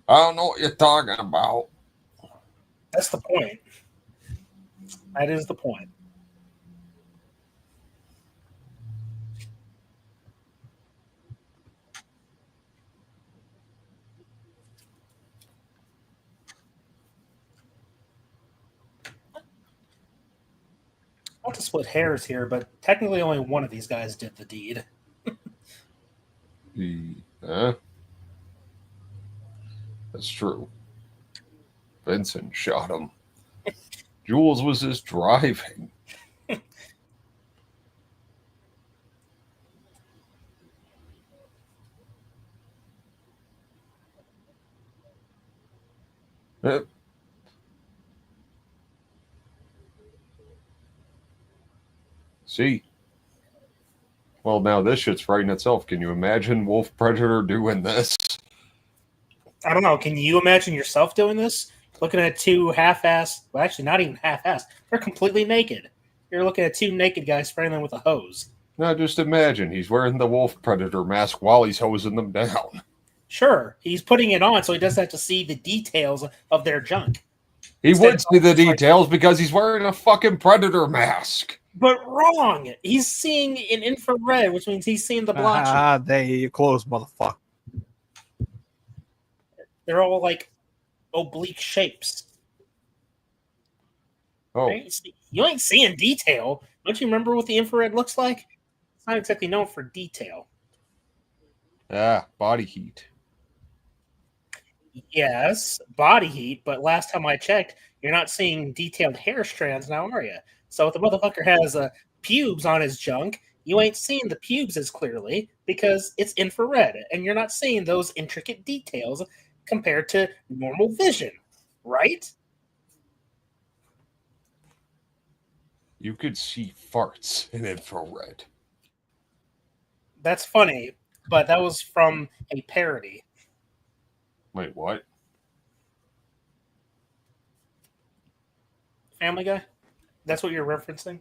I don't know what you're talking about. That's the point. That is the point. Not to split hairs here, but technically only one of these guys did the deed. That's true. Vincent shot him. Jules was just driving. See? Well, now this shit's right in itself. Can you imagine Wolf Predator doing this? I don't know. Can you imagine yourself doing this? Looking at two half-assed, well, actually not even half-assed. They're completely naked. You're looking at two naked guys spraying them with a hose. Now just imagine he's wearing the Wolf Predator mask while he's hosing them down. Sure, he's putting it on so he doesn't have to see the details of their junk. He would see the details because he's wearing a fucking Predator mask. But wrong. He's seeing in infrared, which means he's seeing the blotch. There you close, motherfucker. They're all like oblique shapes. Oh, Right? You ain't seeing detail. Don't you remember what the infrared looks like? It's not exactly known for detail. body heat. Yes, body heat, but last time I checked, you're not seeing detailed hair strands now, are you? So if the motherfucker has pubes on his junk, you ain't seeing the pubes as clearly because it's infrared and you're not seeing those intricate details compared to normal vision, right? You could see farts in infrared. That's funny, but that was from a parody. Wait, what? Family Guy? That's what you're referencing?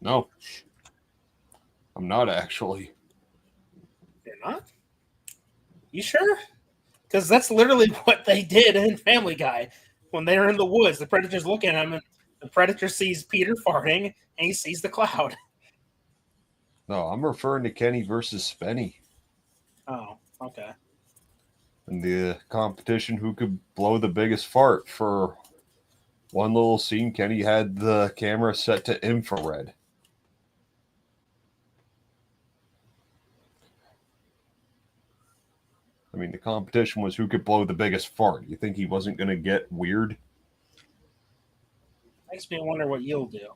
No. I'm not actually. You're not? You sure? Because that's literally what they did in Family Guy. When they're in the woods, the predator's looking at him, and the predator sees Peter farting, and he sees the cloud. No, I'm referring to Kenny versus Spenny. Oh, okay. And the competition who could blow the biggest fart. For one little scene, Kenny had the camera set to infrared. I mean, the competition was who could blow the biggest fart. You think he wasn't going to get weird? Makes me wonder what you'll do.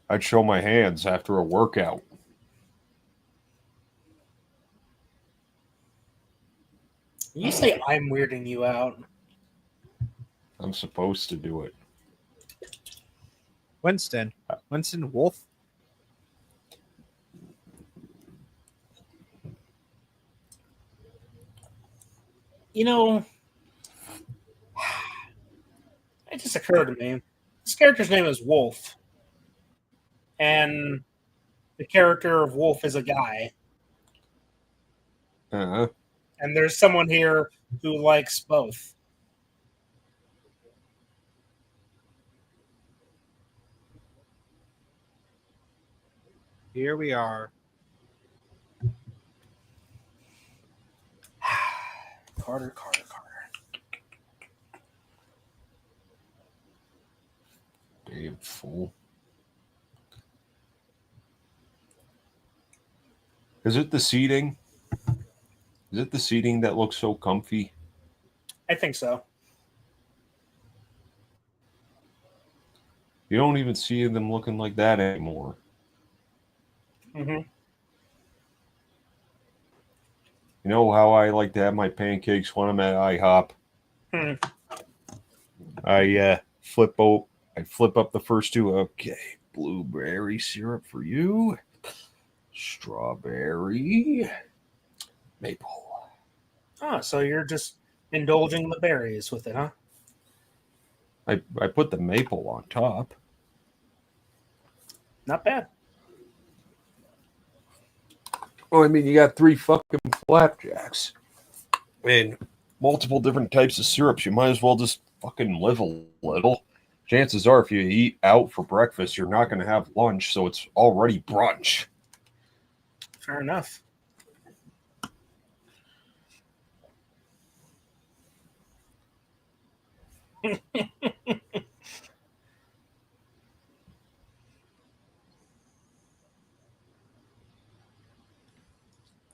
I'd show my hands after a workout. You say I'm weirding you out. I'm supposed to do it. Winston Wolf. You know, it just occurred to me. This character's name is Wolf. And the character of Wolf is a guy. Uh-huh. And there's someone here who likes both. Here we are. Carter. Damn fool. Is it the seating? Is it the seating that looks so comfy? I think so. You don't even see them looking like that anymore. Mm-hmm. You know how I like to have my pancakes when I'm at IHOP? I flip up the first two. Okay, blueberry syrup for you. Strawberry. Maple. Oh, so you're just indulging the berries with it, huh? I put the maple on top. Not bad. Well, I mean, you got 3 fucking flapjacks and multiple different types of syrups. You might as well just fucking live a little. Chances are, if you eat out for breakfast, you're not going to have lunch, so it's already brunch. Fair enough.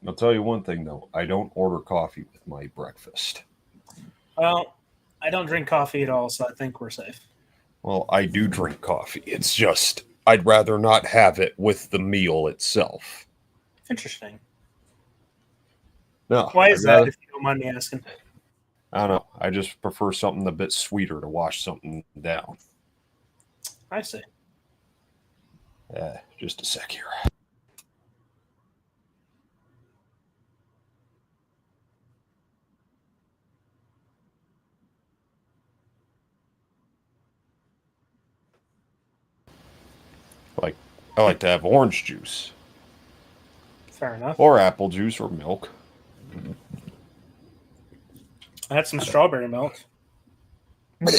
I'll tell you one thing, though. I don't order coffee with my breakfast. Well, I don't drink coffee at all, so I think we're safe. Well, I do drink coffee. It's just, I'd rather not have it with the meal itself. Interesting. No. Why is that, if you don't mind me asking? I don't know. I just prefer something a bit sweeter to wash something down. I see. Just a sec here. I like to have orange juice. Fair enough. Or apple juice or milk. I had some strawberry milk. What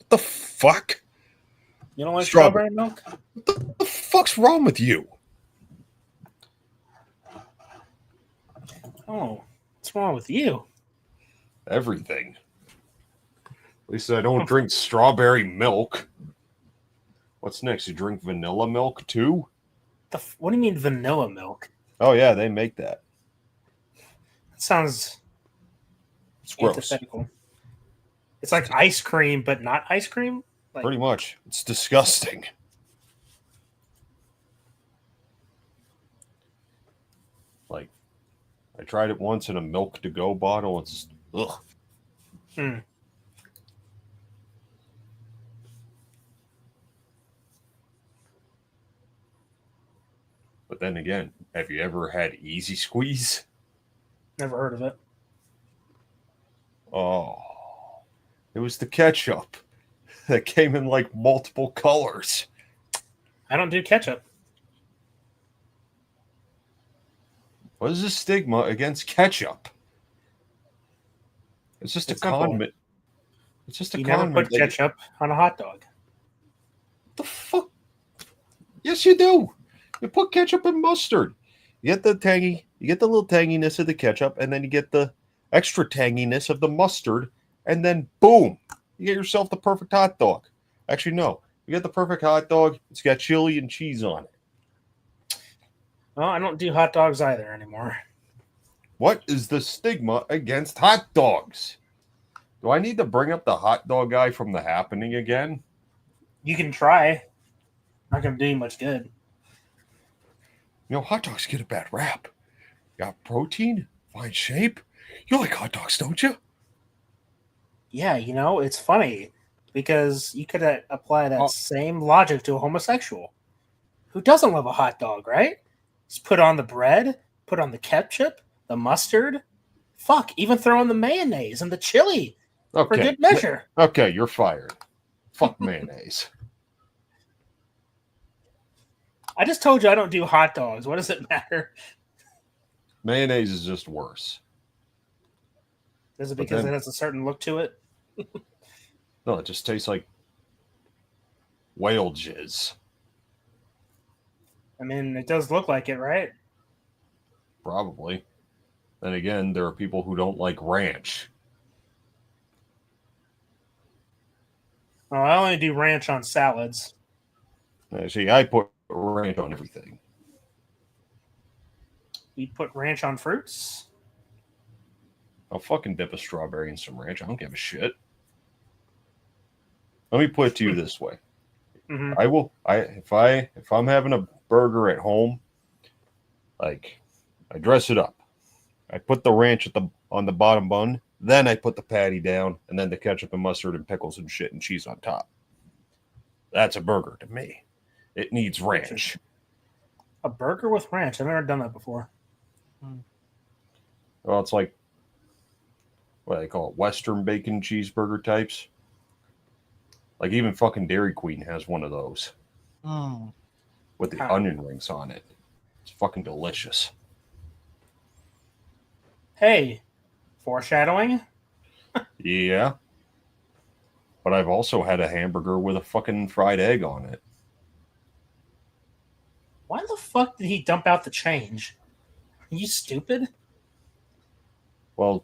the fuck? You don't like strawberry milk? What the fuck's wrong with you? Oh, what's wrong with you? Everything. At least I don't drink strawberry milk. What's next? You drink vanilla milk too? What do you mean vanilla milk? Oh yeah, they make that. That sounds antithetical. It's like ice cream, but not ice cream? Pretty much. It's disgusting. I tried it once in a milk to go bottle. It's ugh. Hmm. But then again, have you ever had Easy Squeeze? Never heard of it. Oh, it was the ketchup that came in like multiple colors. I don't do ketchup. What is the stigma against ketchup? It's just It's a simple. condiment. It's just a You never condiment. put ketchup on a hot dog. The fuck? Yes, you do. You put ketchup and mustard. You get the tangy. You get the little tanginess of the ketchup, and then you get the extra tanginess of the mustard, and then boom, you get yourself the perfect hot dog. Actually, no, you get the perfect hot dog. It's got chili and cheese on it. Well, I don't do hot dogs either anymore. What is the stigma against hot dogs? Do I need to bring up the hot dog guy from The Happening again? You can try. Not going to do you much good. You know, hot dogs get a bad rap. Got protein, fine shape. You like hot dogs, don't you? Yeah, it's funny because you could apply that same logic to a homosexual who doesn't love a hot dog, right? Just put on the bread, put on the ketchup, the mustard. Fuck, even throw in the mayonnaise and the chili for good measure. Okay, you're fired. Fuck mayonnaise. I just told you I don't do hot dogs. What does it matter? Mayonnaise is just worse. Is it because it has a certain look to it? No, it just tastes like whale jizz. I mean, it does look like it, right? Probably. Then again, there are people who don't like ranch. Oh, I only do ranch on salads. See, I put ranch on everything. You put ranch on fruits? I'll fucking dip a strawberry in some ranch. I don't give a shit. Let me put it to you this way. Mm-hmm. If I'm having a burger at home, like I dress it up. I put the ranch on the bottom bun, then I put the patty down, and then the ketchup and mustard and pickles and shit and cheese on top. That's a burger to me. It needs ranch. A burger with ranch? I've never done that before. Well, it's like what do they call it? Western bacon cheeseburger types. Like even fucking Dairy Queen has one of those with the onion rings on it. It's fucking delicious. Hey, foreshadowing? Yeah. But I've also had a hamburger with a fucking fried egg on it. Why the fuck did he dump out the change? Are you stupid? Well,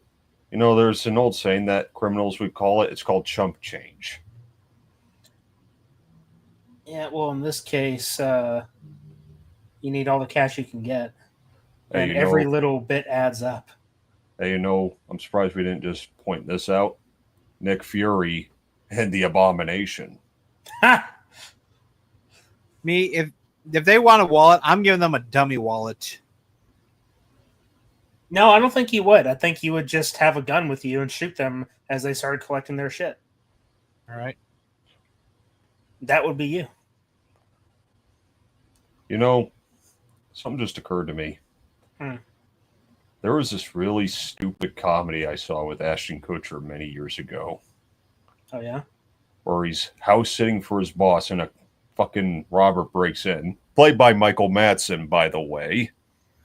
there's an old saying that criminals would call it. It's called chump change. Yeah, well, in this case, you need all the cash you can get. And every little bit adds up. Hey, I'm surprised we didn't just point this out. Nick Fury and the Abomination. Ha! Me, if they want a wallet, I'm giving them a dummy wallet. No, I don't think you would. I think you would just have a gun with you and shoot them as they started collecting their shit. All right. That would be you. Something just occurred to me. Hmm. There was this really stupid comedy I saw with Ashton Kutcher many years ago. Oh, yeah? Where he's house sitting for his boss and a fucking robber breaks in. Played by Michael Madsen, by the way.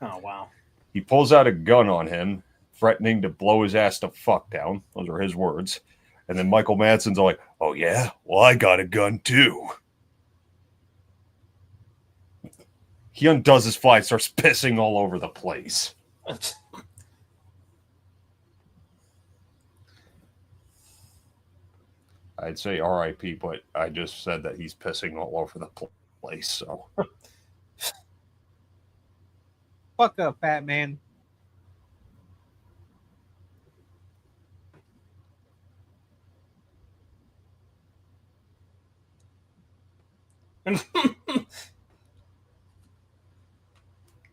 Oh, wow. He pulls out a gun on him, threatening to blow his ass the fuck down. Those are his words. And then Michael Madsen's like, oh yeah? Well, I got a gun too. He undoes his fly and starts pissing all over the place. I'd say R.I.P., but I just said that he's pissing all over the place, so. Fuck up, fat man.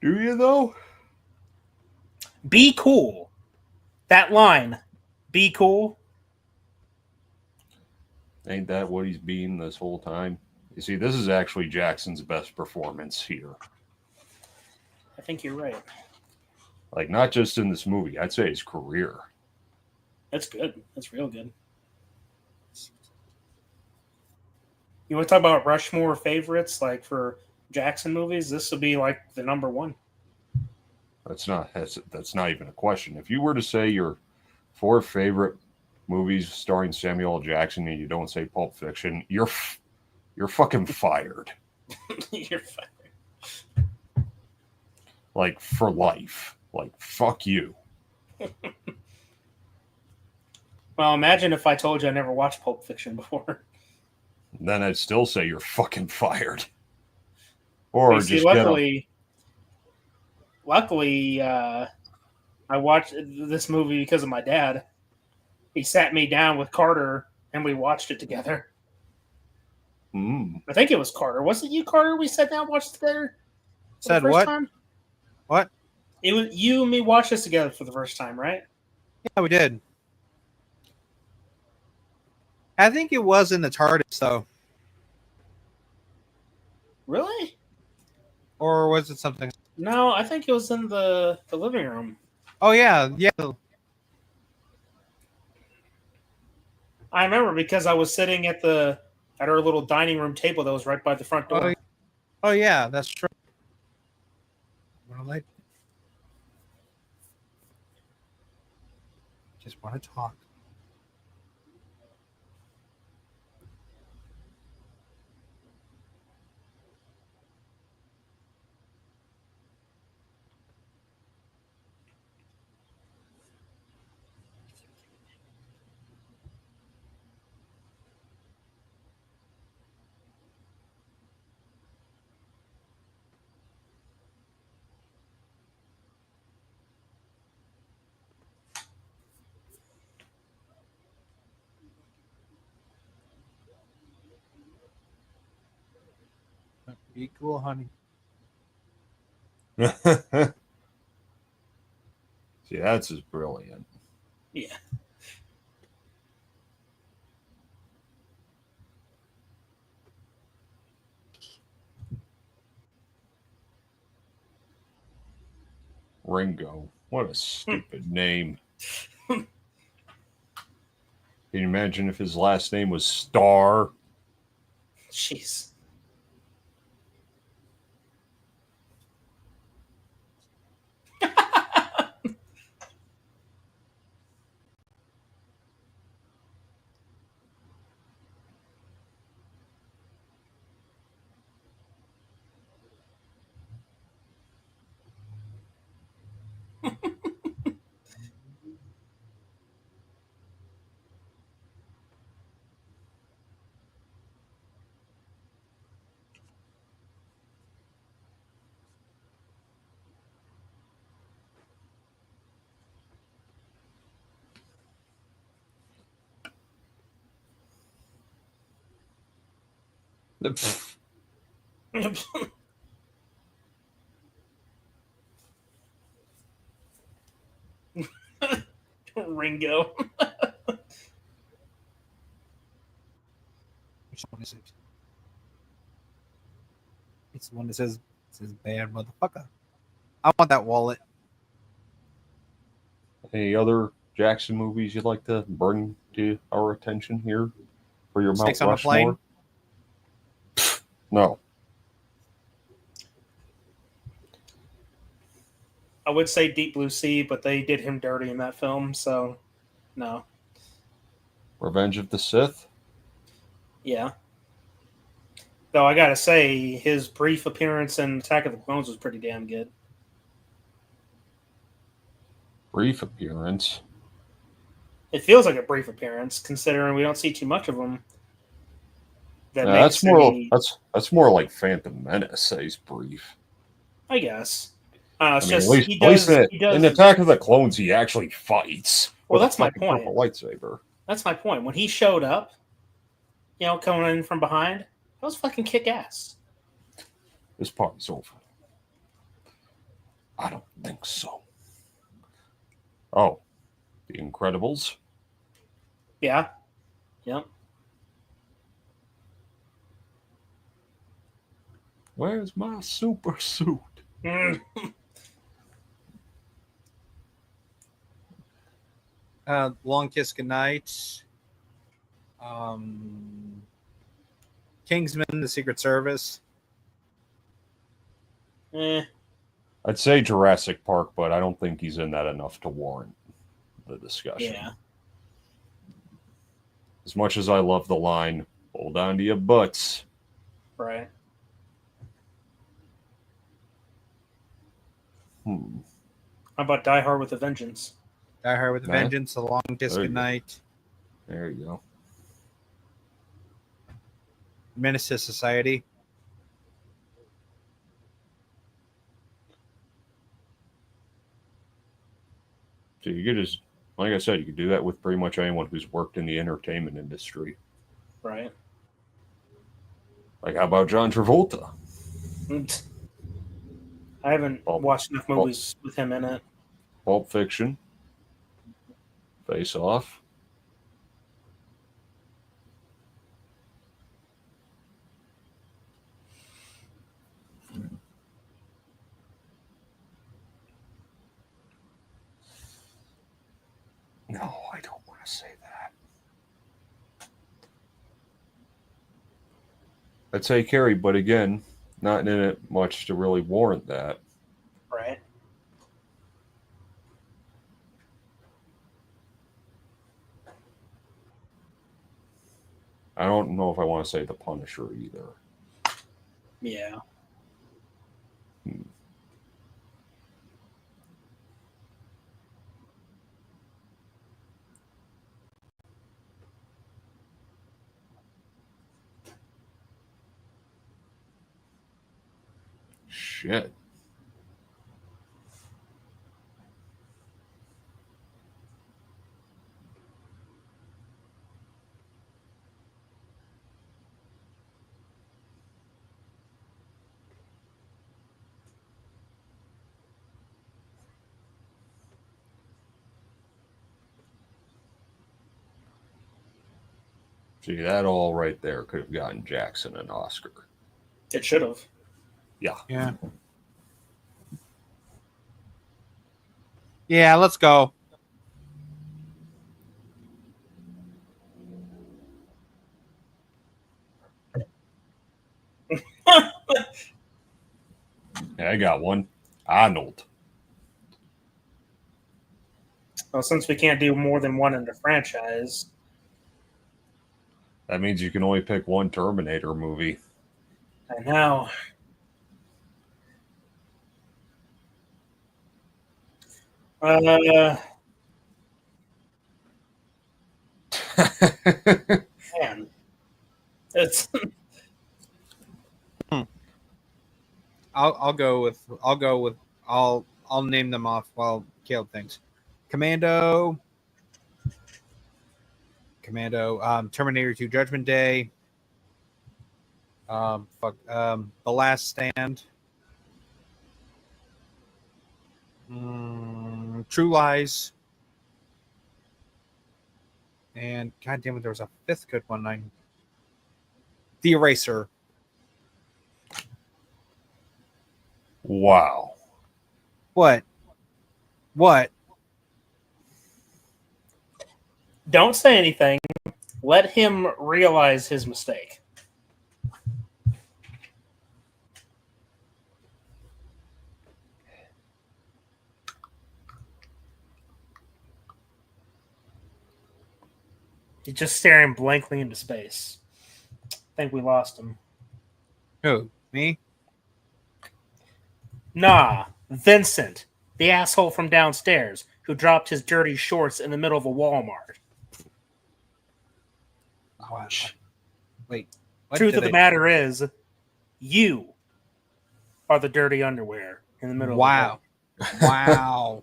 Do you, though? Be cool. That line, be cool. Ain't that what he's been this whole time? You see, this is actually Jackson's best performance here. I think you're right. Like, not just in this movie, I'd say his career. That's good. That's real good. You want to talk about Rushmore favorites, like for Jackson movies? This would be like the number one. That's not even a question. If you were to say your 4 favorite movies starring Samuel L. Jackson and you don't say Pulp Fiction, you're fucking fired. You're fired. Like, for life. Like, fuck you. Well, imagine if I told you I never watched Pulp Fiction before. Then I'd still say you're fucking fired. Or You just see, luckily, I watched this movie because of my dad. He sat me down with Carter and we watched it together. I think it was Carter. Was it you, Carter? We sat down and watched it together. Said what? Time? What? It was you and me watched this together for the first time, right? Yeah, we did. I think it was in the TARDIS, though. Really? Or was it something? No, I think it was in the living room. Oh, yeah. Yeah. I remember because I was sitting at our little dining room table that was right by the front door. Oh yeah, that's true. Just want to talk. Be cool, honey. See, that's just brilliant. Yeah. Ringo. What a stupid name. Can you imagine if his last name was Starr? Jeez. Ringo. Which one is it? It's the one that says bad motherfucker. I want that wallet. Any other Jackson movies you'd like to bring to our attention here for your Snakes Mount on a Plane? Rushmore? No. I would say Deep Blue Sea, but they did him dirty in that film, so no. Revenge of the Sith? Yeah. Though I gotta say, his brief appearance in Attack of the Clones was pretty damn good. Brief appearance. It feels like a brief appearance, considering we don't see too much of him. That's more like Phantom Menace. He's brief. I guess. It's I mean, just at least in Attack of the Clones, he actually fights. Well, with that's a my fucking point. purple lightsaber. That's my point. When he showed up, coming in from behind, that was fucking kick ass. This party's over. I don't think so. Oh, The Incredibles. Yeah. Yep. Where's my super suit? Mm. Long Kiss Goodnight. Um, Kingsman: The Secret Service. Eh. I'd say Jurassic Park, but I don't think he's in that enough to warrant the discussion. Yeah. As much as I love the line, hold on to your butts. Right. How about Die Hard with a Vengeance? Die Hard with a Nah. Vengeance. The Long Kiss There you go. Goodnight. There you go. Menace to Society. So you could just, like I said, you could do that with pretty much anyone who's worked in the entertainment industry. Right. Like, how about John Travolta? I haven't Pulp. watched enough movies with him in it. Pulp Fiction. Face Off. No, I don't want to say that. I'd say Carrie, but again, not in it much to really warrant that. Right. I don't know if I want to say The Punisher either. Yeah. Shit. See, that all right there could have gotten Jackson an Oscar. It should have. Yeah. Yeah. Yeah, let's go. Yeah, I got one. Arnold. Well, since we can't do more than one in the franchise, That means you can only pick one Terminator movie. I know. Man, it's I'll go with I'll name them off while Caleb thinks. Commando, Terminator 2 Judgment Day, The Last Stand, True Lies, and God damn it, there was a fifth good one. The Eraser. Wow. What? don't say anything. Let him realize his mistake. He's just staring blankly into space. I think we lost him. Who? Me? Nah, Vincent, the asshole from downstairs who dropped his dirty shorts in the middle of a Walmart. Oh, wait. What Truth did of the matter is, you are the dirty underwear in the middle Wow. of the Walmart. Wow.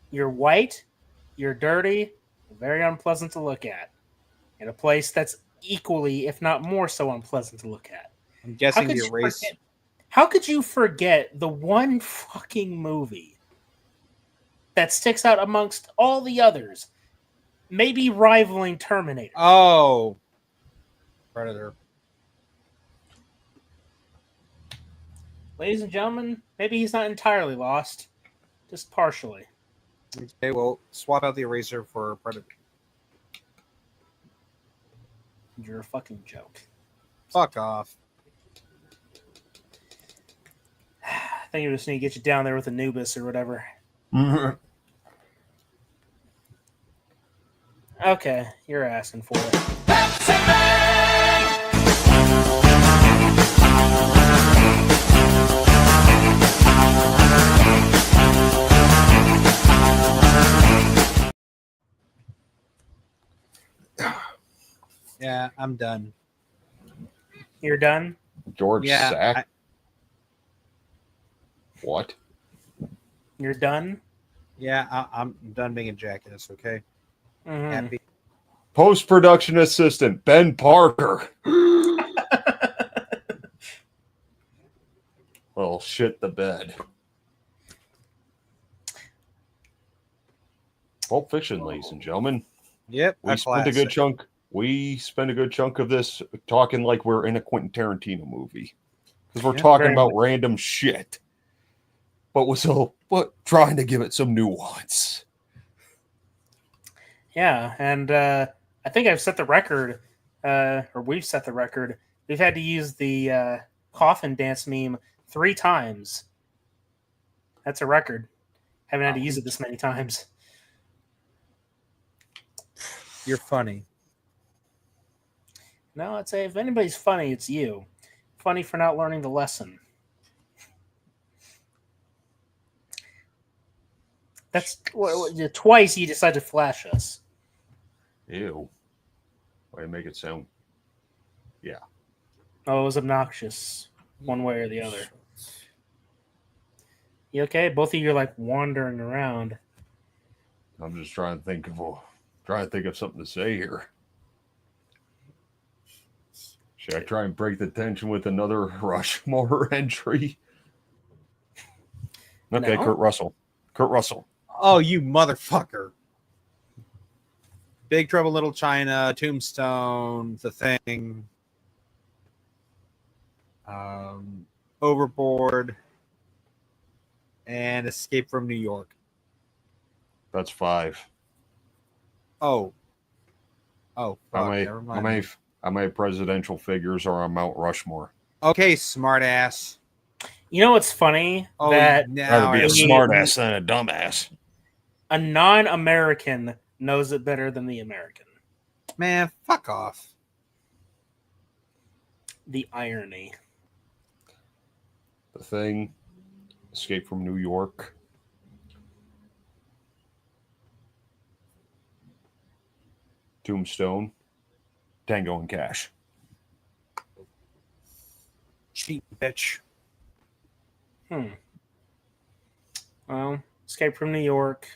You're white, you're dirty, very unpleasant to look at. In a place that's equally, if not more so, unpleasant to look at. I'm guessing the Eraser. How could you forget the one fucking movie that sticks out amongst all the others, maybe rivaling Terminator. Oh, Predator. Ladies and gentlemen, maybe he's not entirely lost, just partially. Okay, well, swap out the eraser for Predator. You're a fucking joke. Fuck off. I think you just need to get you down there with Anubis or whatever. Okay, you're asking for it. Yeah, I'm done. You're done? George Yeah, Sack. What? You're done? I'm done being a jackass, okay? Mhm. Happy. Post production assistant Ben Parker. Well, shit the bed. Pulp Fiction, ladies and gentlemen. Yep, We spent a good chunk. We spent a good chunk of this talking like we're in a Quentin Tarantino movie because we're Yeah, talking very about much. random shit, but trying to give it some nuance. Yeah, and I think I've set the record, or we've set the record. We've had to use the coffin dance meme 3 times. That's a record. Haven't had to use it this many times. You're funny. No, I'd say if anybody's funny, it's you. Funny for not learning the lesson. That's twice you decided to flash us. Ew. Way to make it sound. Oh, it was obnoxious, one way or the other. You okay? Both of you are like wandering around. I'm just trying to think of something to say here. Should I try and break the tension with another Rushmore entry? Okay, No. Kurt Russell. Kurt Russell. Oh, you motherfucker. Big Trouble in Little China, Tombstone, The Thing, Overboard, and Escape from New York. That's 5. Oh, fuck, How never mind. many presidential figures are on Mount Rushmore? Okay, smartass. You know what's funny? Oh, That now Rather be a I- smartass than a dumbass. a non-American knows it better than the American. Man, fuck off. The irony. The Thing, Escape from New York. Tombstone, Tango and Cash. Cheap bitch. Well, Escape from New York,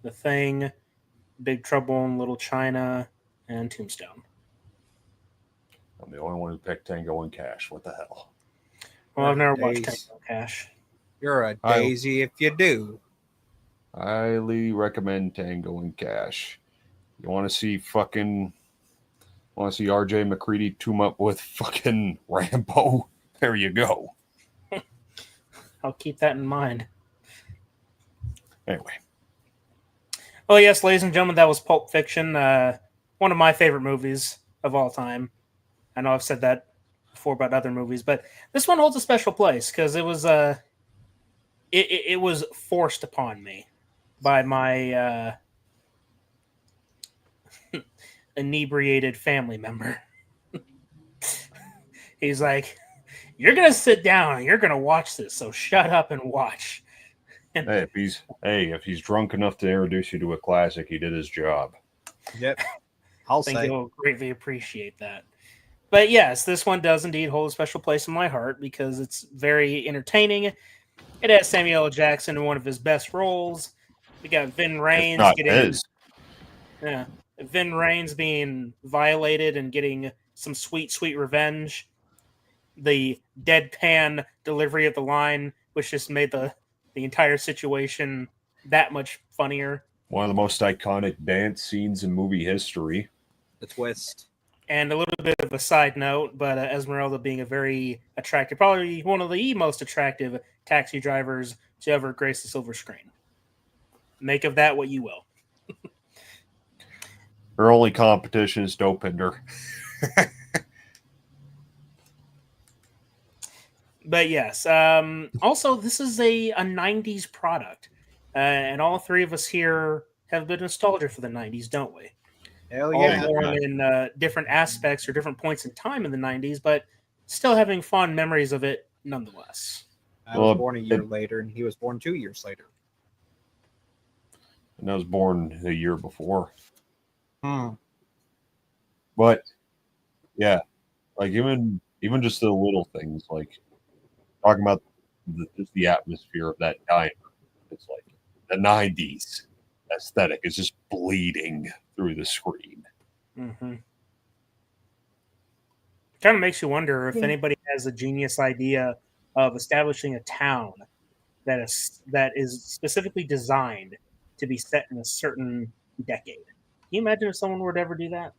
The Thing, Big Trouble in Little China, and Tombstone. I'm the only one who picked Tango and Cash. What the hell? Well, I've never watched Days. Tango Cash. You're a daisy if you do. Highly recommend Tango and Cash. You want to see RJ McCready team up with fucking Rambo? There you go. I'll keep that in mind. Anyway, Oh, yes, ladies and gentlemen, that was Pulp Fiction. One of my favorite movies of all time. I know I've said that before about other movies, but this one holds a special place because it was it was forced upon me by my inebriated family member. He's like, "You're gonna sit down and you're gonna watch this, so shut up and watch." hey, if he's drunk enough to introduce you to a classic, he did his job. Yep. I'll I think say. he'll greatly appreciate that. But yes, this one does indeed hold a special place in my heart because it's very entertaining. It has Samuel L. Jackson in one of his best roles. We got Vin Rames Not getting his. Vin Rames being violated and getting some sweet, sweet revenge. The deadpan delivery of the line, which just made the entire situation that much funnier. One of the most iconic dance scenes in movie history. The twist. And a little bit of a side note, but Esmeralda being a very attractive, probably one of the most attractive taxi drivers to ever grace the silver screen. Make of that what you will. Her only competition is Dopinder. But yes, also this is a 90s product. And all three of us here have a bit of nostalgia for the 90s, don't we? Hell All yeah. born in different aspects or different points in time in the 90s, but still having fond memories of it nonetheless. I was born a year later, and he was born 2 years later. And I was born a year before. Hmm. But yeah, like even just the little things, like talking about just the atmosphere of that diner. It's like the 90s aesthetic is just bleeding through the screen. Mm-hmm. Kind of makes you wonder if anybody has a genius idea of establishing a town that is specifically designed to be set in a certain decade. Can you imagine if someone were to ever do that?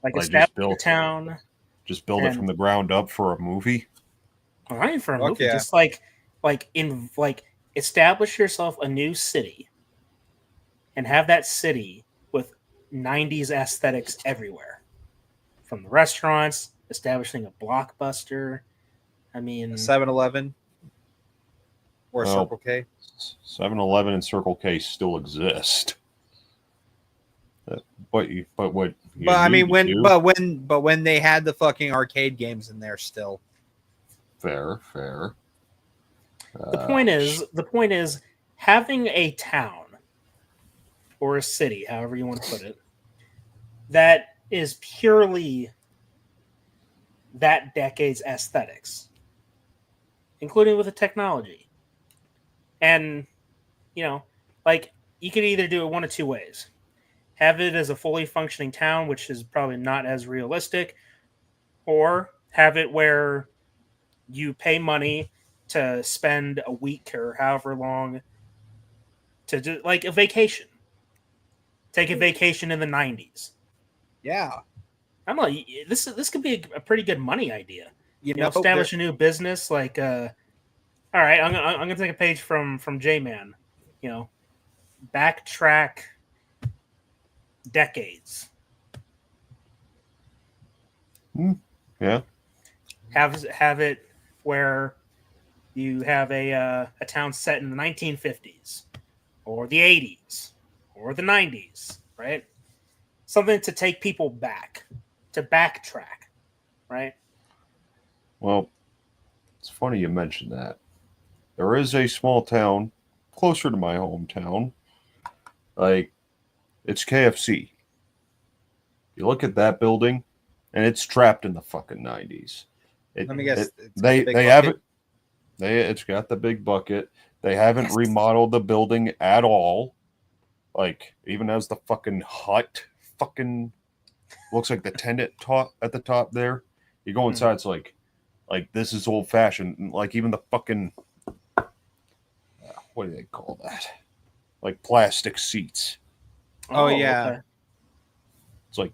Like establish a town, just build it from the ground up for a movie. Well, not even for a movie, yeah. just like establish yourself a new city and have that city with 90s aesthetics everywhere. From the restaurants, establishing a Blockbuster. I mean, 7-Eleven or Circle K. 7-Eleven and Circle K still exist. But when they had the fucking arcade games in there still. Fair. The point is having a town or a city, however you want to put it, that is purely that decade's aesthetics, including with the technology. And, like you could either do it one of two ways. Have it as a fully functioning town, which is probably not as realistic, or have it where you pay money to spend a week or however long to do like a vacation. Take a vacation in the 90s. Yeah. I don't know. This could be a pretty good money idea. Establish a new business. Like, all right, I'm gonna take a page from J-Man. Backtrack decades. Yeah. Have it where you have a town set in the 1950s or the 80s or the 90s, right? Something to take people back, to backtrack, right? Well, it's funny you mentioned that. There is a small town closer to my hometown. Like, it's KFC. You look at that building, and it's trapped in the fucking 90s. Let me guess. They haven't. It's got the big bucket. They haven't remodeled the building at all. Like, even as the fucking hut fucking looks like the tent at the top there. You go inside, it's like this is old fashioned. Like even the fucking what do they call that? Like plastic seats. Oh yeah. Okay. It's like,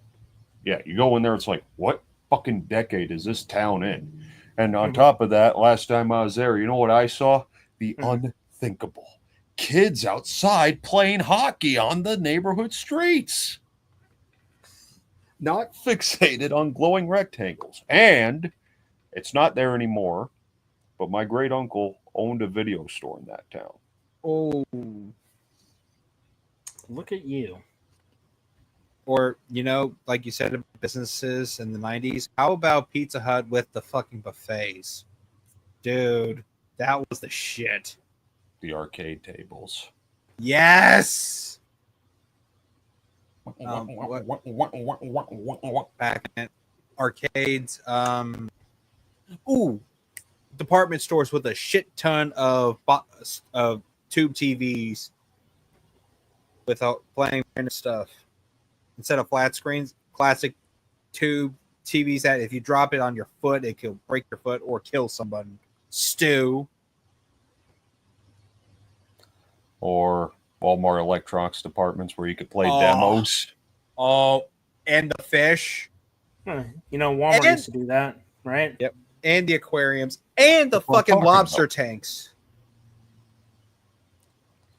yeah, you go in there, it's like, what fucking decade is this town in? And on top of that, last time I was there, you know what I saw? The unthinkable. Kids outside playing hockey on the neighborhood streets. Not fixated on glowing rectangles. And it's not there anymore, but my great uncle owned a video store in that town. Oh. Look at you. Or, like you said, businesses in the 90s. How about Pizza Hut with the fucking buffets? Dude, that was the shit. The arcade tables. Yes! Back in arcades. Department stores with a shit ton of tube TVs with playing random stuff. Instead of flat screens, classic tube TVs that if you drop it on your foot, it could break your foot or kill someone. Stew. or Walmart electronics departments where you could play Oh. demos. Oh, and the fish. Huh. You know, Walmart And- used to do that, right? Yep. And the aquariums. And the That's what I'm fucking talking lobster about. tanks.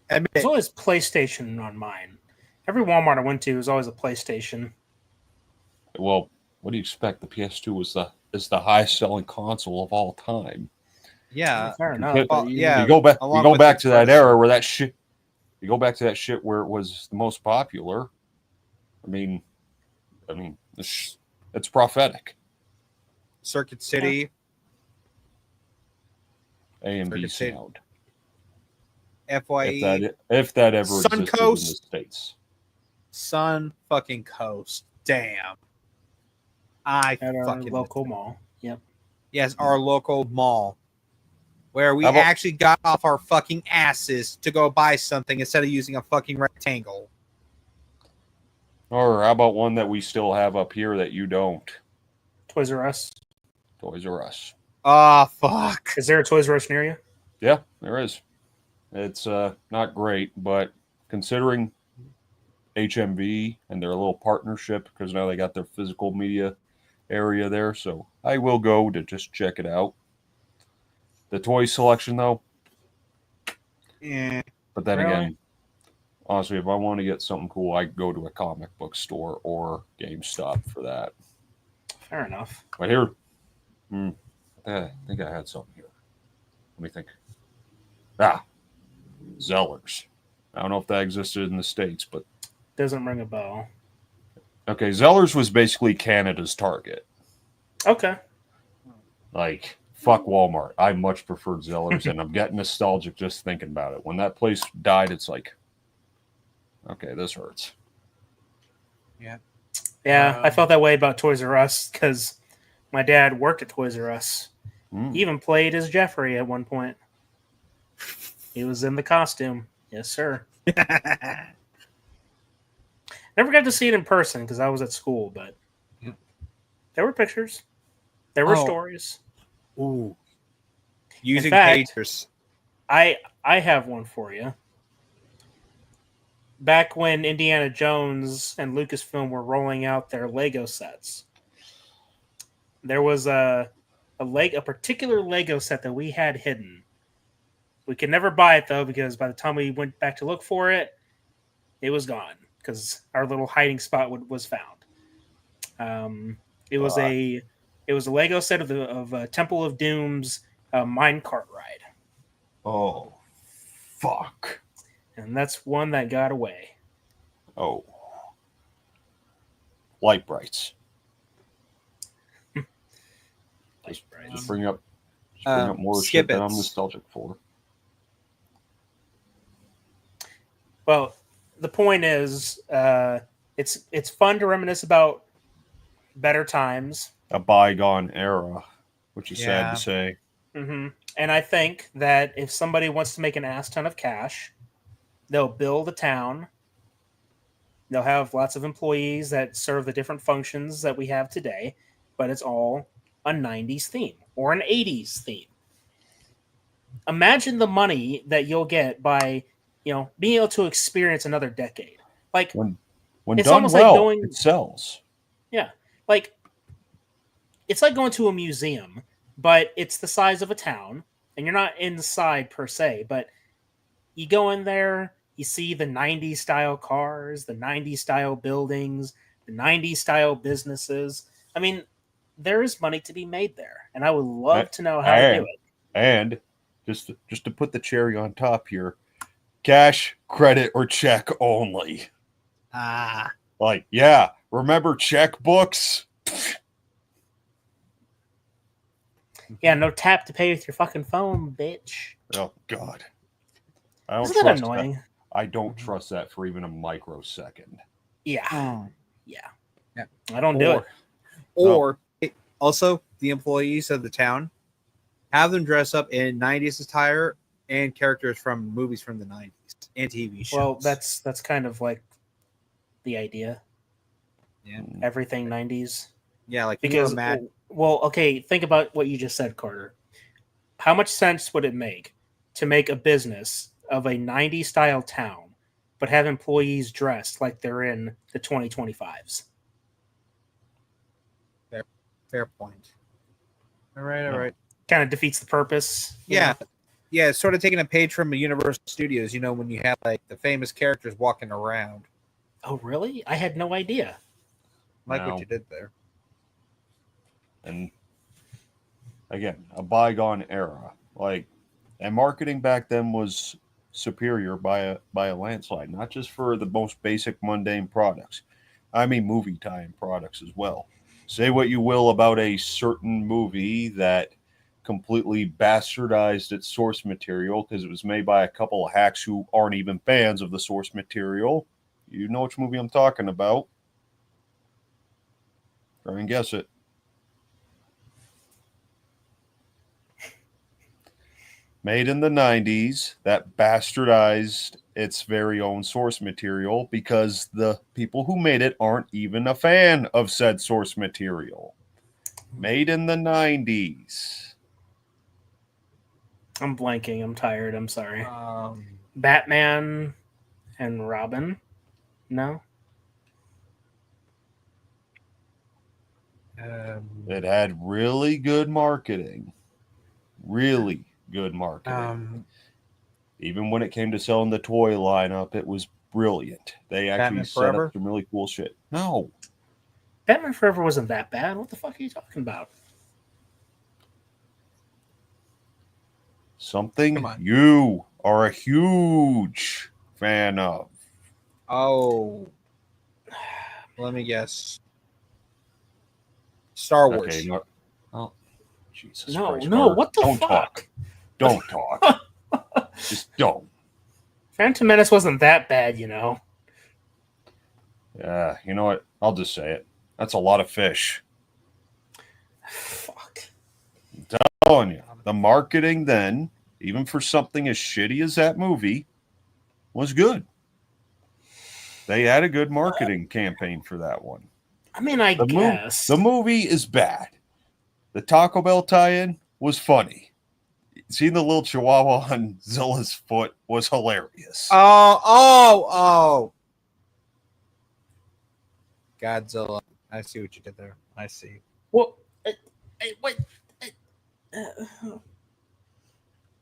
Admit There's it. always PlayStation on mine. Every Walmart I went to was always a PlayStation. Well, what do you expect? The PS2 is the highest selling console of all time. Yeah. Fair enough. hit- but yeah. You go back. You along go with back the to that price. era where that shit. You go back to that shit where it was the most popular. I mean, it's prophetic. Circuit City. A and B Circuit City. sound. FYE. If that ever Suncoast. existed in the States. Sun fucking Coast. Damn. I At our fucking local mall. Yep. Yes, our local mall. Where we How about- actually got off our fucking asses to go buy something instead of using a fucking rectangle. Or how about one that we still have up here that you don't? Toys R Us. Toys R Us. Ah, fuck. Is there a Toys R Us near you? Yeah, there is. It's not great, but considering HMV and their little partnership, because now they got their physical media area there, so I will go to just check it out. The toy selection, though, Yeah. but then Really? again, honestly, if I want to get something cool, I go to a comic book store or GameStop for that. Fair enough. But here, I think I had something here. Let me think. Zellers. I don't know if that existed in the States, but Doesn't ring a bell. okay, Zellers was basically Canada's Target. Okay. Like, fuck Walmart. I much preferred Zellers, and I'm getting nostalgic just thinking about it. When that place died, it's like, okay, this hurts. Yeah, I felt that way about Toys R Us because my dad worked at Toys R Us. Mm. He even played as Jeffrey at one point. He was in the costume. Yes, sir. Never got to see it in person because I was at school, but there were pictures. There were Oh. stories. Ooh. Using fact- pagers. I have one for you. Back when Indiana Jones and Lucasfilm were rolling out their Lego sets, there was a particular Lego set that we had hidden. We could never buy it though because by the time we went back to look for it, it was gone because our little hiding spot was found. It was a Lego set of Temple of Doom's minecart ride. Oh, fuck. And that's one that got away. Oh. Light brights. Just bring up more shit that I'm Skibbits. nostalgic for. Well, the point is, it's fun to reminisce about better times. A bygone era, which is sad Yeah. to say. Mm-hmm. And I think that if somebody wants to make an ass ton of cash, they'll build a town. They'll have lots of employees that serve the different functions that we have today, but it's all a 90s theme or an 80s theme. Imagine the money that you'll get by, being able to experience another decade. Like, When It's done almost like well, going- it sells. yeah, like it's like going to a museum, but it's the size of a town, and you're not inside per se, but you go in there, you see the 90s style cars, the 90s style buildings, the 90s style businesses. I mean, there is money to be made there, and I would love to know how to do it. And just to put the cherry on top here, cash, credit, or check only. Ah. Like, yeah, remember checkbooks? Yeah, no tap to pay with your fucking phone, bitch. Oh God, I don't Isn't that trust annoying? that. I don't trust that for even a microsecond. Yeah, Oh. yeah. Yeah. I don't do it. Or also the employees of the town have them dress up in 90s attire and characters from movies from the 90s and TV shows. Well, that's kind of like the idea. Yeah. Everything 90s. yeah, like Because, Matt. well, okay, think about what you just said, Carter. How much sense would it make to make a business of a 90s style town, but have employees dressed like they're in the 2025s. Fair point. All right. Kind of defeats the purpose. you Yeah. know? Yeah, it's sort of taking a page from Universal Studios, when you have like the famous characters walking around. Oh, really? I had no idea. Like Wow. what you did there. And again, a bygone era. And marketing back then was superior by a landslide, not just for the most basic mundane products. I mean movie tie-in products as well. Say what you will about a certain movie that completely bastardized its source material because it was made by a couple of hacks who aren't even fans of the source material. You know which movie I'm talking about. Try and guess it. Made in the 90s, that bastardized its very own source material because the people who made it aren't even a fan of said source material. Made in the 90s. I'm blanking. I'm tired. I'm sorry. Um, Batman and Robin? No? It had really good marketing. Really good marketing. Even when it came to selling the toy lineup, it was brilliant. They actually Batman set Forever? up some really cool shit. No. Batman Forever wasn't that bad. What the fuck are you talking about? Something Come on. you are a huge fan of. Oh. Let me guess. Star Wars. Okay. No, oh, Jesus No, Christ. no, Bert. what the Don't fuck? talk. Don't talk. Just don't. Phantom Menace wasn't that bad, You know what? I'll just say it. That's a lot of fish. Fuck. I'm telling you. The marketing then, even for something as shitty as that movie, was good. They had a good marketing campaign for that one. I mean, I guess. The movie is bad. The Taco Bell tie-in was funny. Seeing the little chihuahua on Zilla's foot was hilarious. Oh. Godzilla. I see what you did there. I see. Well, wait.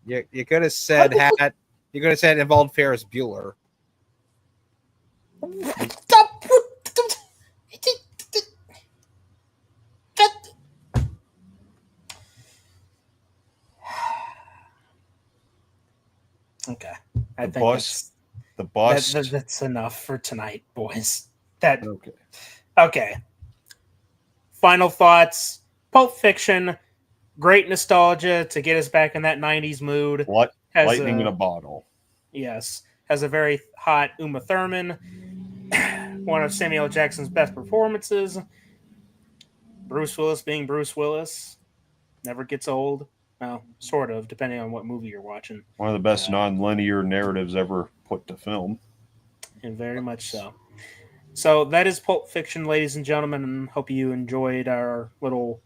You could have said you could have said involved Ferris Bueller. Stop. Okay. I think The bust. that's enough for tonight, boys. Okay. Okay. Final thoughts. Pulp Fiction. Great nostalgia to get us back in that 90s mood. Lightning in a bottle. Yes. Has a very hot Uma Thurman. One of Samuel L. Jackson's best performances. Bruce Willis being Bruce Willis. Never gets old. Well, sort of, depending on what movie you're watching. One of the best non-linear narratives ever put to film. And very much so. So that is Pulp Fiction, ladies and gentlemen, and hope you enjoyed our little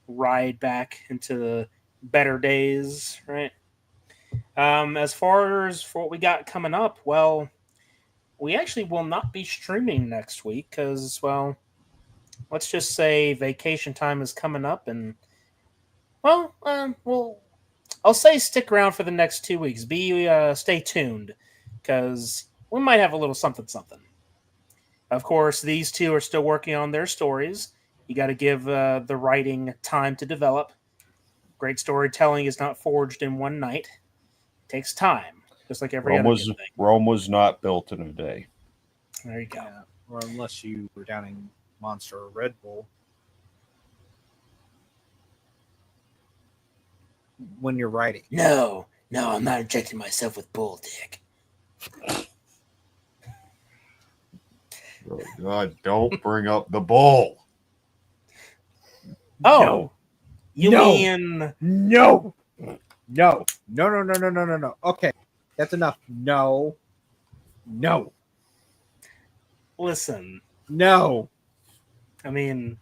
ride back into the better days, right? As far as for what we got coming up, well, we actually will not be streaming next week because, well, let's just say vacation time is coming up, and I'll say stick around for the next 2 weeks. Stay tuned because we might have a little something. Of course, these two are still working on their stories. You got to give the writing time to develop. Great storytelling is not forged in one night. It takes time, just like every other good thing. Rome was not built in a day. There you go. Yeah, or unless you were downing Monster or Red Bull. When you're writing. No, I'm not injecting myself with bull dick. Oh, God, don't bring up the bull. Oh, No. you No. mean No. Okay, that's enough. No. listen? No. I mean,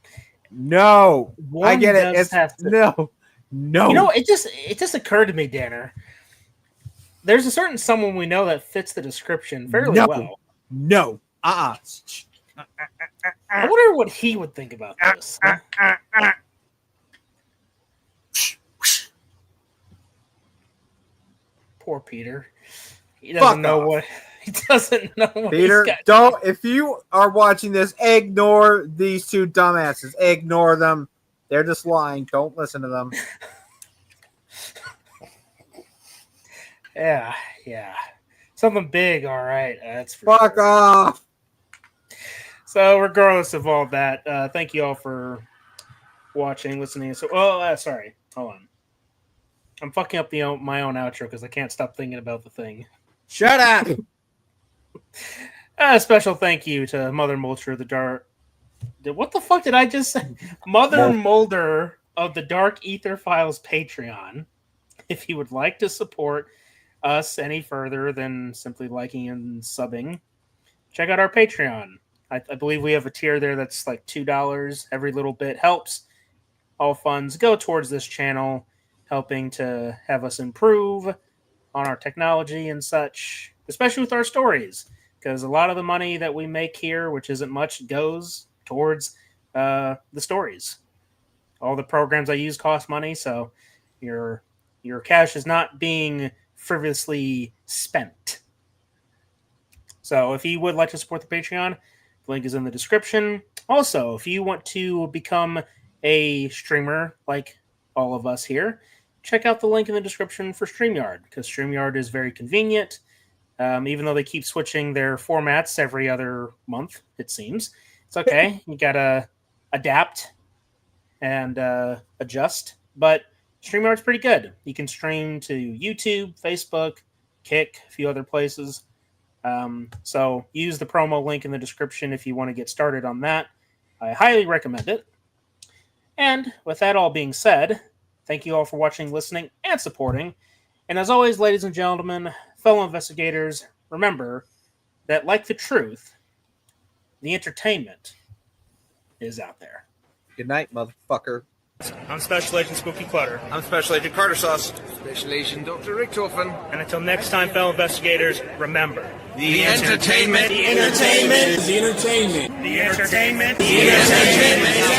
I one get it. does It's have to- no. You know, it just occurred to me, Danner. There's a certain someone we know that fits the description fairly No. well. No. I wonder what he would think about this. Poor Peter. He doesn't know off. what he doesn't know what Peter, he's got. don't. If you are watching this, ignore these two dumbasses. Ignore them. They're just lying. Don't listen to them. Yeah. Something big, all right. That's for Fuck sure. off. So, regardless of all that, thank you all for watching, listening. So, sorry. Hold on. I'm fucking up my own outro because I can't stop thinking about the thing. Shut up. A special thank you to Mother Mulcher, the Dark. What the fuck did I just say? Mother Mulder of the Dark Ether Files Patreon. If you would like to support us any further than simply liking and subbing, check out our Patreon. I believe we have a tier there that's like $2. Every little bit helps. All funds go towards this channel, helping to have us improve on our technology and such, especially with our stories, because a lot of the money that we make here, which isn't much, goes towards the stories. All the programs I use cost money, so your cash is not being frivolously spent. So if you would like to support the Patreon, the link is in the description. Also, if you want to become a streamer like all of us here, check out the link in the description for StreamYard, because StreamYard is very convenient. Even though they keep switching their formats every other month, it seems. It's okay. You got to adapt and adjust. But StreamYard's pretty good. You can stream to YouTube, Facebook, Kick, a few other places. So use the promo link in the description if you want to get started on that. I highly recommend it. And with that all being said, thank you all for watching, listening, and supporting. And as always, ladies and gentlemen, fellow investigators, remember that, like the truth, the entertainment is out there. Good night, motherfucker. I'm Special Agent Spooky Clutter. I'm Special Agent Carter Sauce. Special Agent Dr. Richtofen. And until next time, fellow investigators, remember. The entertainment. The entertainment. The entertainment. The entertainment. The entertainment.